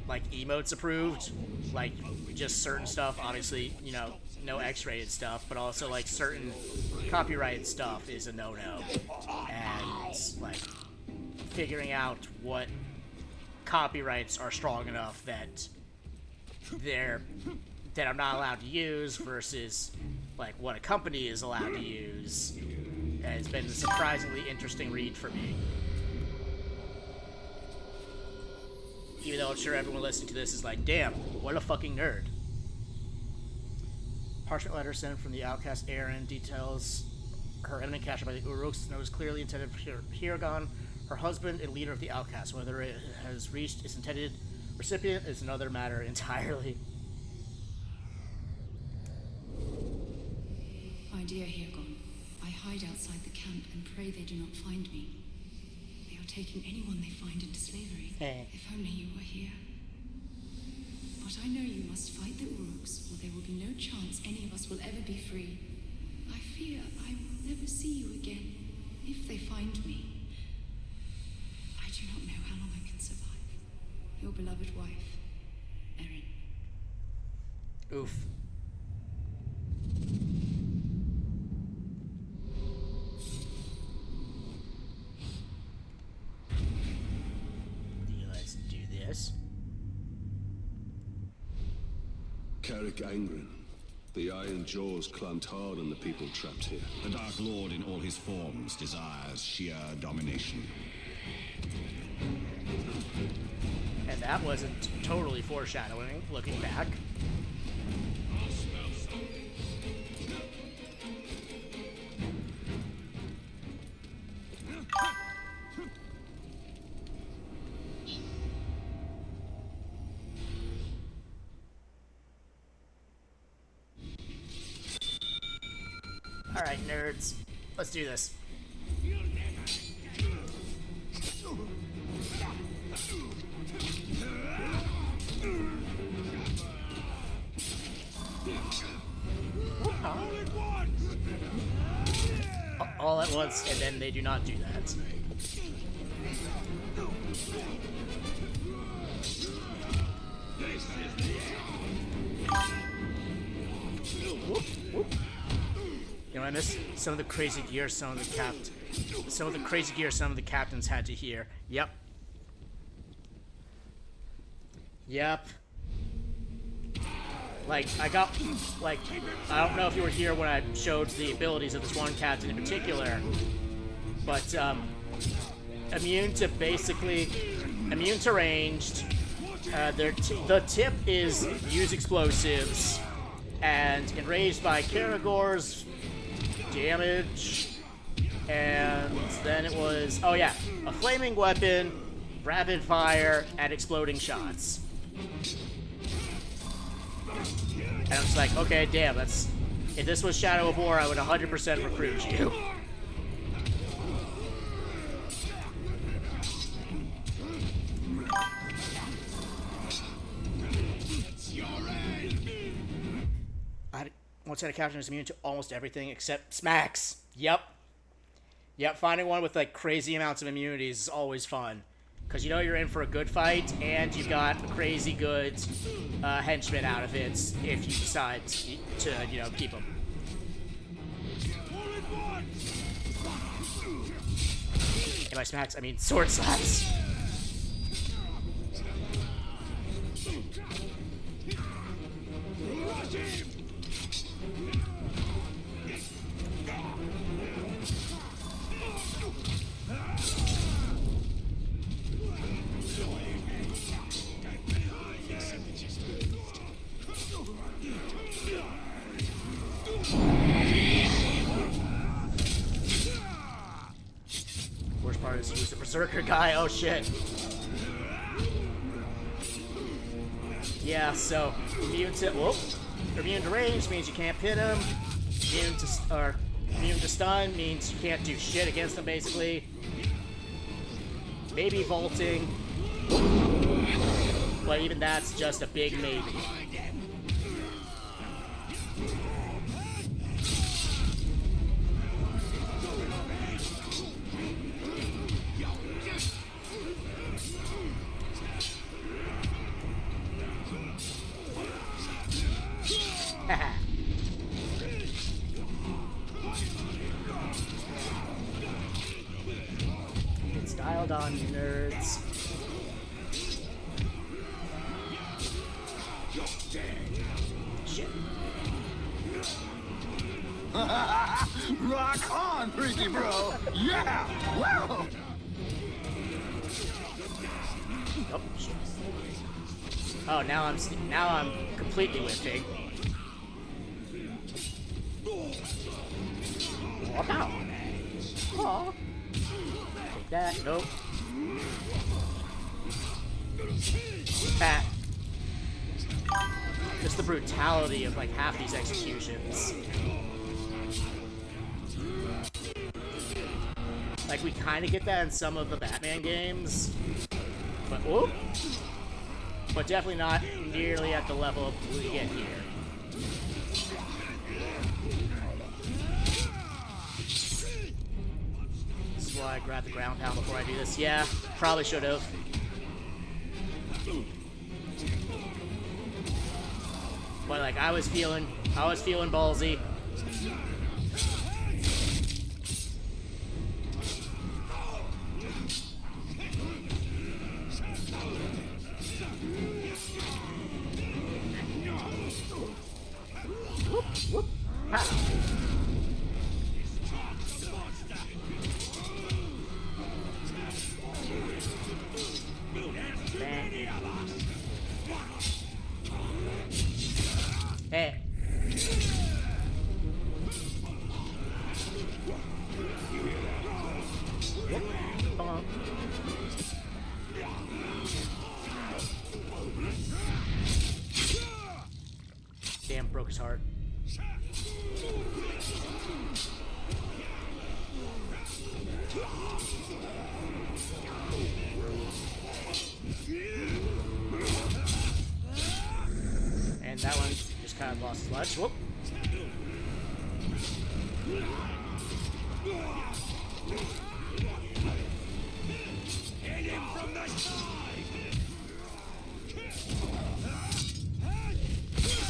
like, emotes approved, like, just certain stuff, obviously, you know, no X-rated stuff, but also, like, certain copyrighted stuff is a no-no, and, like, figuring out what copyrights are strong enough that I'm not allowed to use versus, like, what a company is allowed to use. And it's been a surprisingly interesting read for me. Even though I'm sure everyone listening to this is like, damn, what a fucking nerd. Parchment letter sent from the outcast Erin details her imminent capture by the Uruks, and it was clearly intended for Hiragon, her husband and leader of the outcast. Whether it has reached its intended recipient is another matter entirely. My dear Hirgon, I hide outside the camp and pray they do not find me. They are taking anyone they find into slavery. If only you were here. But I know you must fight the Uruks, or there will be no chance any of us will ever be free. I fear I will never see you again, if they find me. I do not know how long I can survive. Your beloved wife, Erin. Oof. Let's do this. Carrick Angren. The iron jaws clamped hard on the people trapped here. The Dark Lord in all his forms desires sheer domination. And that wasn't totally foreshadowing, looking back. Alright, nerds. Let's do this. All at once, and then they do not do that. You know, I miss some of the crazy gear some of the captains had to hear. Yep. Like, I don't know if you were here when I showed the abilities of this one captain in particular, but immune to ranged. The tip is use explosives, and enraged by Karagor's damage, and then it was, oh yeah, a flaming weapon, rapid fire, and exploding shots. And I'm just like, okay, damn, that's, if this was Shadow of War, I would 100% recruit you. One set of captains is immune to almost everything except smacks. Yep, finding one with like crazy amounts of immunities is always fun. Because you know you're in for a good fight, and you've got a crazy good henchman out of it if you decide to, you know, keep them. And by smacks, I mean sword slaps. Worst part is use the Berserker guy. Oh shit. Yeah, so immune to range means you can't pit him. Immune to stun means you can't do shit against him basically. Maybe vaulting, but even that's just a big maybe. Get styled on, you nerds. Shit. Rock on, freaky bro! Yeah! Wow! Oh, shit. Oh, now I'm completely whiffing. What now? Oh. Take that. Nope. Ah. Just the brutality of like half these executions. Like we kind of get that in some of the Batman games, but whoop. But definitely not nearly at the level we get here. This is why I grabbed the ground pound before I do this. Yeah, probably should have. But like I was feeling ballsy. Whoop, whoop, ha. Hey. Damn, broke his heart. And that one just kind of lost his lunch. Whoop.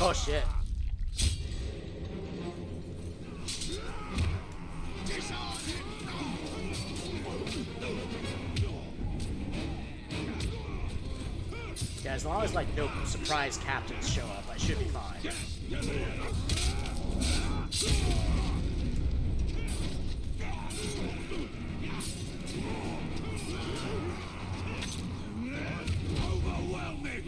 Oh shit. Yeah, as long as like no surprise captains show up, I should be fine. Overwhelming!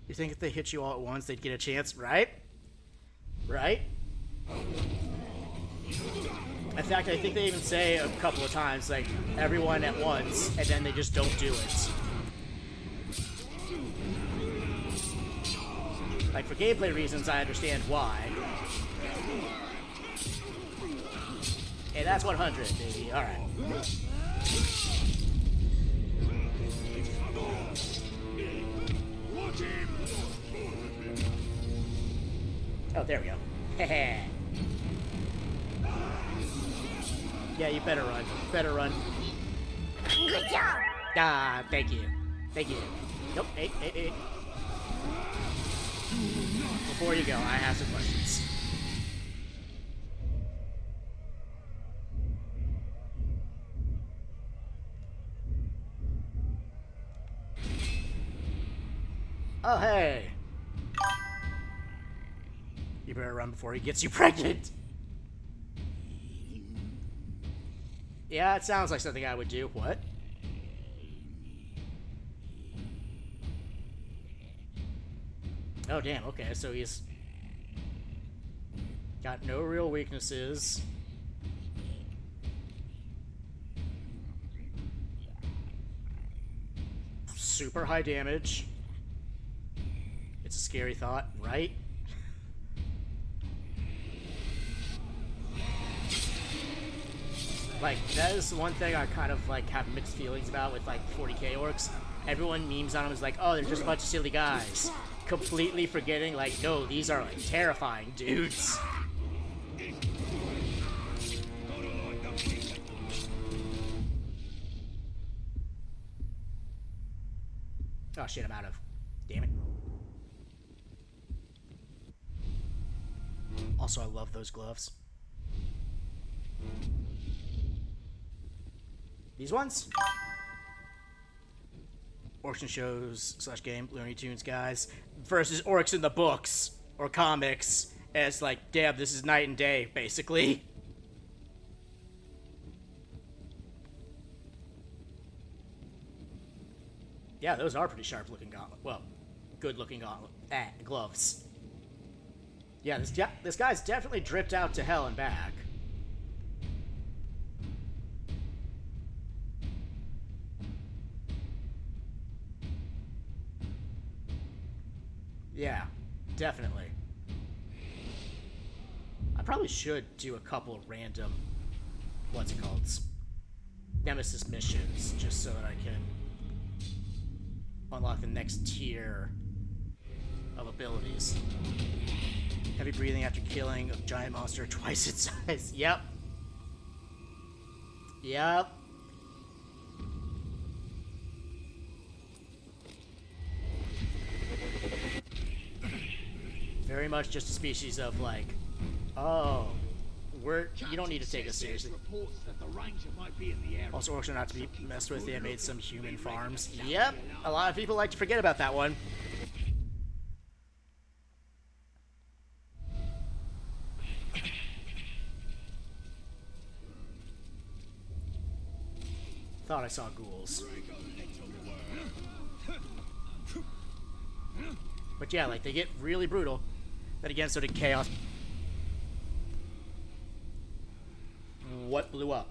You think if they hit you all at once, they'd get a chance, right? Right? In fact, I think they even say a couple of times, like, everyone at once, and then they just don't do it. Like, for gameplay reasons, I understand why. Hey, that's 100, baby. Alright. Oh, there we go. Heh. Yeah, you better run. Better run. Good job. Ah, thank you. Thank you. Nope. Hey. Before you go, I have some questions. Oh, hey. You better run before he gets you pregnant. Yeah, it sounds like something I would do. What? Oh, damn. Okay, so he's got no real weaknesses. Super high damage. It's a scary thought, right? Like, that is one thing I kind of, like, have mixed feelings about with, like, 40k orcs. Everyone memes on them as like, oh, they're just a bunch of silly guys. Completely forgetting, like, no, these are, like, terrifying dudes. Oh, shit, I'm out of. Damn it. Also, I love those gloves. These ones? Orcs and Shows / game Looney Tunes guys versus orcs in the books or comics. And it's like, damn, this is night and day, basically. Yeah, those are pretty sharp looking gauntlet. Well, good looking gauntlet. Gloves. Yeah, this guy's definitely dripped out to hell and back. Yeah, definitely. I probably should do a couple random, what's it called, Nemesis missions, just so that I can unlock the next tier of abilities. Heavy breathing after killing a giant monster twice its size. Yep. Yep. Very much just a species of like, oh, you don't need to take us seriously. Also, orcs are not to be messed with. They have made some human farms. Yep, a lot of people like to forget about that one. Thought I saw ghouls. But yeah, like, they get really brutal. Then again, so did Chaos. What blew up?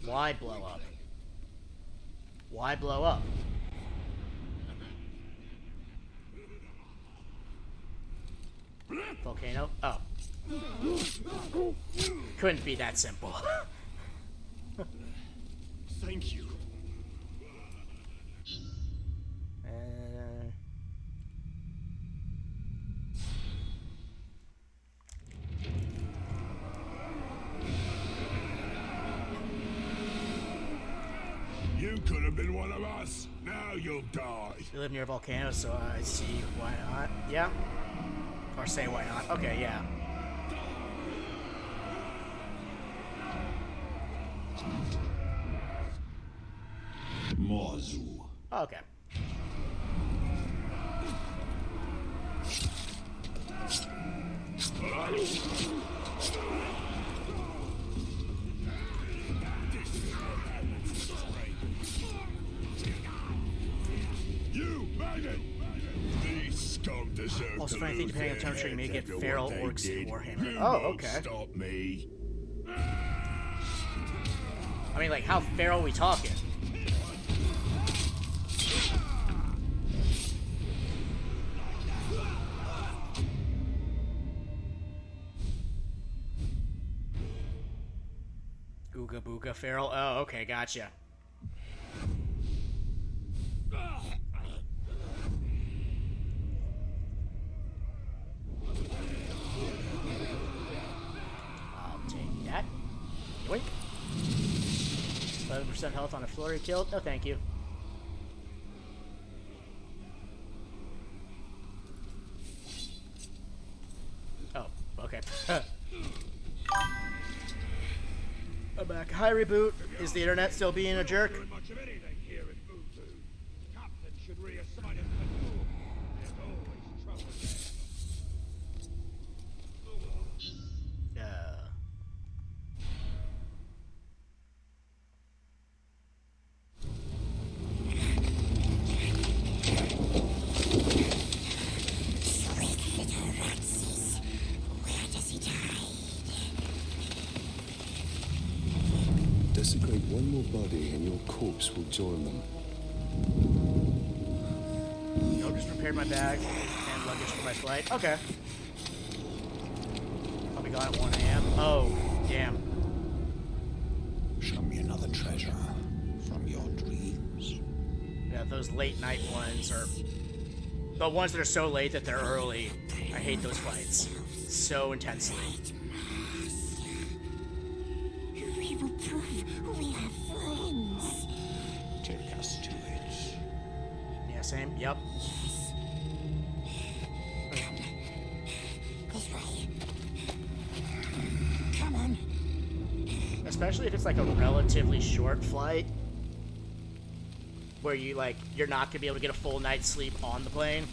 Why blow up? Why blow up? Volcano? Oh. Couldn't be that simple. Thank you. You could have been one of us. Now you'll die. You live near a volcano, so I see why not. Yeah. Or say why not. Okay, yeah. Morzu. Oh, okay. You, maggot! These scum deserve Also, to funny thing, lose depending on their the temperature, you may heads get after feral what they orcs in did. Warhammer. You Oh, won't okay. Stop me. I mean, like, how feral are we talking? Ooga booga feral. Oh, okay, gotcha. I'll take that. Yoink. 11% health on a flurry kill. No, thank you. Oh, okay. I'm back. Hi, Reboot. Is the internet still being a jerk? Much of anything here in Voodoo. Captain should reassign us to Doom. There's always trouble there. Sweet little Ratses, where does he die? Desecrate one more body and your corpse will join them. Yo, just prepared my bag and luggage for my flight. Okay. I'll be gone at 1 a.m. Oh, damn. Show me another treasure from your dreams. Yeah, those late night ones are the ones that are so late that they're early. I hate those flights so intensely. We will prove we are friends. Take us to it. Yeah, same. Yep. This way. Come on. Especially if it's like a relatively short flight where you're not gonna be able to get a full night's sleep on the plane.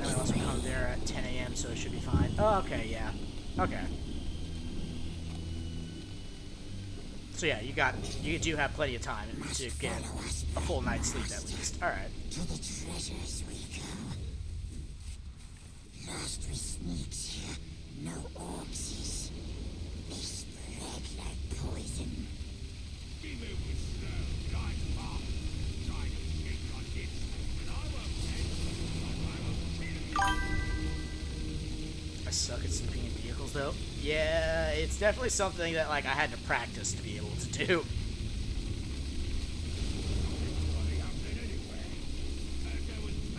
I also come there at 10 a.m. so it should be fine. Oh, okay, yeah. Okay. So yeah, you do have plenty of time to get a full night's sleep at least. All right. To the treasures we go. Lost we sneaks here, no orcs. They spread like poison. We move with slow, like fast. Try to escape our hits, and I won't I suck at sleeping in vehicles though. Yeah, it's definitely something that I had to practice to be able to do.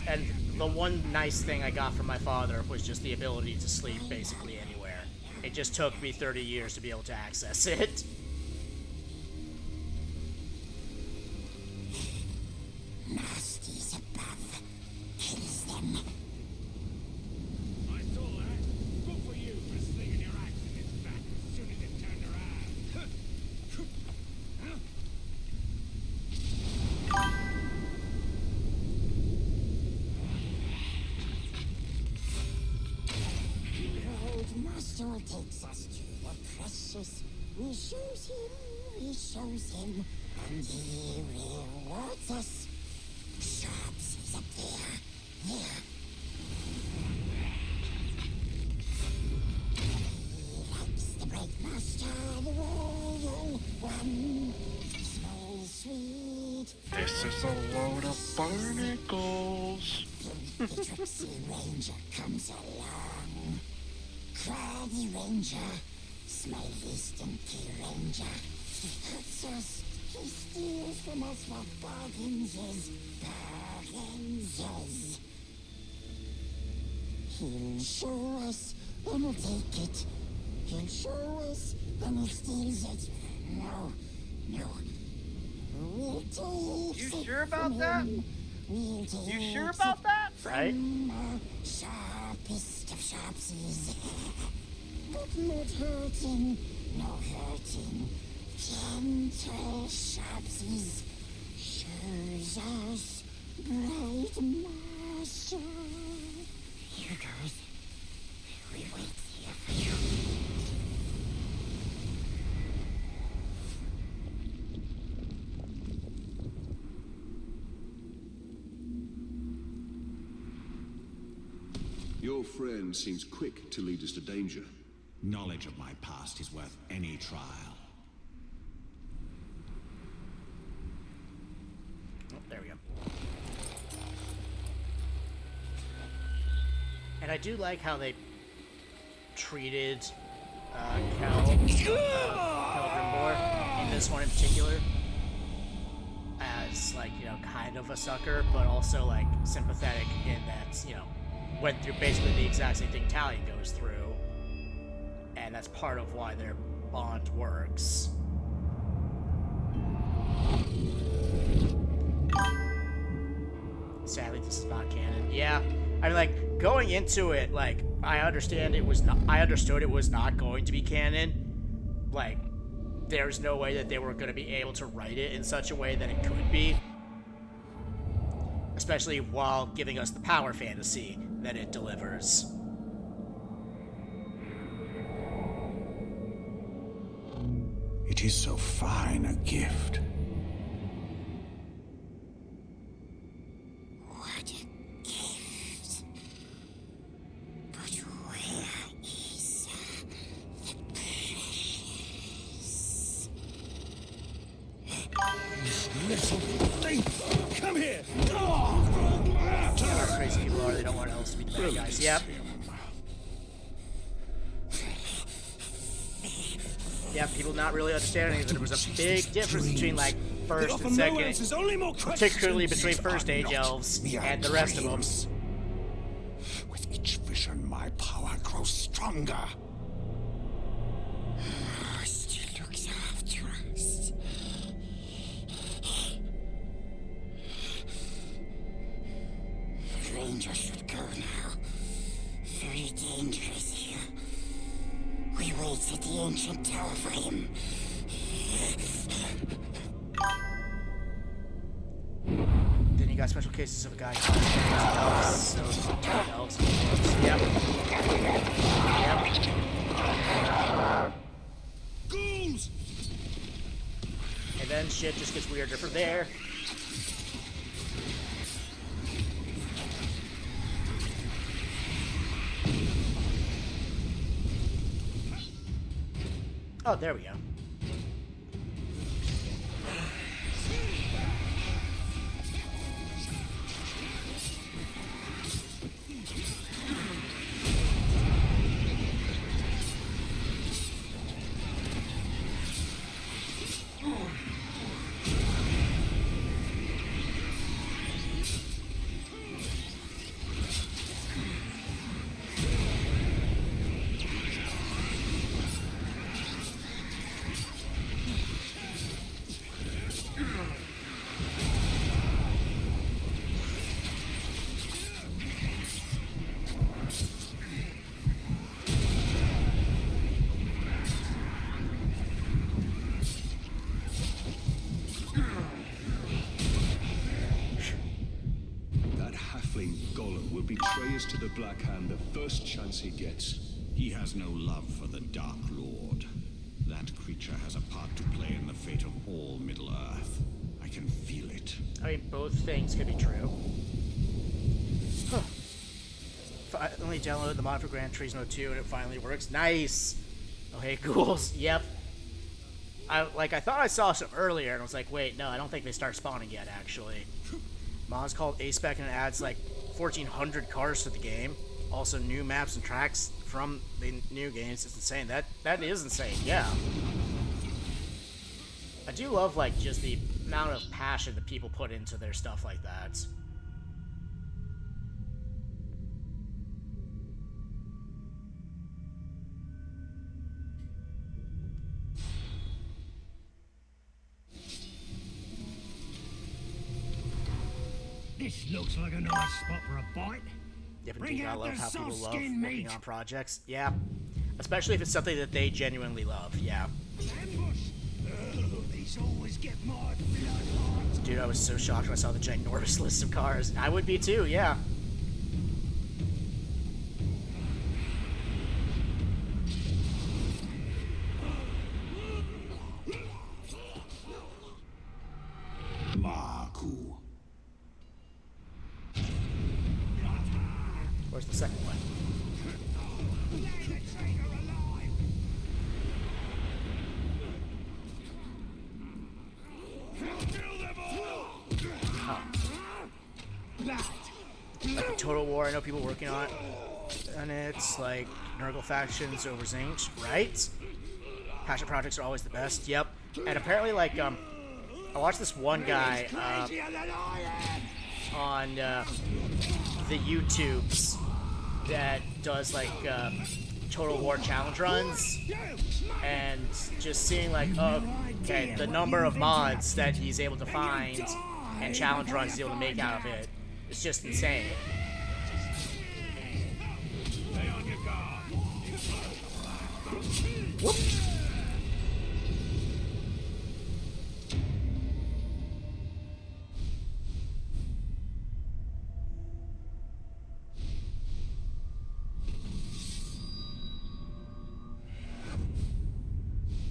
And the one nice thing I got from my father was just the ability to sleep basically anywhere. It just took me 30 years to be able to access it. Nasties above. Kills them. I saw that. Good for you for slinging your axe in its back as soon as it turned around. Behold, Master takes us to the precious. We shows him, and he rewards us. Sharps is up there. Here. He likes the break, Master, the royal one. Smells sweet. This is a load of barnacles. The tricksy ranger comes along. Craggy ranger, smiley stinky ranger. He hurts us. He steals from us for bargains. He'll show us and we'll take it. He'll show us and he steals it. No. We'll take You it sure about from that? him. You sure about that? Right? Sharpest of sharpsies. But not hurting, no hurting. Gentle sharpsies. Shows us bright master. Here goes. We wait here for you. Your friend seems quick to lead us to danger. Knowledge of my past is worth any trial. Oh, there we go. And I do like how they treated Cal Grimboar in this one in particular as, like, you know, kind of a sucker, but also, like, sympathetic in that, you know, went through basically the exact same thing Talia goes through, and that's part of why their bond works. Sadly, this is not canon. Yeah, I mean, like, going into it, like, I understood it was not going to be canon. Like, there's no way that they were going to be able to write it in such a way that it could be, especially while giving us the power fantasy that it delivers. It is so fine a gift. What a gift. But where is the precious? Little thief! Come here! You know how crazy people are, they don't want else to be the bad guys. Yep. Yeah, people not really understanding that there was a big difference between, like, first and second, particularly between First Age elves and the rest of them. With each vision, my power grows stronger. Still looks after us. Ranger should go now. Very dangerous here. We wait at the ancient tower for him. Then you got special cases of a guy called elves. Elves. Yep. Yep. Ghouls! And then shit just gets weirder from there. Oh, there we go. Betray us to the Black Hand the first chance he gets. He has no love for the Dark Lord. That creature has a part to play in the fate of all Middle-earth. I can feel it. I mean, both things could be true. Huh. Finally downloaded the mod for Gran Turismo 2 and it finally works. Nice! Oh, hey, ghouls. Yep. I thought I saw some earlier and I was like, wait, no, I don't think they start spawning yet, actually. Mod's called A-Spec and it adds, like, 1,400 cars to the game. Also, new maps and tracks from the new games. It's insane. That is insane, yeah. I do love, like, just the amount of passion that people put into their stuff like that. This looks like a nice spot for a bite. Yep, indeed. I love how people love working on projects. Yeah. Especially if it's something that they genuinely love. Yeah. These always get my blood. Dude, I was so shocked when I saw the ginormous list of cars. I would be too, yeah. Maku. Where's the second one? Like Total War, I know people working on it, and it's like Nurgle factions over Tzeentch, right? Passion projects are always the best. Yep. And apparently, like, I watched this one guy on the YouTubes that does like Total War challenge runs, and just seeing like, okay, the number of mods that he's able to find and challenge runs he's able to make out of it. It's just insane. Whoop.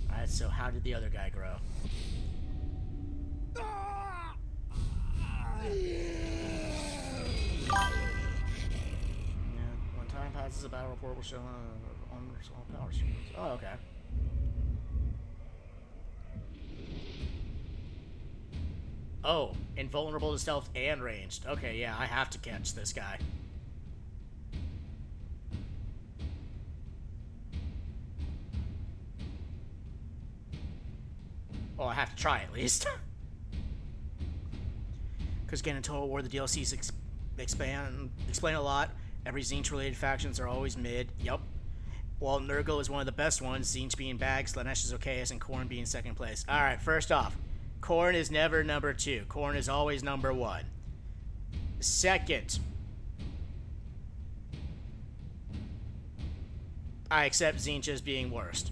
Alright, so how did the other guy grow? When time passes, a battle report will show on all power streams. Oh, okay. Oh, invulnerable to stealth and ranged. Okay, yeah, I have to catch this guy. Well, I have to try at least. Because again, in Total War, the DLCs explain a lot. Every Tzeentch-related factions are always mid. Yup. While Nurgle is one of the best ones, Tzeentch being bag, Slaanesh is okay, and Khorne being second place. Alright, first off, Khorne is never number 2. Khorne is always number 1. Second, I accept Tzeentch as being worst.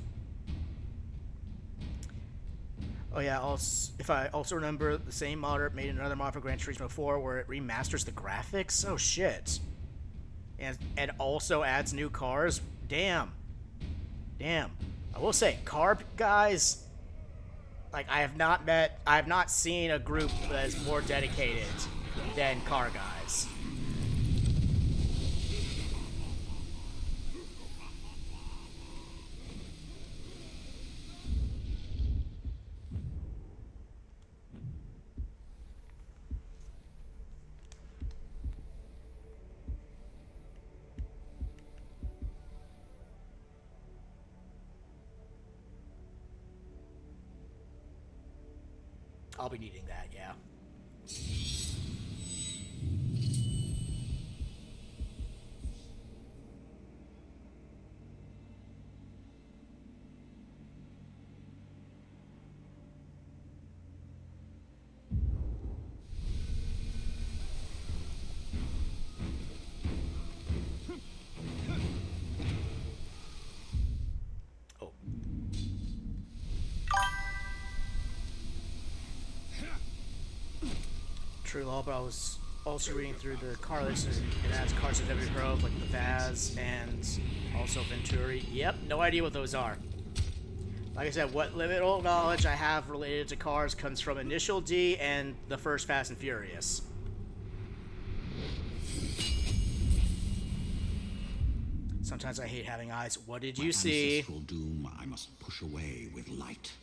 Oh yeah, also, if I also remember, the same modder made another mod for Gran Turismo 4 where it remasters the graphics? Oh shit. And also adds new cars? Damn. Damn. I will say, car guys, like I have not seen a group that is more dedicated than car guys. I'll be needing that, yeah. True law, but I was also reading through the car list, and it adds cars of every Grove, like the Vaz and also Venturi. Yep, no idea what those are. Like I said, what little knowledge I have related to cars comes from Initial D and the first Fast and Furious. Sometimes I hate having eyes. What did you see? Ancestral doom I must push away with light.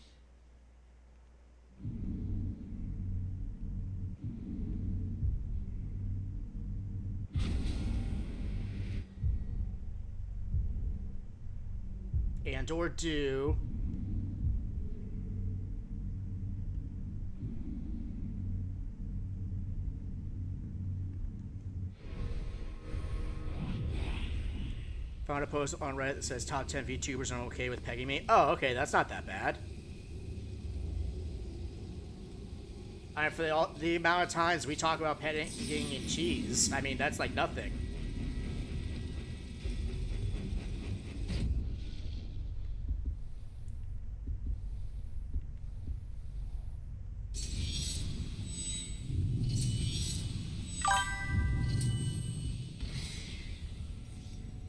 And or do. Found a post on Reddit that says top 10 VTubers are okay with pegging me. Oh, okay, that's not that bad. For the amount of times we talk about pegging in cheese, I mean, that's like nothing.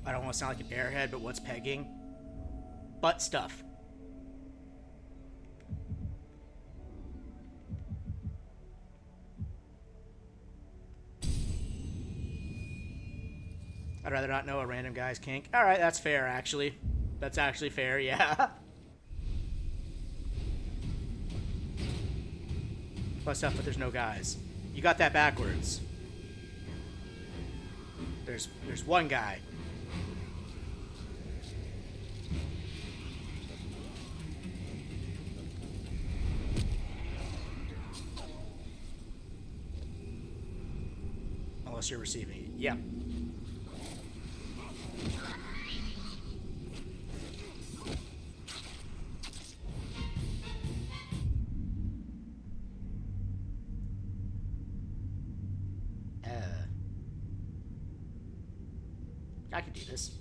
I don't want to sound like an airhead, but what's pegging? Butt stuff. I'd rather not know a random guy's kink. Alright, that's fair, actually. That's actually fair, yeah. Butt stuff, but there's no guys. You got that backwards. There's one guy. Unless you're receiving it. Yeah. I can do this.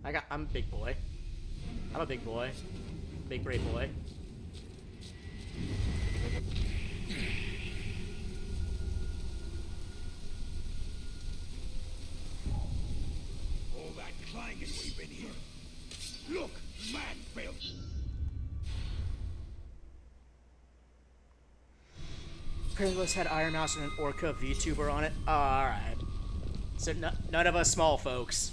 I'm a big boy. I'm a big boy. Big brave boy. All that clanging we've been hearing. Look, man built. Perilous had Iron Mouse and an Orca VTuber on it. Alright. So none of us small folks.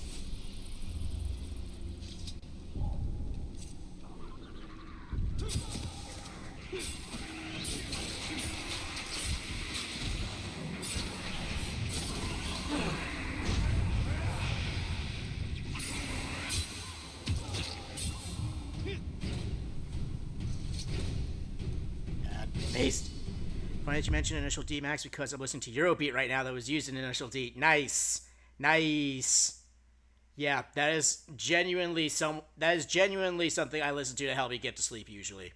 Based. Funny that you mentioned Initial D, Max, because I'm listening to Eurobeat right now that was used in Initial D. Nice. Nice. Yeah, that is genuinely something I listen to help me get to sleep usually.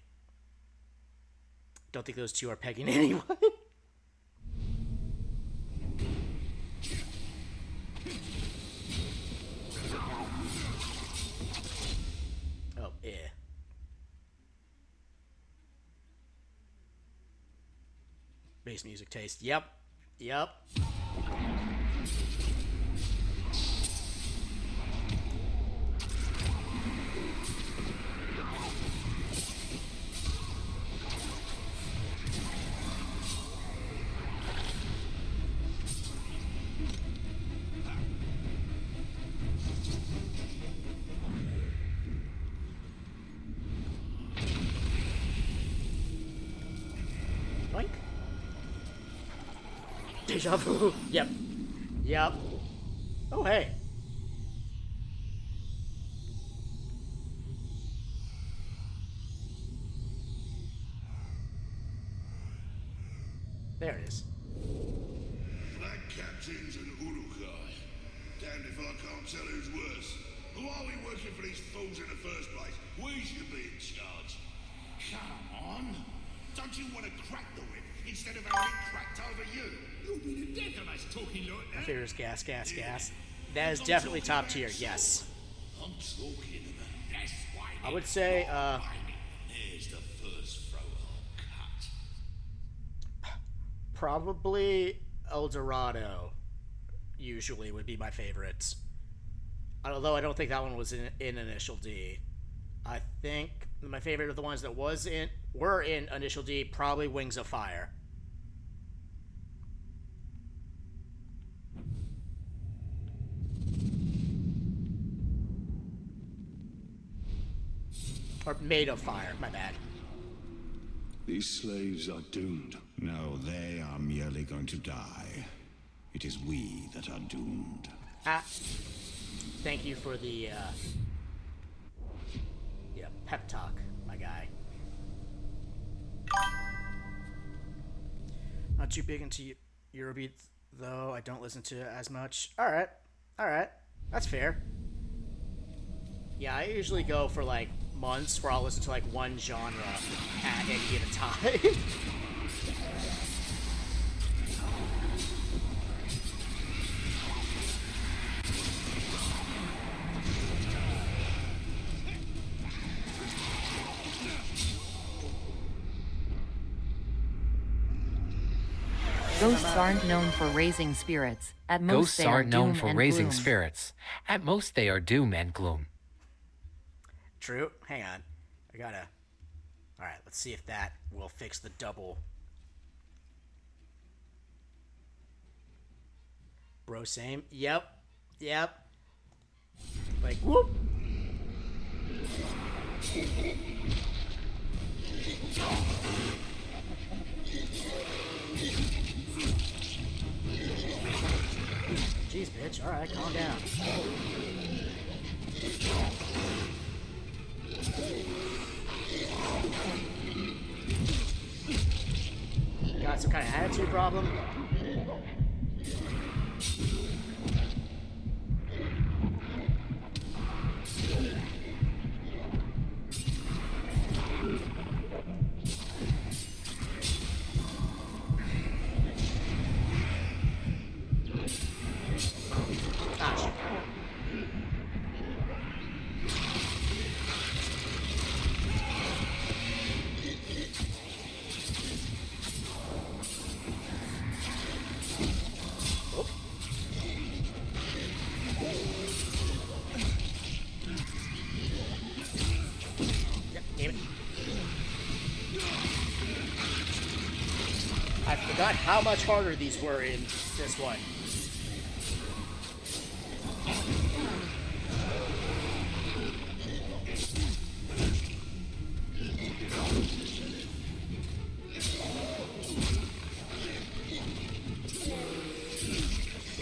Don't think those two are pegging anyone. Oh, yeah. Bass music taste. Yep. Yep. Boink. Deja vu. Yep. Yep. Oh, hey. There it is. Black Captains and Urukai. Damned if I can't tell who's worse. Who are we working for these fools in the first place? We should be in charge. Come on. Don't you want to crack the whip instead of having it cracked over you? You'll be the death of us talking like that. My favorite is gas, gas, gas. That is definitely top tier, yes. I'm talking about that's why I would say, there's the first throw cut. Probably El Dorado usually would be my favorites. Although I don't think that one was in Initial D. I think my favorite of the ones that were in Initial D, probably Wings of Fire. Or Made of Fire, my bad. These slaves are doomed. No, they are merely going to die. It is we that are doomed. Thank you for the, pep talk, my guy. Not too big into Eurobeat, though. I don't listen to it as much. Alright. Alright. That's fair. Yeah, I usually go for, like, months where I'll listen to, like, one genre at any given time. Ghosts aren't known for raising spirits. At most, Ghosts they are aren't known doom for and raising gloom. spirits. At most, they are doom and gloom. True. Hang on. I gotta... Alright, let's see if that will fix the double. Bro, same. Yep. Like, whoop. Jeez, bitch. Alright, calm down. Got some kind of attitude problem? I forgot how much harder these were in this one.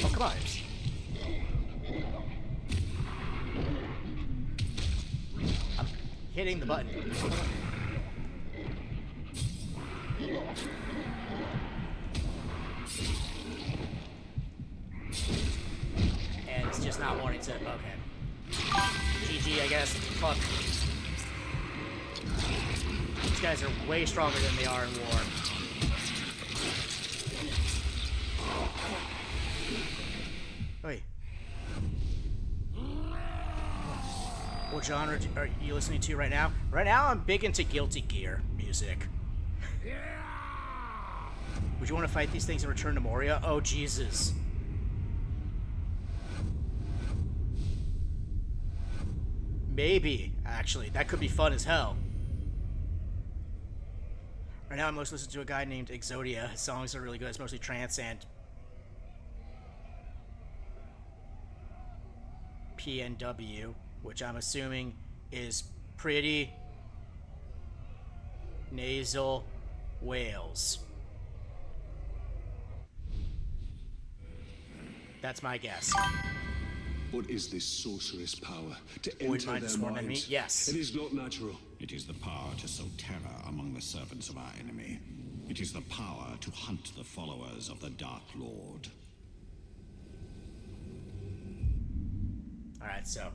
Oh, come on. I'm hitting the button. And it's just not wanting to. Okay. GG, I guess. Fuck. These guys are way stronger than they are in war. Wait. What genre are you listening to right now? Right now, I'm big into Guilty Gear music. Would you want to fight these things and return to Moria? Oh, Jesus. Maybe, actually. That could be fun as hell. Right now, I'm mostly listening to a guy named Exodia. His songs are really good. It's mostly trance and PNW, which I'm assuming is Pretty Nasal Whales. That's my guess. What is this sorceress power to Void enter mind their sworn enemy? minds? Yes. It is not natural. It is the power to sow terror among the servants of our enemy. It is the power to hunt the followers of the Dark Lord. Alright, so.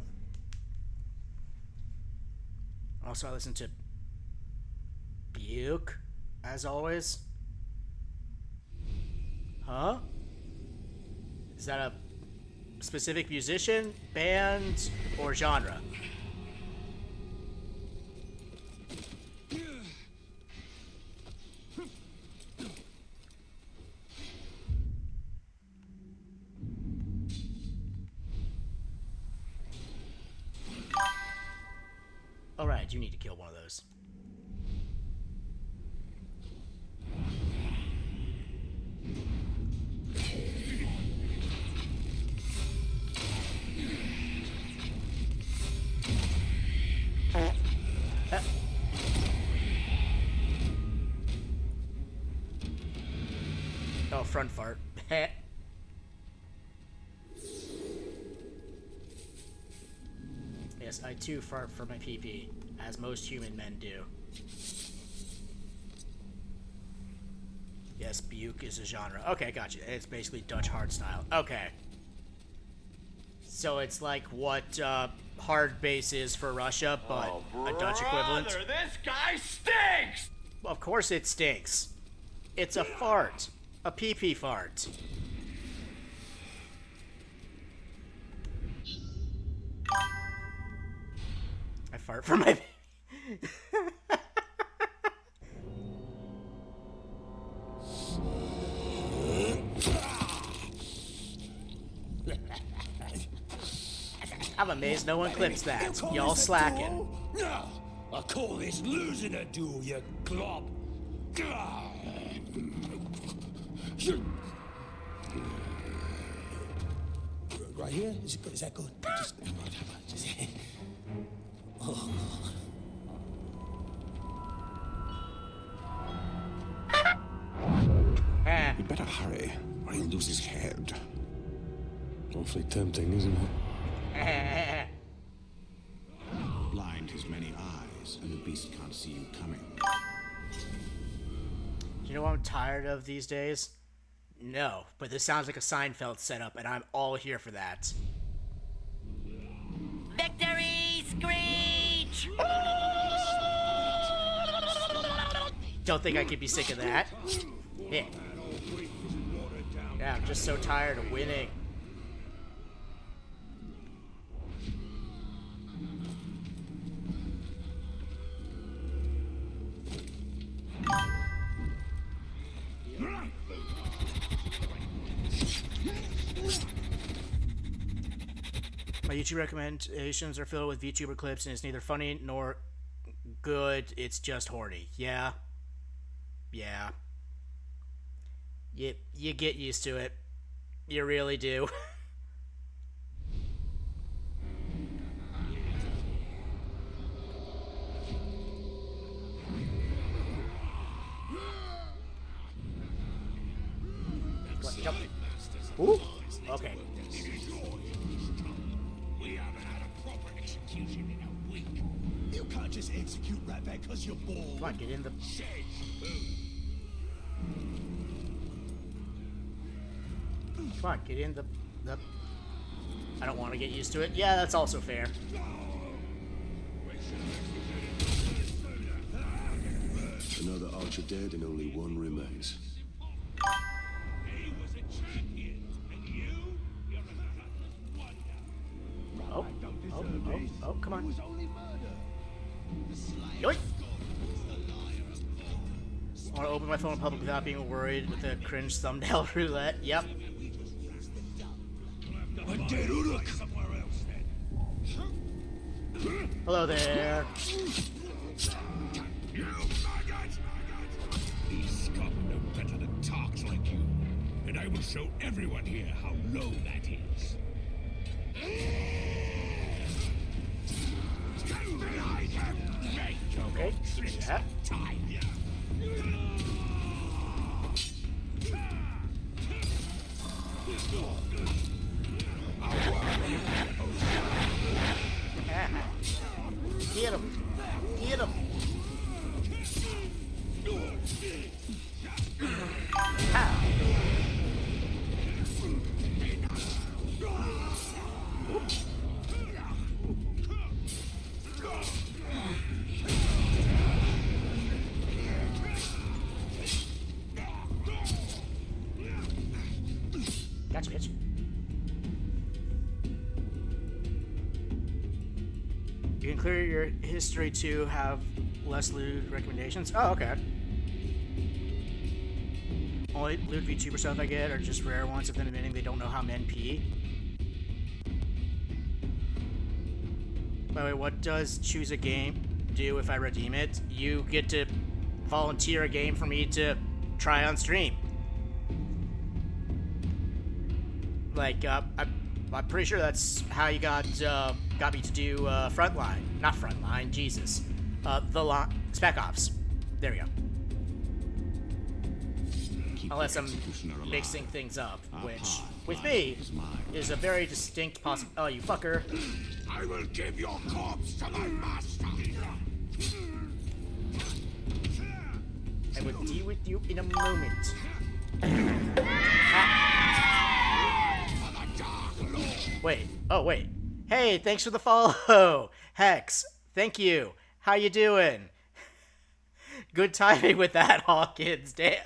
Also, I listen to Buke, as always. Huh? Is that a specific musician, band, or genre? Alright, you need to kill one of those. Oh, front fart. Yes, I too fart for my pee-pee, as most human men do. Yes, Buke is a genre. Okay, gotcha. It's basically Dutch hardstyle. Okay. So it's like what hard bass is for Russia, but a Dutch equivalent. This guy stinks! Well, of course it stinks. It's a fart. A pee-pee fart. I fart for my... I'm amazed no one clips that. Y'all slacking. No, I call this losing a duel, you glob. Right here? Is it good? Is that good? Just oh. We'd better hurry, or he'll lose his head. Awfully tempting, isn't it? Blind his many eyes, and the beast can't see you coming. You know what I'm tired of these days? No, but this sounds like a Seinfeld setup, and I'm all here for that. Victory Screech! Don't think I could be sick of that. Yeah. Yeah, I'm just so tired of winning. My YouTube recommendations are filled with VTuber clips, and it's neither funny nor good. It's just horny. Yeah. Yeah. You get used to it. You really do. Jump. Ooh. Okay. We haven't had a proper execution in a week. You can't just execute right back because you're bored. Come on, get in the... Come on, get in the... I don't want to get used to it. Yeah, that's also fair. Another archer dead and only one remains. Oh, come on. Yoink! I want to open my phone in public without being worried with the cringe thumbnail roulette. Yep. Hello there. These scum know better than talks like you. And I will show everyone here how low that is. Okay, yeah. Get him! Get him! Ah. Gotcha, bitch. You can clear your history to have less lewd recommendations. Oh, okay. Only lewd VTuber stuff I get are just rare ones of them admitting they don't know how men pee. By the way, what does choose a game do if I redeem it? You get to volunteer a game for me to try on stream. Like, I'm pretty sure that's how you got me to do Frontline. Not Frontline, Jesus. Spec Ops. There we go. Unless I'm mixing things up, which, with me, is a very distinct possibility. Oh, you fucker. I will give your corpse to my master. I will deal with you in a moment. Wait. Oh, wait. Hey, thanks for the follow. Hex, thank you. How you doing? Good timing with that, Hawkins. Damn.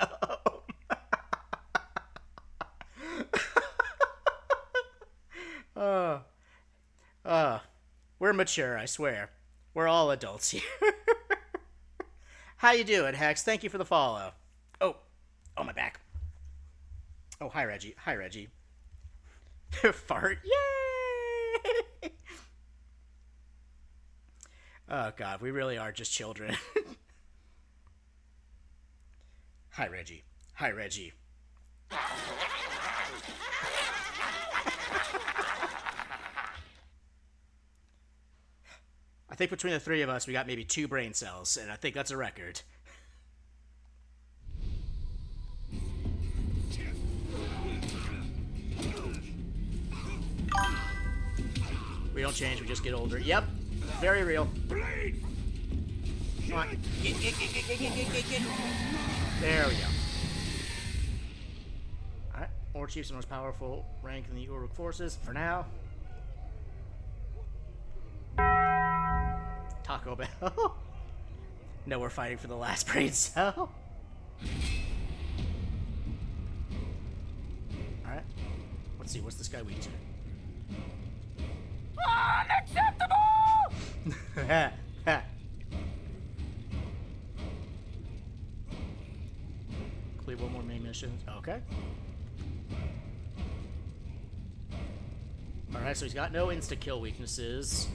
We're mature, I swear. We're all adults here. How you doing, Hex? Thank you for the follow. Oh, my back. Oh, hi, Reggie. Hi, Reggie. Fart. Yay! Oh god, we really are just children. Hi, Reggie. Hi, Reggie. I think between the three of us, we got maybe 2 brain cells, and I think that's a record. We don't change, we just get older. Yep, very real. Come on. Get. There we go. Alright, War Chief's the most powerful rank in the Uruk forces, for now. Taco Bell. No, we're fighting for the last brain cell. Alright. Let's see, what's this guy weak to? Unacceptable! Clear one more main mission. Okay. Alright, so he's got no insta-kill weaknesses.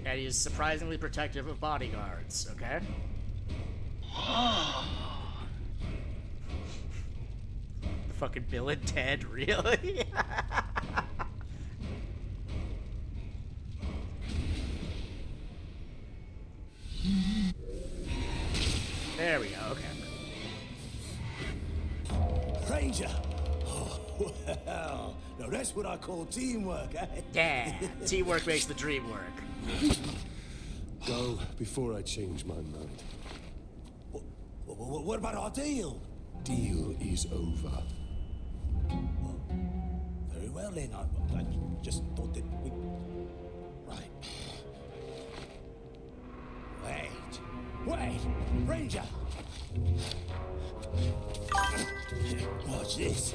And he is surprisingly protective of bodyguards, okay? The fucking Bill and Ted, really? There we go, okay. Ranger! Oh, well, now that's what I call teamwork, eh? Yeah, teamwork makes the dream work. Go before I change my mind. What about our deal? Deal is over. Well, very well then. I just thought that we... Right. Wait! Ranger! Watch this.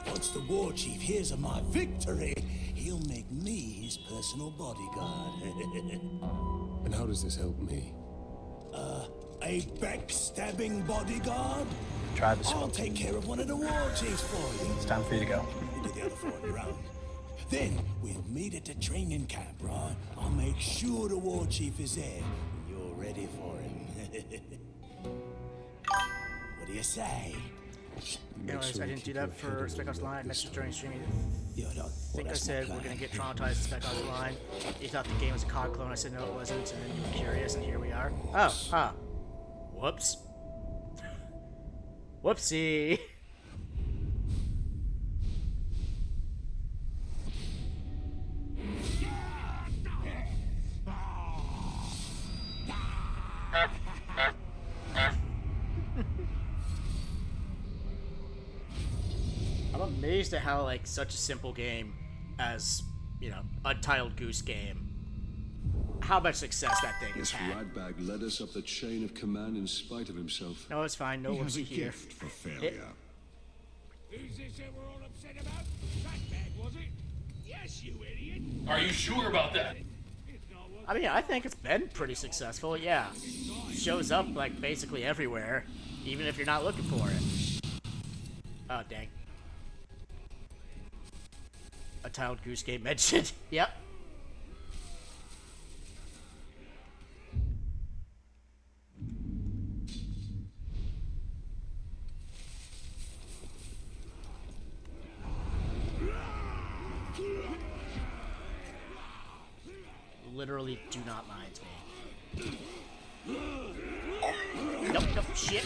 Once the war chief hears of my victory, he'll make me his personal bodyguard. And how does this help me? A backstabbing bodyguard? Try this one. I'll take care of one of the war chiefs for you. It's time for you to go. You do the other 4 on your own. Then we'll meet at the training camp, right? I'll make sure the war chief is there. You're ready for him. What do you say? Anyways, I didn't do that for Spec Ops Line. Message during streaming. I think I said we're gonna get traumatized in Spec Ops Line. You thought the game was a COD clone. I said no, it wasn't, and then you were curious, and here we are. Oh, huh. Whoops. Whoopsie. I'm amazed at how, like, such a simple game as, you know, Untitled Goose Game, how much success that thing has This had. ratbag led us up the chain of command in spite of himself. No, it's fine. No one's here. Gift for failure. Who's this that we're all upset about? Fatbag, was it? Yes, you idiot. Are you sure about that? I mean, I think it's been pretty successful, yeah. Shows up, like, basically everywhere, even if you're not looking for it. Oh, dang. Untitled Goose Game mentioned. Yep. Literally do not mind me. Nope, shit.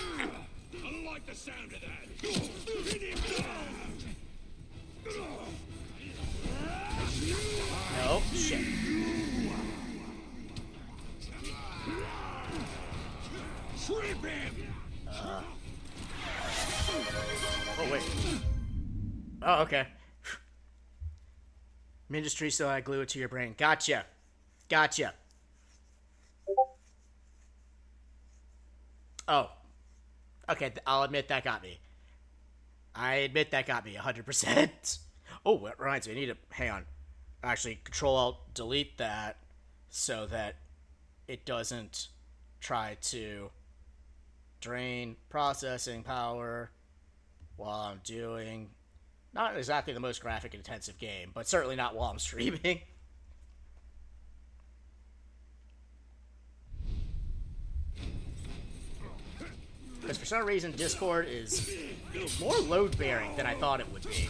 I don't like the sound of that. Nope, shit. Trip him! Oh, wait. Oh, okay. Ministry, so I glue it to your brain. Gotcha. Gotcha. Oh. Okay, I'll admit that got me. I admit that got me 100%. Oh, that reminds me. I need to... Hang on. Actually, Control-Alt-Delete that so that it doesn't try to drain processing power while I'm doing Not exactly the most graphic intensive game, but certainly not while I'm streaming. Because for some reason Discord is more load bearing than I thought it would be.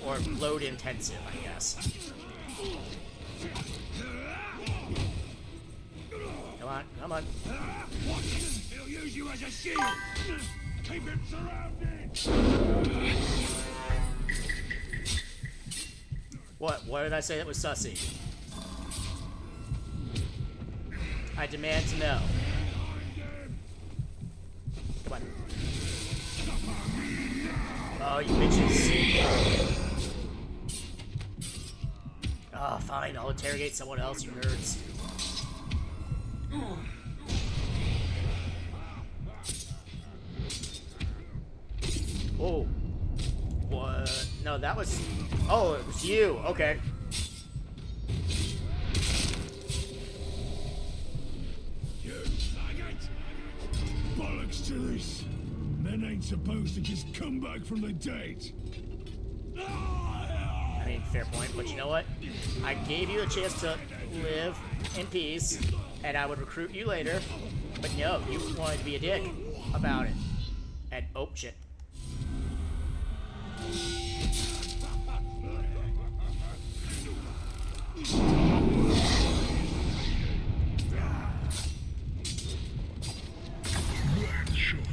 Or load intensive, I guess. Come on, come on. He'll use you as a shield. Keep him surrounded. What did I say that was sussy? I demand to know. Come on. Oh, you bitches. Oh, fine. I'll interrogate someone else, you nerds. Oh. What? No, that was... Oh, it was you. Okay. Bollocks to this. Men ain't supposed to just come back from the dead. I mean, fair point, but you know what? I gave you a chance to live in peace, and I would recruit you later, but no, you wanted to be a dick about it. And, oh, shit.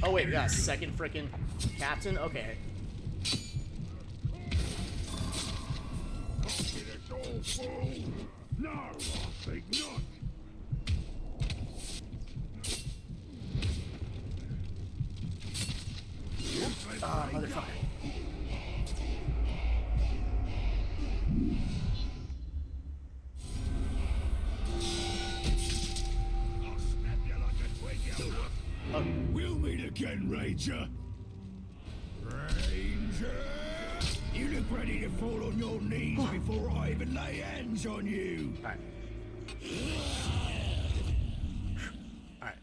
Oh wait, we got a second frickin' captain? Okay. No, I think not. Ah, motherfucker. Oh. We'll meet again, Ranger. Ranger! You look ready to fall on your knees before I even lay hands on you. Alright. Alright.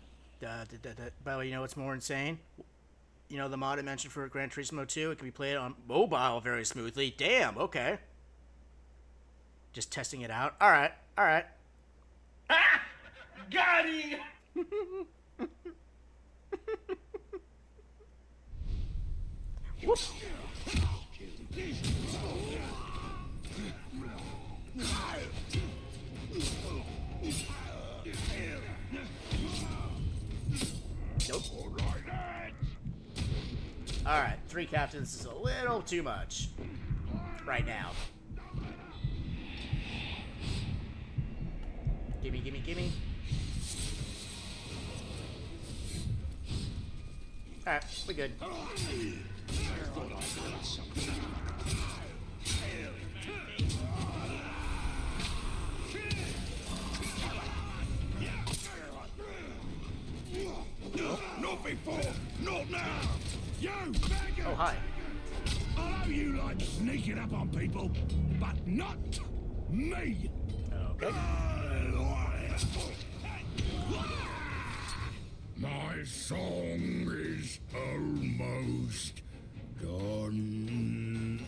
By the way, you know what's more insane? You know the mod I mentioned for Gran Turismo 2? It can be played on mobile very smoothly. Damn, okay. Just testing it out. Alright, alright. Ah! Got him! Whoop. Nope. Alright, 3 captains is a little too much right now. Gimme, gimme, gimme. Alright, we good. Not before, not now. You, beggar! Oh, hi. I know you like sneaking up on people, but not me. Okay. My song is almost done.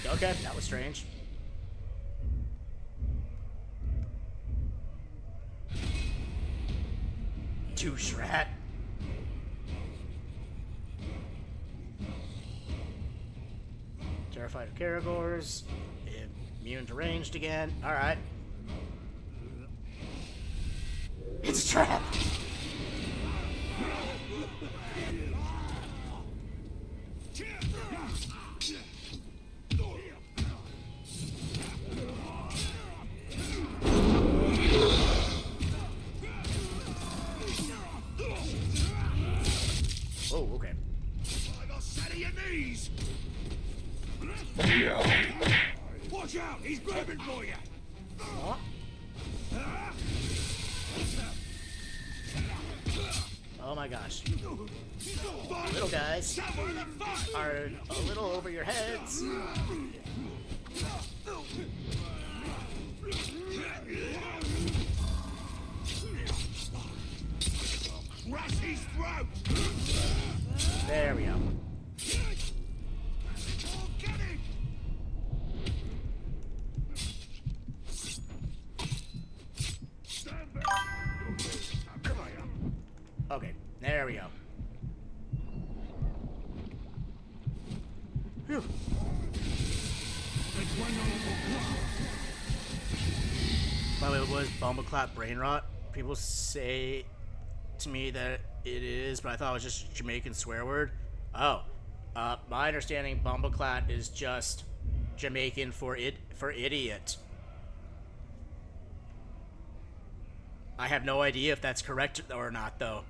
Okay, that was strange. Douche rat. Terrified of Caragors. Immune to ranged again. Alright. It's a trap! Oh, okay. Set of your knees. Watch out! He's grabbing for you. What? Oh my gosh. Little guys are a little over your heads. his throat! There we go. Okay, there we go. Whew. By the way, what was Bumbleclap brain rot? People say to me that it is, but I thought it was just a Jamaican swear word. Oh, my understanding, Bumbleclat is just Jamaican for idiot. I have no idea if that's correct or not, though.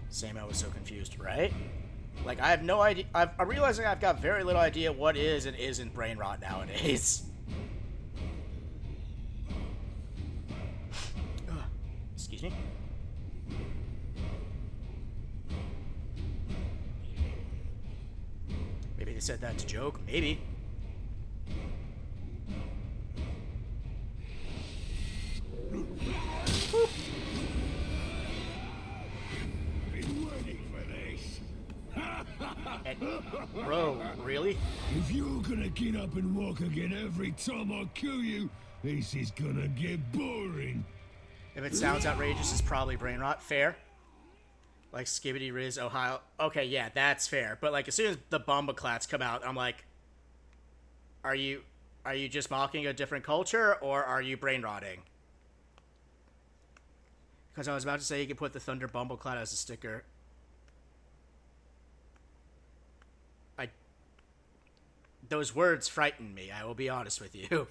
Same, I was so confused, right? Like, I have no idea. I'm realizing I've got very little idea what is and isn't brain rot nowadays. Excuse me. Maybe they said that to joke. Maybe. Bro, really? If you're gonna get up and walk again every time I kill you, this is gonna get boring. If it sounds outrageous, it's probably brain rot. Fair. Like Skibbity Riz, Ohio. Okay, yeah, that's fair. But like as soon as the Bumbleclats come out, I'm like, are you just mocking a different culture, or are you brain rotting? Because I was about to say you could put the Thunder Bumbleclat as a sticker. Those words frighten me, I will be honest with you.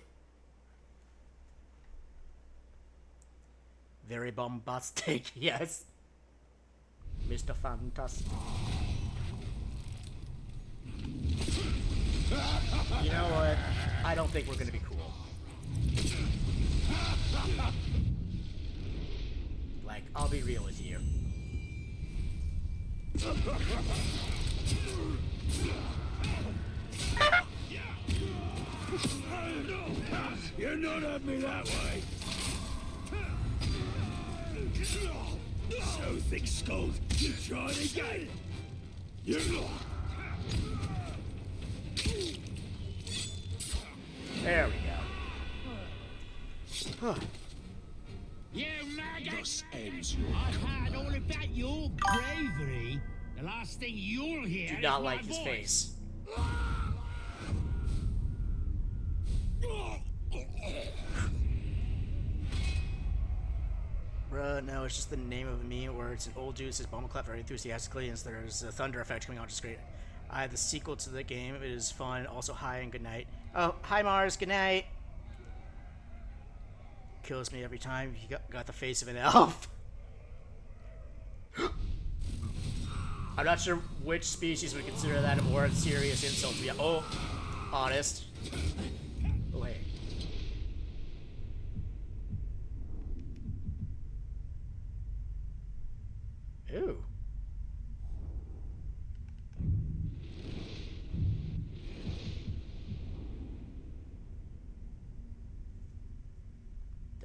Very bombastic, yes. Mr. Fantastic. You know what? I don't think we're gonna be cool. Like, I'll be real with you. You're not at me that way. So thick-skulled, you tried again. You're There we go. You maggot! Thus ends your I've heard all about your bravery. The last thing you'll hear Do not is like my his voice. face. Bruh, no, it's just the name of a meme where it's an old dude says Bumbleclap very enthusiastically, and there's a thunder effect coming on, just great. I had the sequel to the game. It is fun. Also, hi and good night. Oh, hi Mars. Good night. Kills me every time. He got the face of an elf. I'm not sure which species would consider that a more serious insult to be. Oh, honest. Oh, hey. Ooh.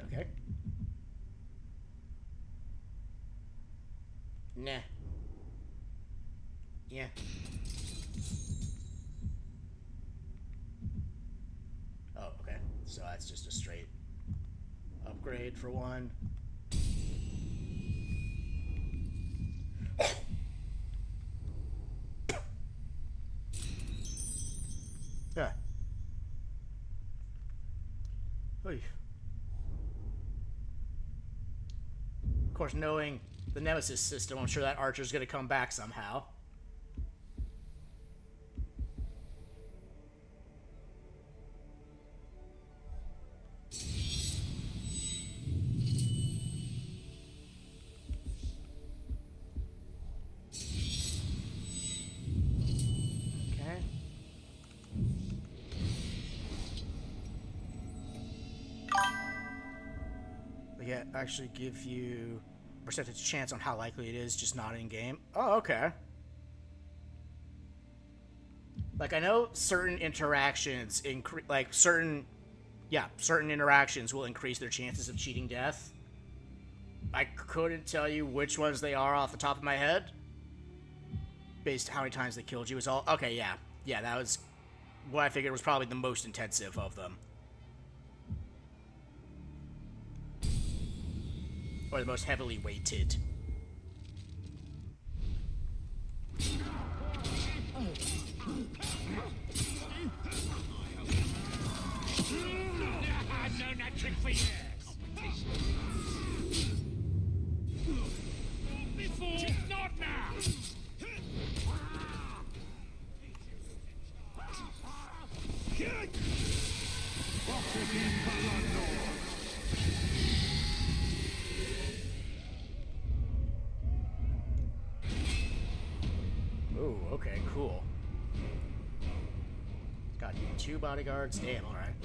Okay. Nah. Yeah. Oh, okay. So that's just a straight upgrade for one. Yeah. Oy. Of course, knowing the Nemesis system, I'm sure that Archer's gonna come back somehow. Okay. They actually give you percentage chance on how likely it is, just not in game. Oh, okay. Like, I know certain interactions certain interactions will increase their chances of cheating death. I couldn't tell you which ones they are off the top of my head. Based on how many times they killed you is all... Okay, yeah. Yeah, that was what I figured was probably the most intensive of them. Or the most heavily weighted. No trick for you. Before, not now. Ooh, okay, cool. Got 2 bodyguards. Damn, alright.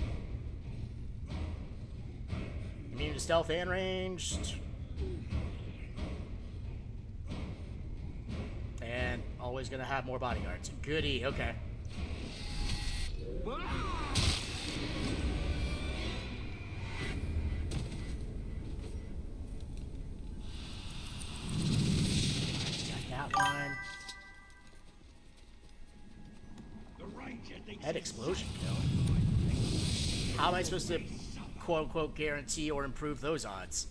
Immune to stealth and ranged. And always gonna have more bodyguards. Goody, okay. Got that one. Head explosion kill. How am I supposed to quote-unquote guarantee or improve those odds?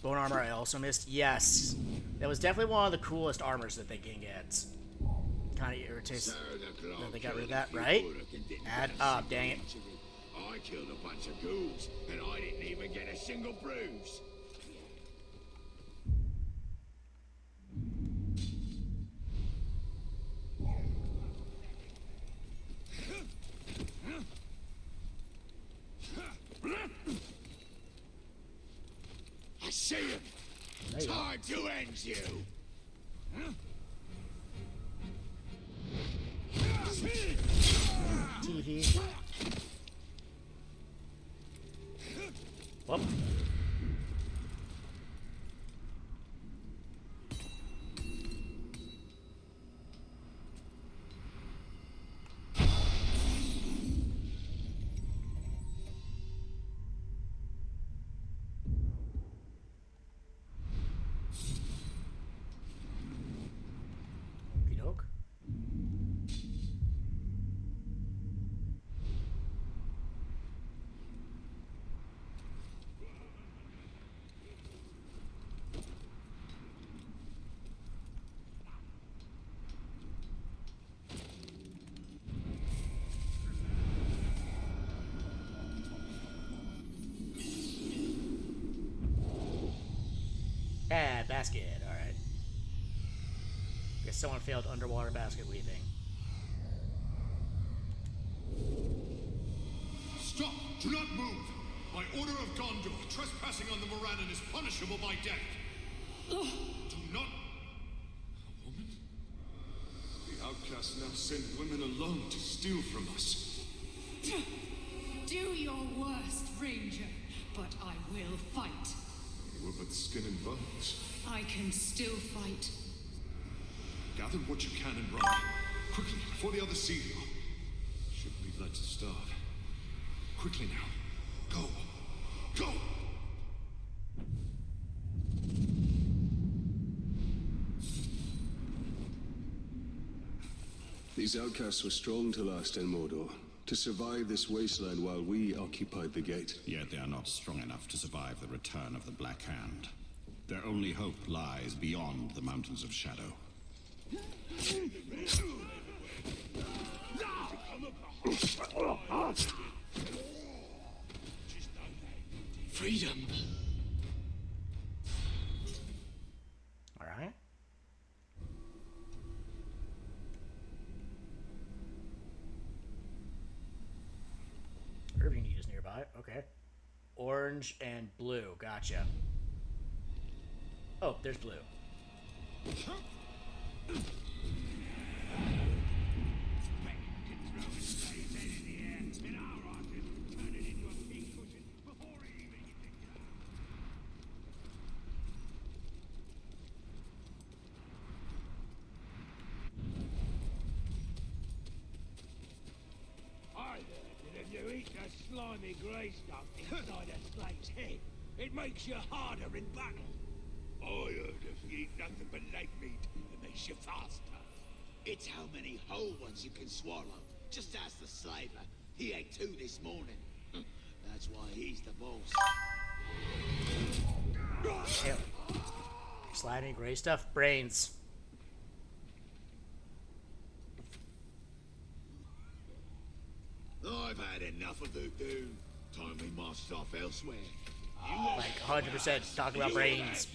Bone armor I also missed. Yes. That was definitely one of the coolest armors that they can get. Kind of irritates that they got rid of that, right? Add up, dang it. I killed a bunch of ghouls, and I didn't even get a single bruise. I see him. Time to end you. TV. Whoop. Ah, basket. Alright. Guess someone failed underwater basket weaving. Stop! Do not move! By order of Gondor, trespassing on the Morannon is punishable by death. Do not... A woman? The outcasts now send women alone to steal from us. Do your worst, Ranger, but I will fight. You were but skin and bones. I can still fight. Gather what you can and run. Quickly, before the others see you. Shouldn't be led to starve. Quickly now. Go. Go! These outcasts were strong to last in Mordor, to survive this wasteland while we occupied the gate. Yet they are not strong enough to survive the return of the Black Hand. Their only hope lies beyond the Mountains of Shadow. Freedom. All right. Urban Need is nearby. Okay. Orange and blue. Gotcha. Oh, there's blue. eat the slimy grey stuff inside a slave's head, it makes you harder in battle. I heard if you eat nothing but leg meat, it makes you faster. It's how many whole ones you can swallow. Just ask the slaver. He ate 2 this morning. That's why he's the boss. Ew. Slimy gray stuff? Brains. I've had enough of the Doom. Time we marched off elsewhere. Like 100% talk about brains.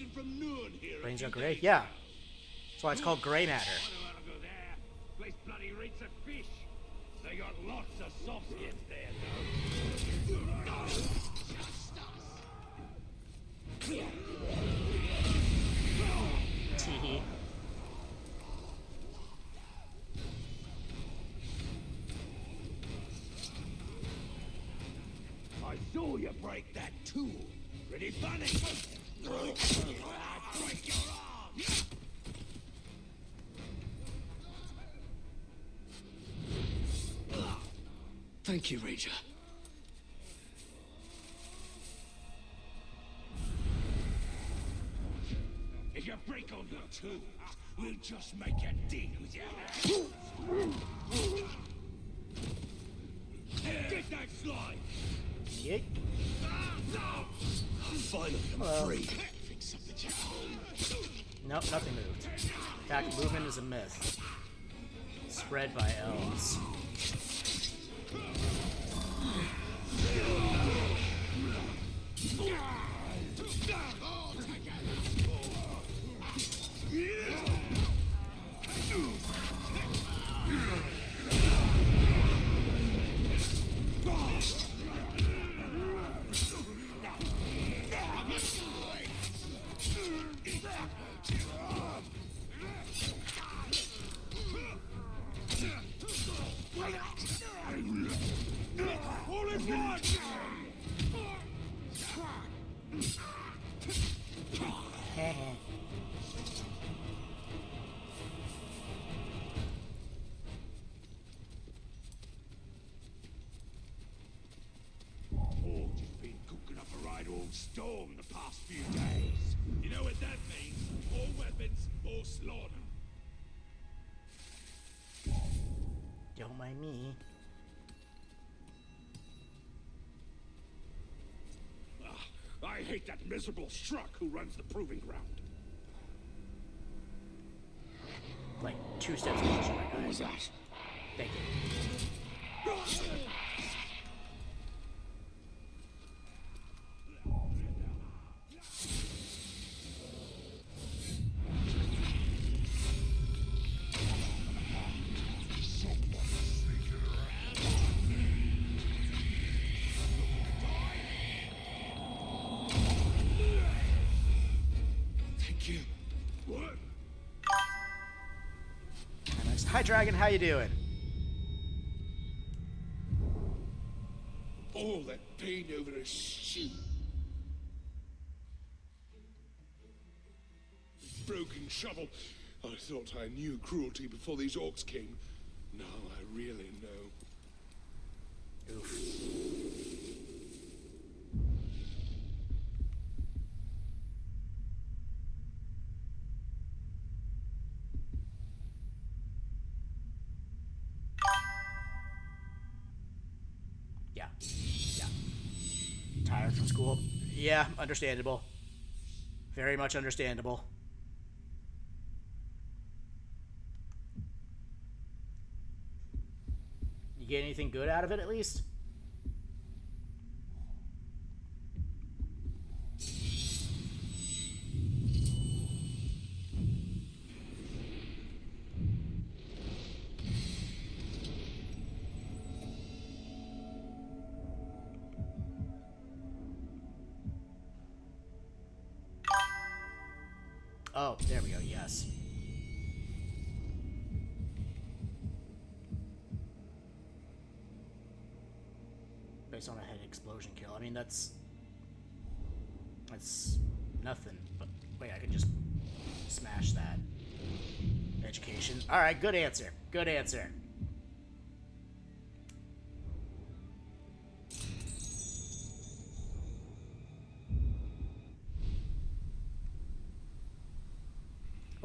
Brains are gray? Yeah. That's why it's called gray matter. Place bloody reeks of fish. They got lots of soft skins there, Tee. I saw you break that tool. Pretty funny. Break your arm. Thank you, Ranger. If you break on the tools, we'll just make you dig with your hands. Get that slide! Yeet. Finally, I'm free. Nope, nothing moved. In fact, movement is a myth. Spread by elves. All in one! Forge has been cooking up a right old storm the past few days. You know what that means? More weapons, more slaughter. Don't mind me. I hate that miserable Struck who runs the proving ground. Like 2 steps closer, my guy. What was that? Thank you. Hi, Dragon. How you doing? All that pain over a shoe. Broken shovel. I thought I knew cruelty before these orcs came. Now I really know. Oof. Yeah. Tired from school? Yeah, understandable. Very much understandable. You get anything good out of it, at least? Oh, there we go, yes. Based on a head explosion kill. I mean, that's nothing. But wait, I can just smash that. Education. Alright, good answer. Good answer.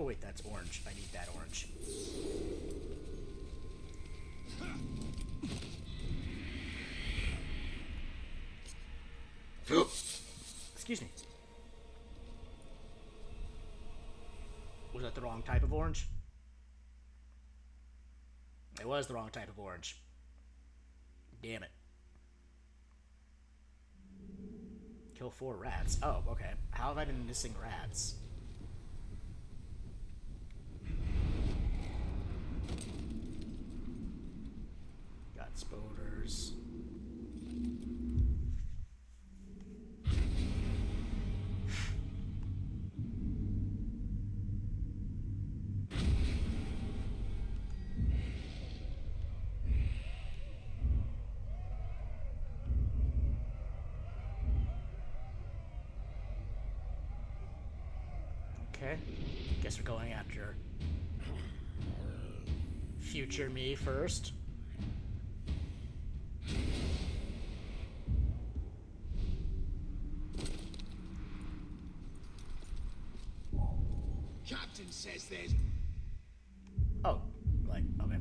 Oh wait, that's orange. I need that orange. Excuse me. Was that the wrong type of orange? It was the wrong type of orange. Damn it. Kill 4 rats. Oh, okay. How have I been missing rats? Got spoders. Okay, guess we're going after future me first. Captain says there's... Oh, like, okay.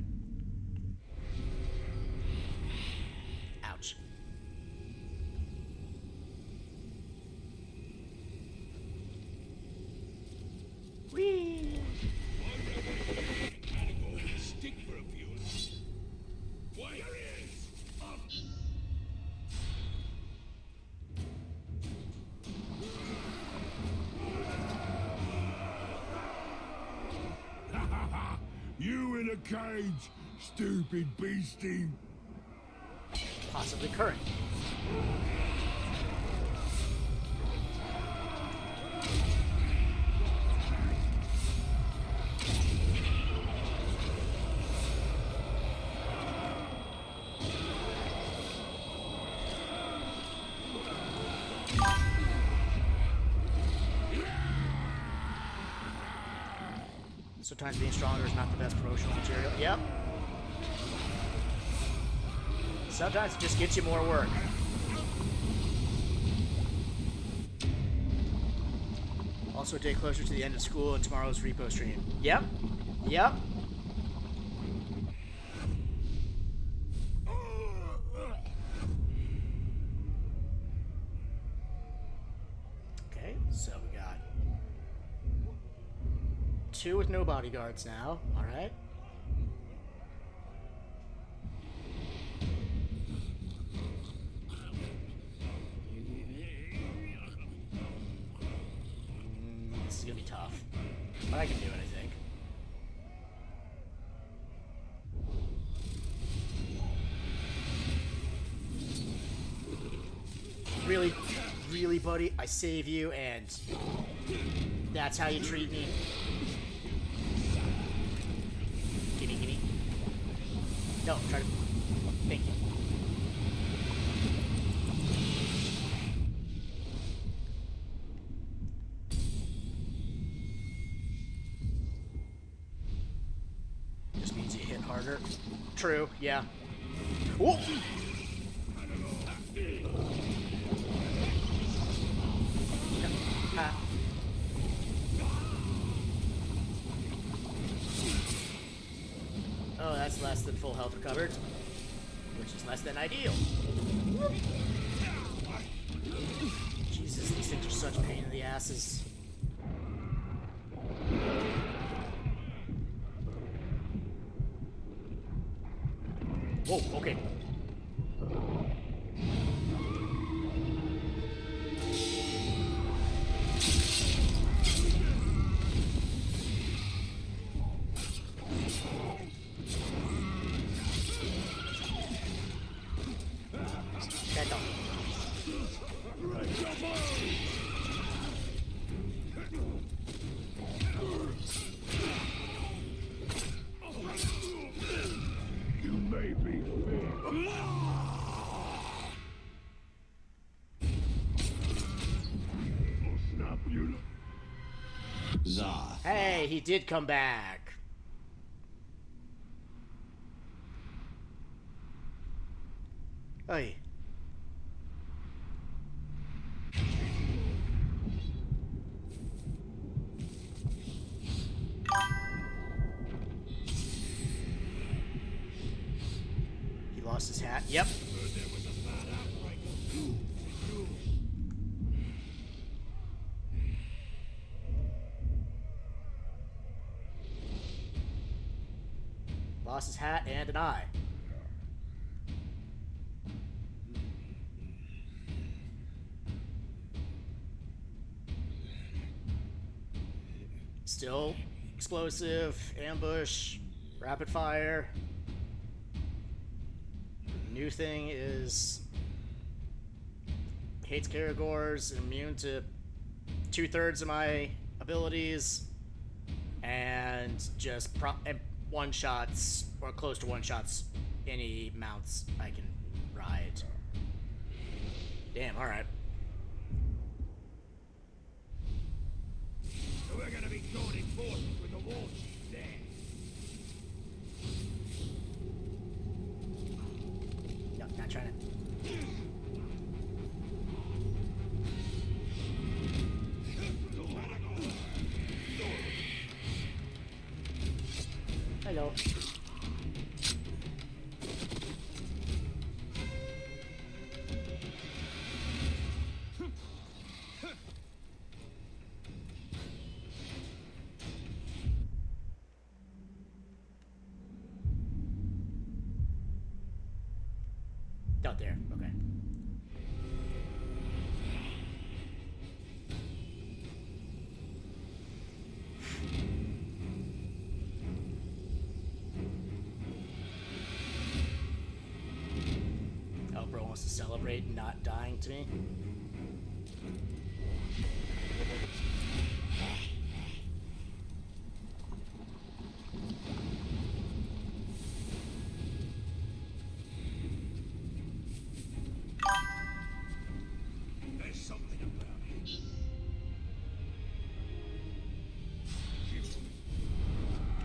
Ouch. Whee! Stick for a few. Why are you in a cage, stupid beastie. Possibly current. Sometimes being stronger is not the best promotional material. Yep. Sometimes it just gets you more work. Also a day closer to the end of school and tomorrow's repo stream. Yep. Yep. Okay, so we got 2 with no bodyguards now. All right. This is gonna be tough, but I can do it, I think. Really, really, buddy, I save you, and that's how you treat me. Gimme, gimme. No, try to. Thank you. Just means you hit harder. True, yeah. Whoa! Oh, that's less than full health recovered, which is less than ideal. Jesus, these things are such a pain in the asses. Whoa, okay. You may be fit. I'll snap you. Zah. Hey, he did come back. Hey. Lost his hat. Yep. Lost his hat and an eye. Still explosive, ambush, rapid fire. New thing is hates Caragors, immune to 2/3 of my abilities, and just one shots or close to one shots any mounts I can ride. Damn, alright. So we're gonna be joining forces with the warships there. No, not trying to. Hello. Out there, okay. Oh, bro wants to celebrate not dying to me. There's something about it.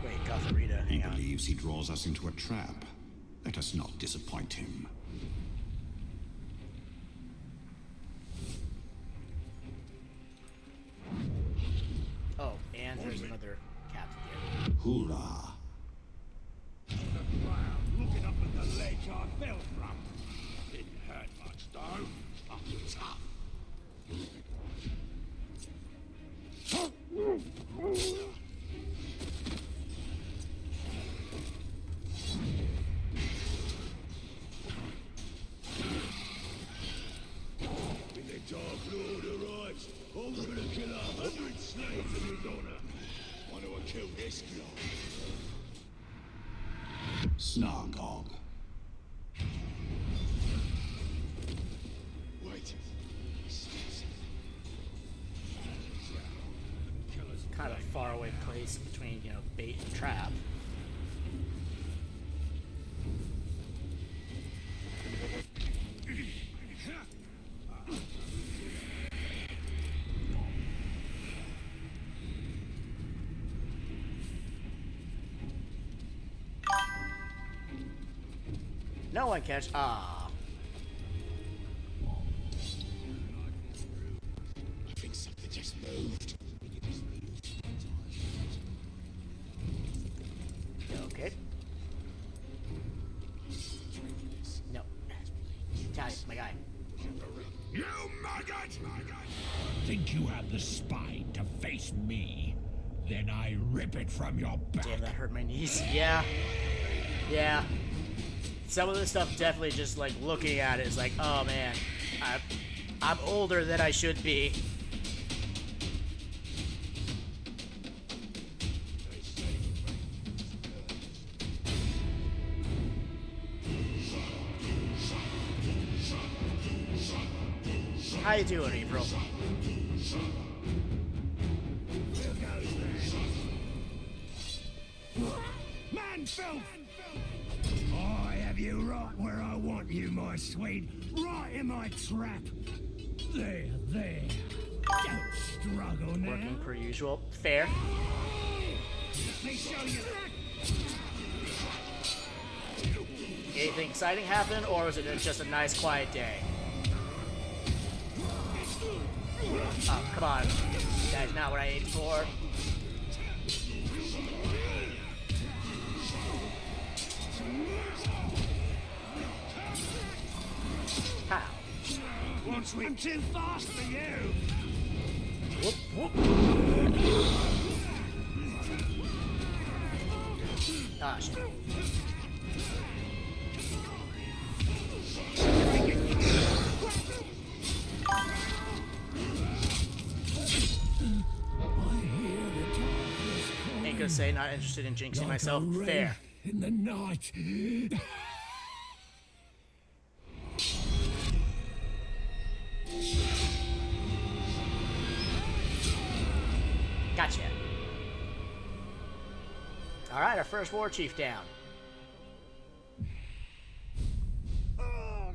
Wait, Gotharita, He hang on. believes he draws us into a trap. Let us not disappoint him. Oh, and there's another captain here. Hoorah! Looking up at the ledge I fell from. Didn't hurt much though. Fucking tough. When the Dark Lord arrives, I'm gonna kill 100 slaves in his honor. Wanna kill this lot? Snargog. Wait. Kind of far away place between, you know, bait and trap. No one catch. Ah. I think something just moved. Okay. No. Tally, my guy. You maggot! Think you have the spine to face me? Then I rip it from your back. Damn, that hurt my knees. Yeah. Yeah. Some of this stuff definitely just like looking at it is like, oh man, I'm older than I should be. How you doing, April? Man filth! I have you right where I want you, my sweet. Right in my trap. There. Don't struggle now. Working per usual. Fair. Let me show you. Anything exciting happen, or was it just a nice, quiet day? Oh, come on. That's not what I aimed for. I'm too fast for you! Whoop, whoop. Ah, shit. Ain't gonna say not interested in jinxing myself. Fair. In the night. Gotcha. Alright, our first war chief down. Oh,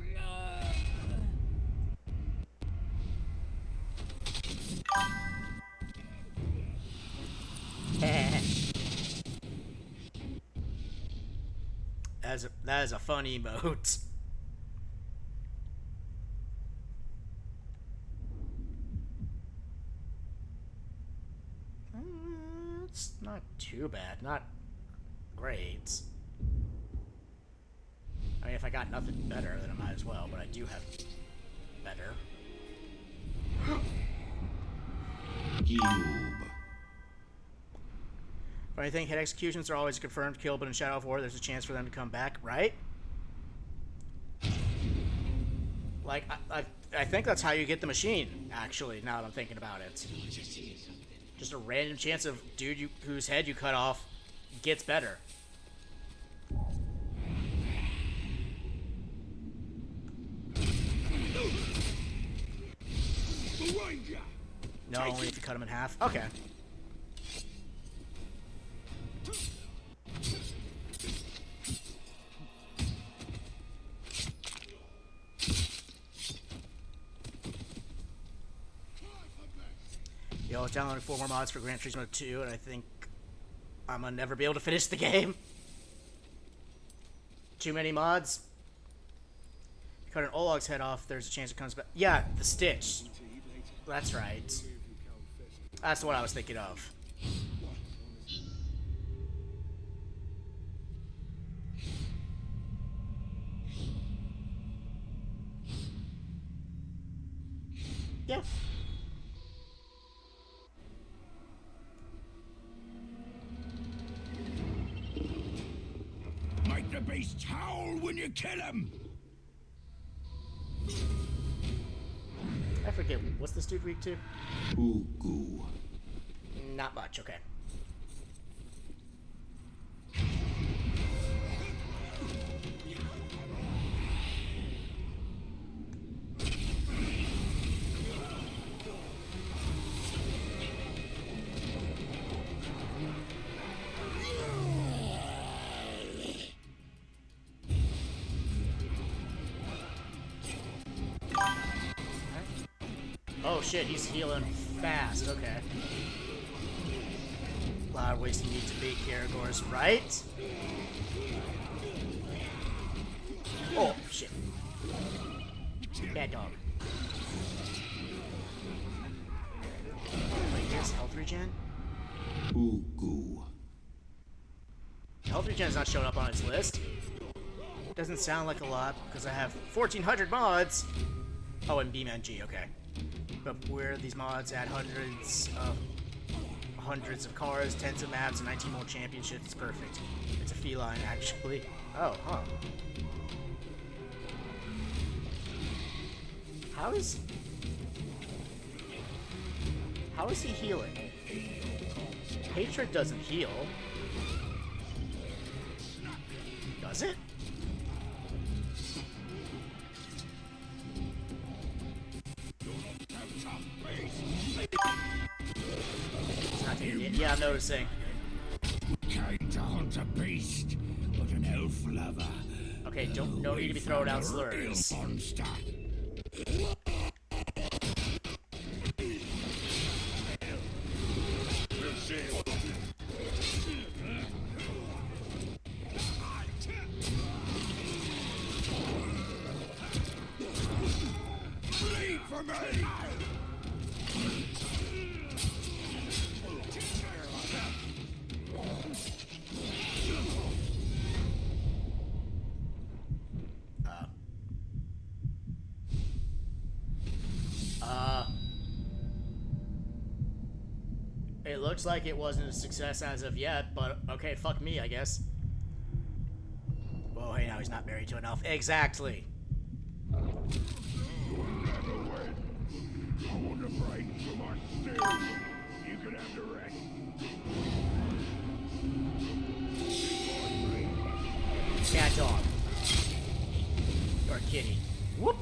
That is a fun emote. It's not too bad. Not great. I mean, if I got nothing better, then I might as well, but I do have better. Funny thing, hit executions are always a confirmed kill, but in Shadow of War, there's a chance for them to come back, right? Like, I think that's how you get the machine, actually, now that I'm thinking about it. Just a random chance of dude whose head you cut off gets better. No, only if you cut him in half. Okay. Yo, I was downloading 4 more mods for Gran Turismo 2, and I think I'm gonna never be able to finish the game. Too many mods. If you cut an Olog's head off, there's a chance it comes back. Yeah, the Stitch. That's right. That's what I was thinking of. Yeah. Make the beast howl when you kill him! I forget, what's this dude weak to? Ugu. Not much, okay. Oh shit, he's healing fast, okay. A lot of ways you need to beat Caragors, right? Oh shit. Bad dog. Wait, here's health regen? Ugu. Health regen's not showing up on its list. Doesn't sound like a lot because I have 1,400 mods. Oh, and BeamNG, okay. But where these mods add hundreds of cars, tens of maps, and 19 more championships, it's perfect. It's a feline, actually. Oh, huh. How is he healing? Hatred doesn't heal. Does it? It's not taking it. Yeah, I'm noticing. Kind to hunt a beast, but an elf lover. Okay, no need to be throwing out slurs. Monster. Bleed for me! It looks like it wasn't a success as of yet, but okay, fuck me, I guess. Oh, hey, now he's not married to an elf. Exactly. I want a break from my steel. You can have the rest. Cat dog. Or kitty. Whoop!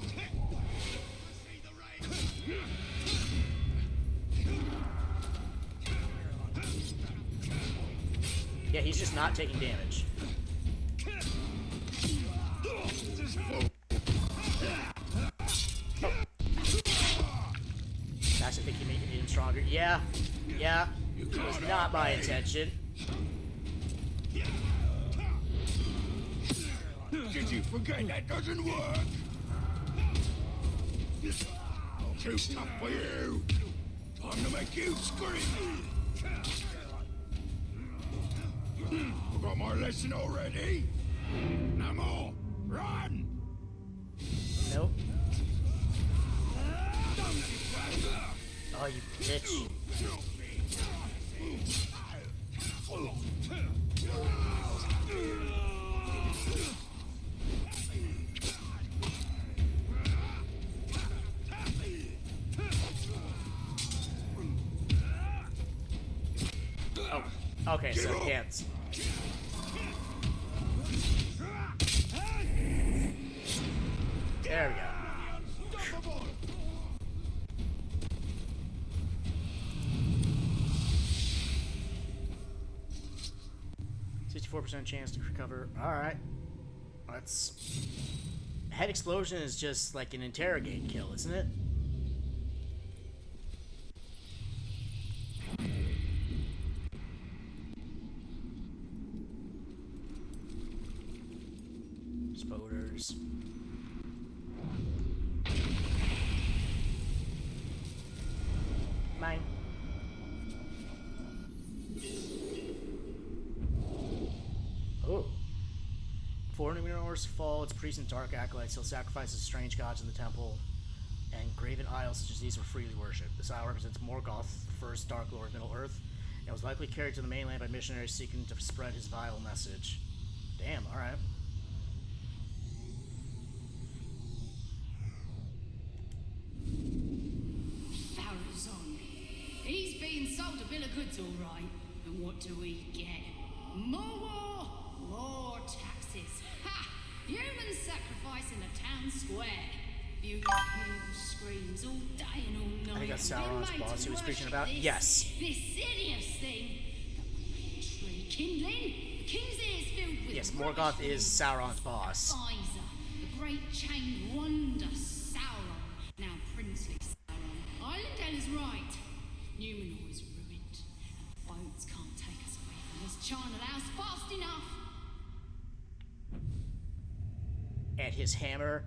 Yeah, he's just not taking damage. Actually, think you make it even stronger. Yeah, yeah. It was not my intention. Did you forget that doesn't work? Too tough for you. Time to make you scream. Forgot my lesson already? No more. Run! Nope. Oh, you bitch. Oh, okay, so hands. There we go. 64% chance to recover. Alright. Let's... Head explosion is just like an interrogate kill, isn't it? Spoders. Mine. Oh. Before Numenor's fall, its priests and dark acolytes still sacrifices strange gods in the temple, and graven idols such as these were freely worshipped. This idol represents Morgoth, the first Dark Lord of Middle-earth, and was likely carried to the mainland by missionaries seeking to spread his vile message. Damn, alright. He's being sold a bill of goods, all right. And what do we get? More war, more taxes. Ha! Human sacrifice in the town square. Beautiful screams all day and all night. I think that's Sauron's boss he was preaching about. This, yes. This hideous thing. The tree kindling. The king's ears filled with yes, Morgoth is Sauron's boss. Pfizer, the great chained wonder Sauron. Now princely Sauron. Islandale is right. Numenor is ruined. Boats can't take us away from this charnel house fast enough. And his hammer.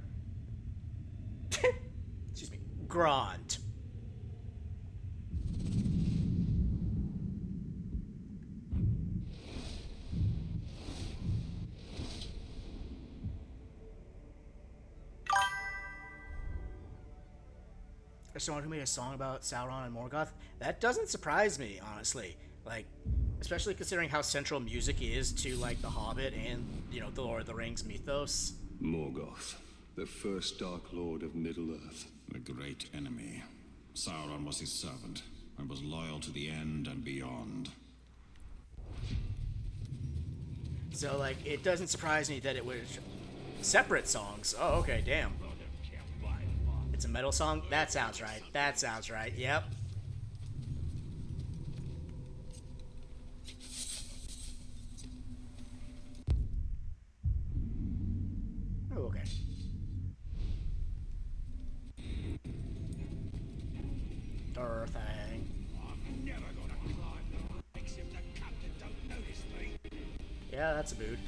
Excuse me. Grant. There's someone who made a song about Sauron and Morgoth. That doesn't surprise me, honestly. Like, especially considering how central music is to, like, The Hobbit and, you know, the Lord of the Rings mythos. Morgoth, the first Dark Lord of Middle-earth. The great enemy. Sauron was his servant, and was loyal to the end and beyond. So, like, it doesn't surprise me that it was separate songs. Oh, okay, damn. It's a metal song? That sounds right. That sounds right. Yep. Oh, okay. Door thing. I'm never gonna climb the ranks if the captain don't notice me. Yeah, that's a mood.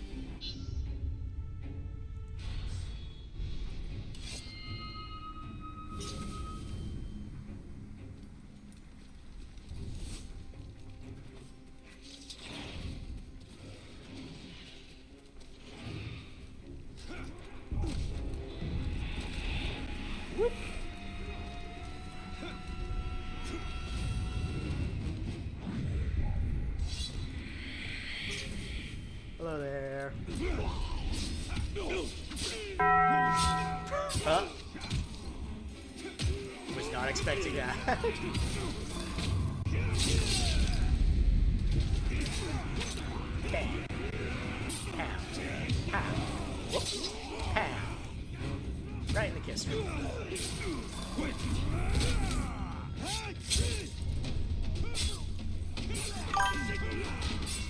expecting that. Bam. Pow. Pow. Whoops. Pow. Right in the kisser.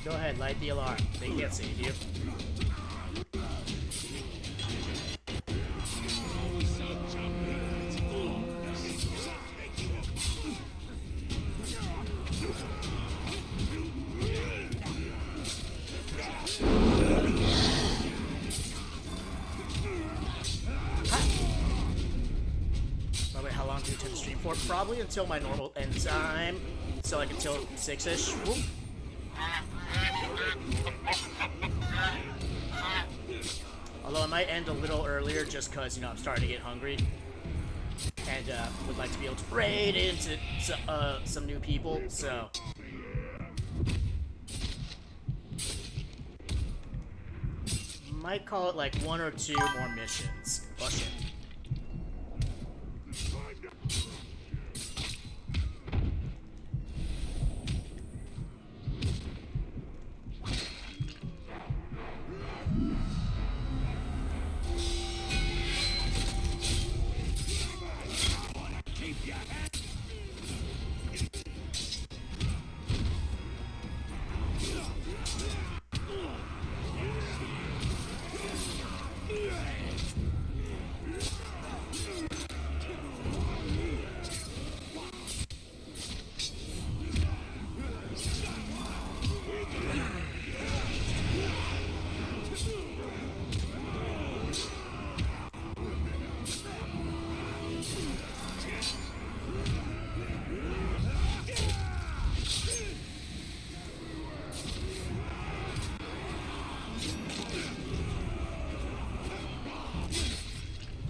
Go ahead, light the alarm. They can't save you. How long do you tend to stream for? Probably until my normal end time. So like until 6-ish. Whoop. Although I might end a little earlier just because, you know, I'm starting to get hungry. And would like to be able to raid into some new people, so... Might call it like 1 or 2 more missions. Oh shit.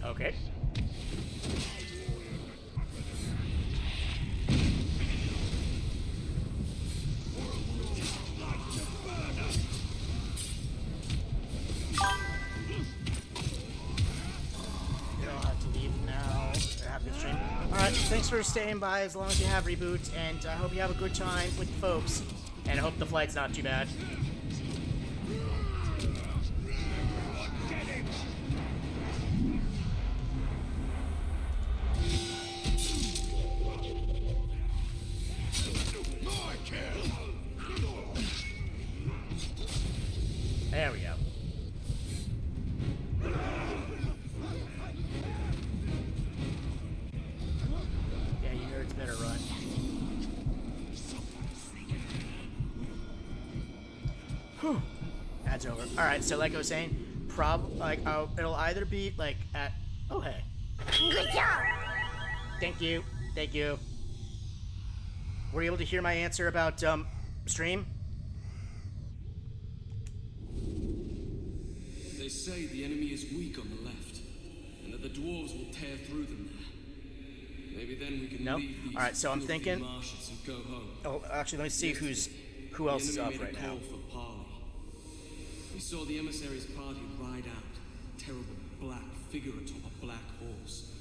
Okay. Alright, thanks for staying by as long as you have reboots, and I hope you have a good time with the folks, and I hope the flight's not too bad. There we go. Yeah, you nerds better run. Whew. That's over. Alright, so like I was saying, it'll either be like at... Oh, hey. Good job! Thank you. Thank you. Were you able to hear my answer about, stream? They say the enemy is weak on the left, and that the dwarves will tear through them there. Maybe then we can leave these Alright, so I'm thinking... marshes and go home. Oh, actually, let me see who else is up right now. For parley. We saw the emissary's party ride out, a terrible black figure atop a black horse,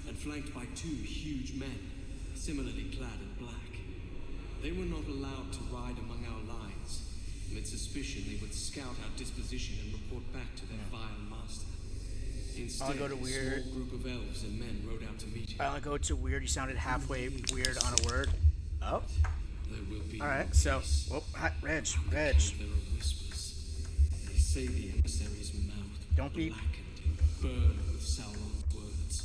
and flanked by 2 huge men, similarly clad in black. They were not allowed to ride among our lines. Amid suspicion, they would scout our disposition and report back to their vile master. Instead, I'll go to weird. A small group of elves and men rode out to meet him. I'll go to weird. You sounded halfway weird on a word. Oh. All right. So, hi, Reg. There are whispers. They say the emissary's mouth Don't be blackened and burned with Sauron's words,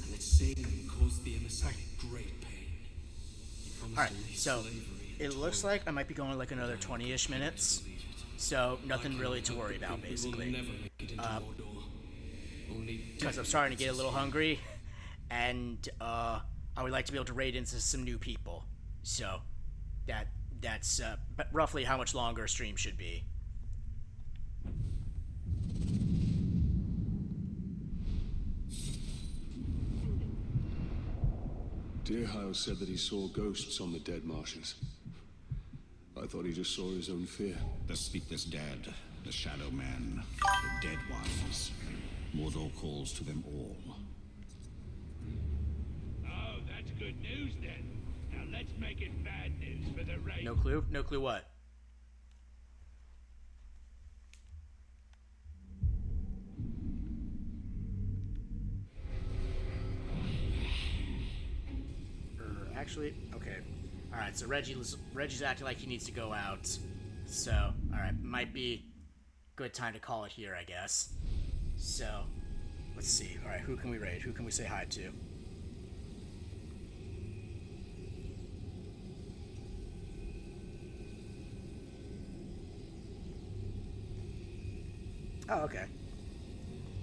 and that saying them caused the emissary great pain. He promised All right. to leave So, slavery. it looks like I might be going like another 20-ish minutes. So nothing really to worry about, basically. Because I'm starting to get a little hungry, and I would like to be able to raid into some new people. So that's roughly how much longer a stream should be. Deerhouse said that he saw ghosts on the dead marshes. I thought he just saw his own fear. The sleepless dead, the shadow men, the dead ones. Mordor calls to them all. Oh, that's good news then. Now let's make it bad news for the race. No clue? No clue what? Actually, okay. Alright, so Reggie's acting like he needs to go out. So, alright, might be good time to call it here, I guess. So, let's see. Alright, who can we raid? Who can we say hi to? Oh, okay.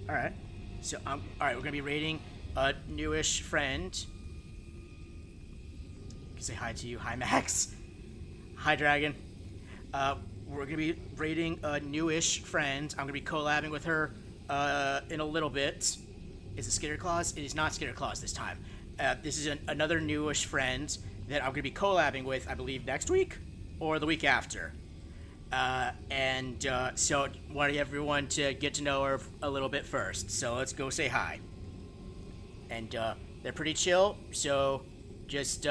Alright. So, alright, we're gonna be raiding a newish friend. Say hi to you. Hi, Max. Hi, Dragon. We're gonna be raiding a newish friend. I'm gonna be collabing with her in a little bit. Is it Skitter Claus? It is not Skitter Claus this time. This is another newish friend that I'm gonna be collabing with, I believe, next week or the week after. So want everyone to get to know her a little bit first. So let's go say hi. And they're pretty chill. So just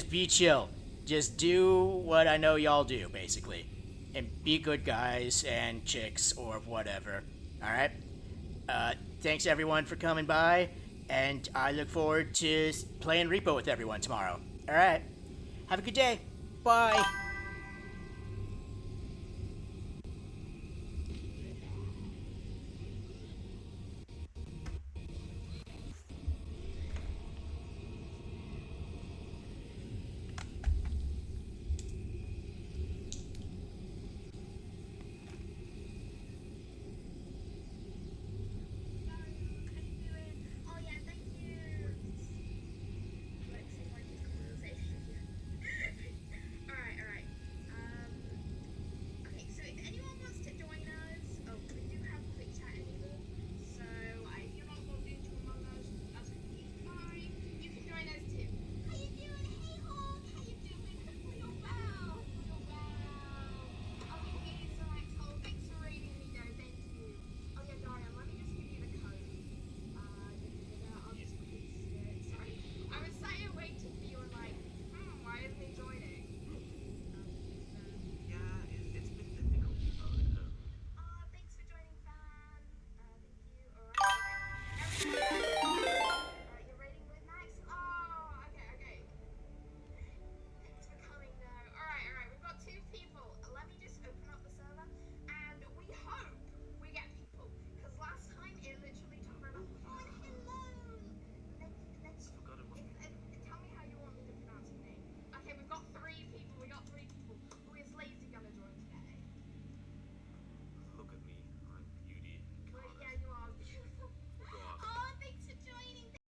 be chill. Just do what I know y'all do, basically. And be good guys and chicks or whatever. Alright? Thanks everyone for coming by. And I look forward to playing Repo with everyone tomorrow. Alright? Have a good day. Bye.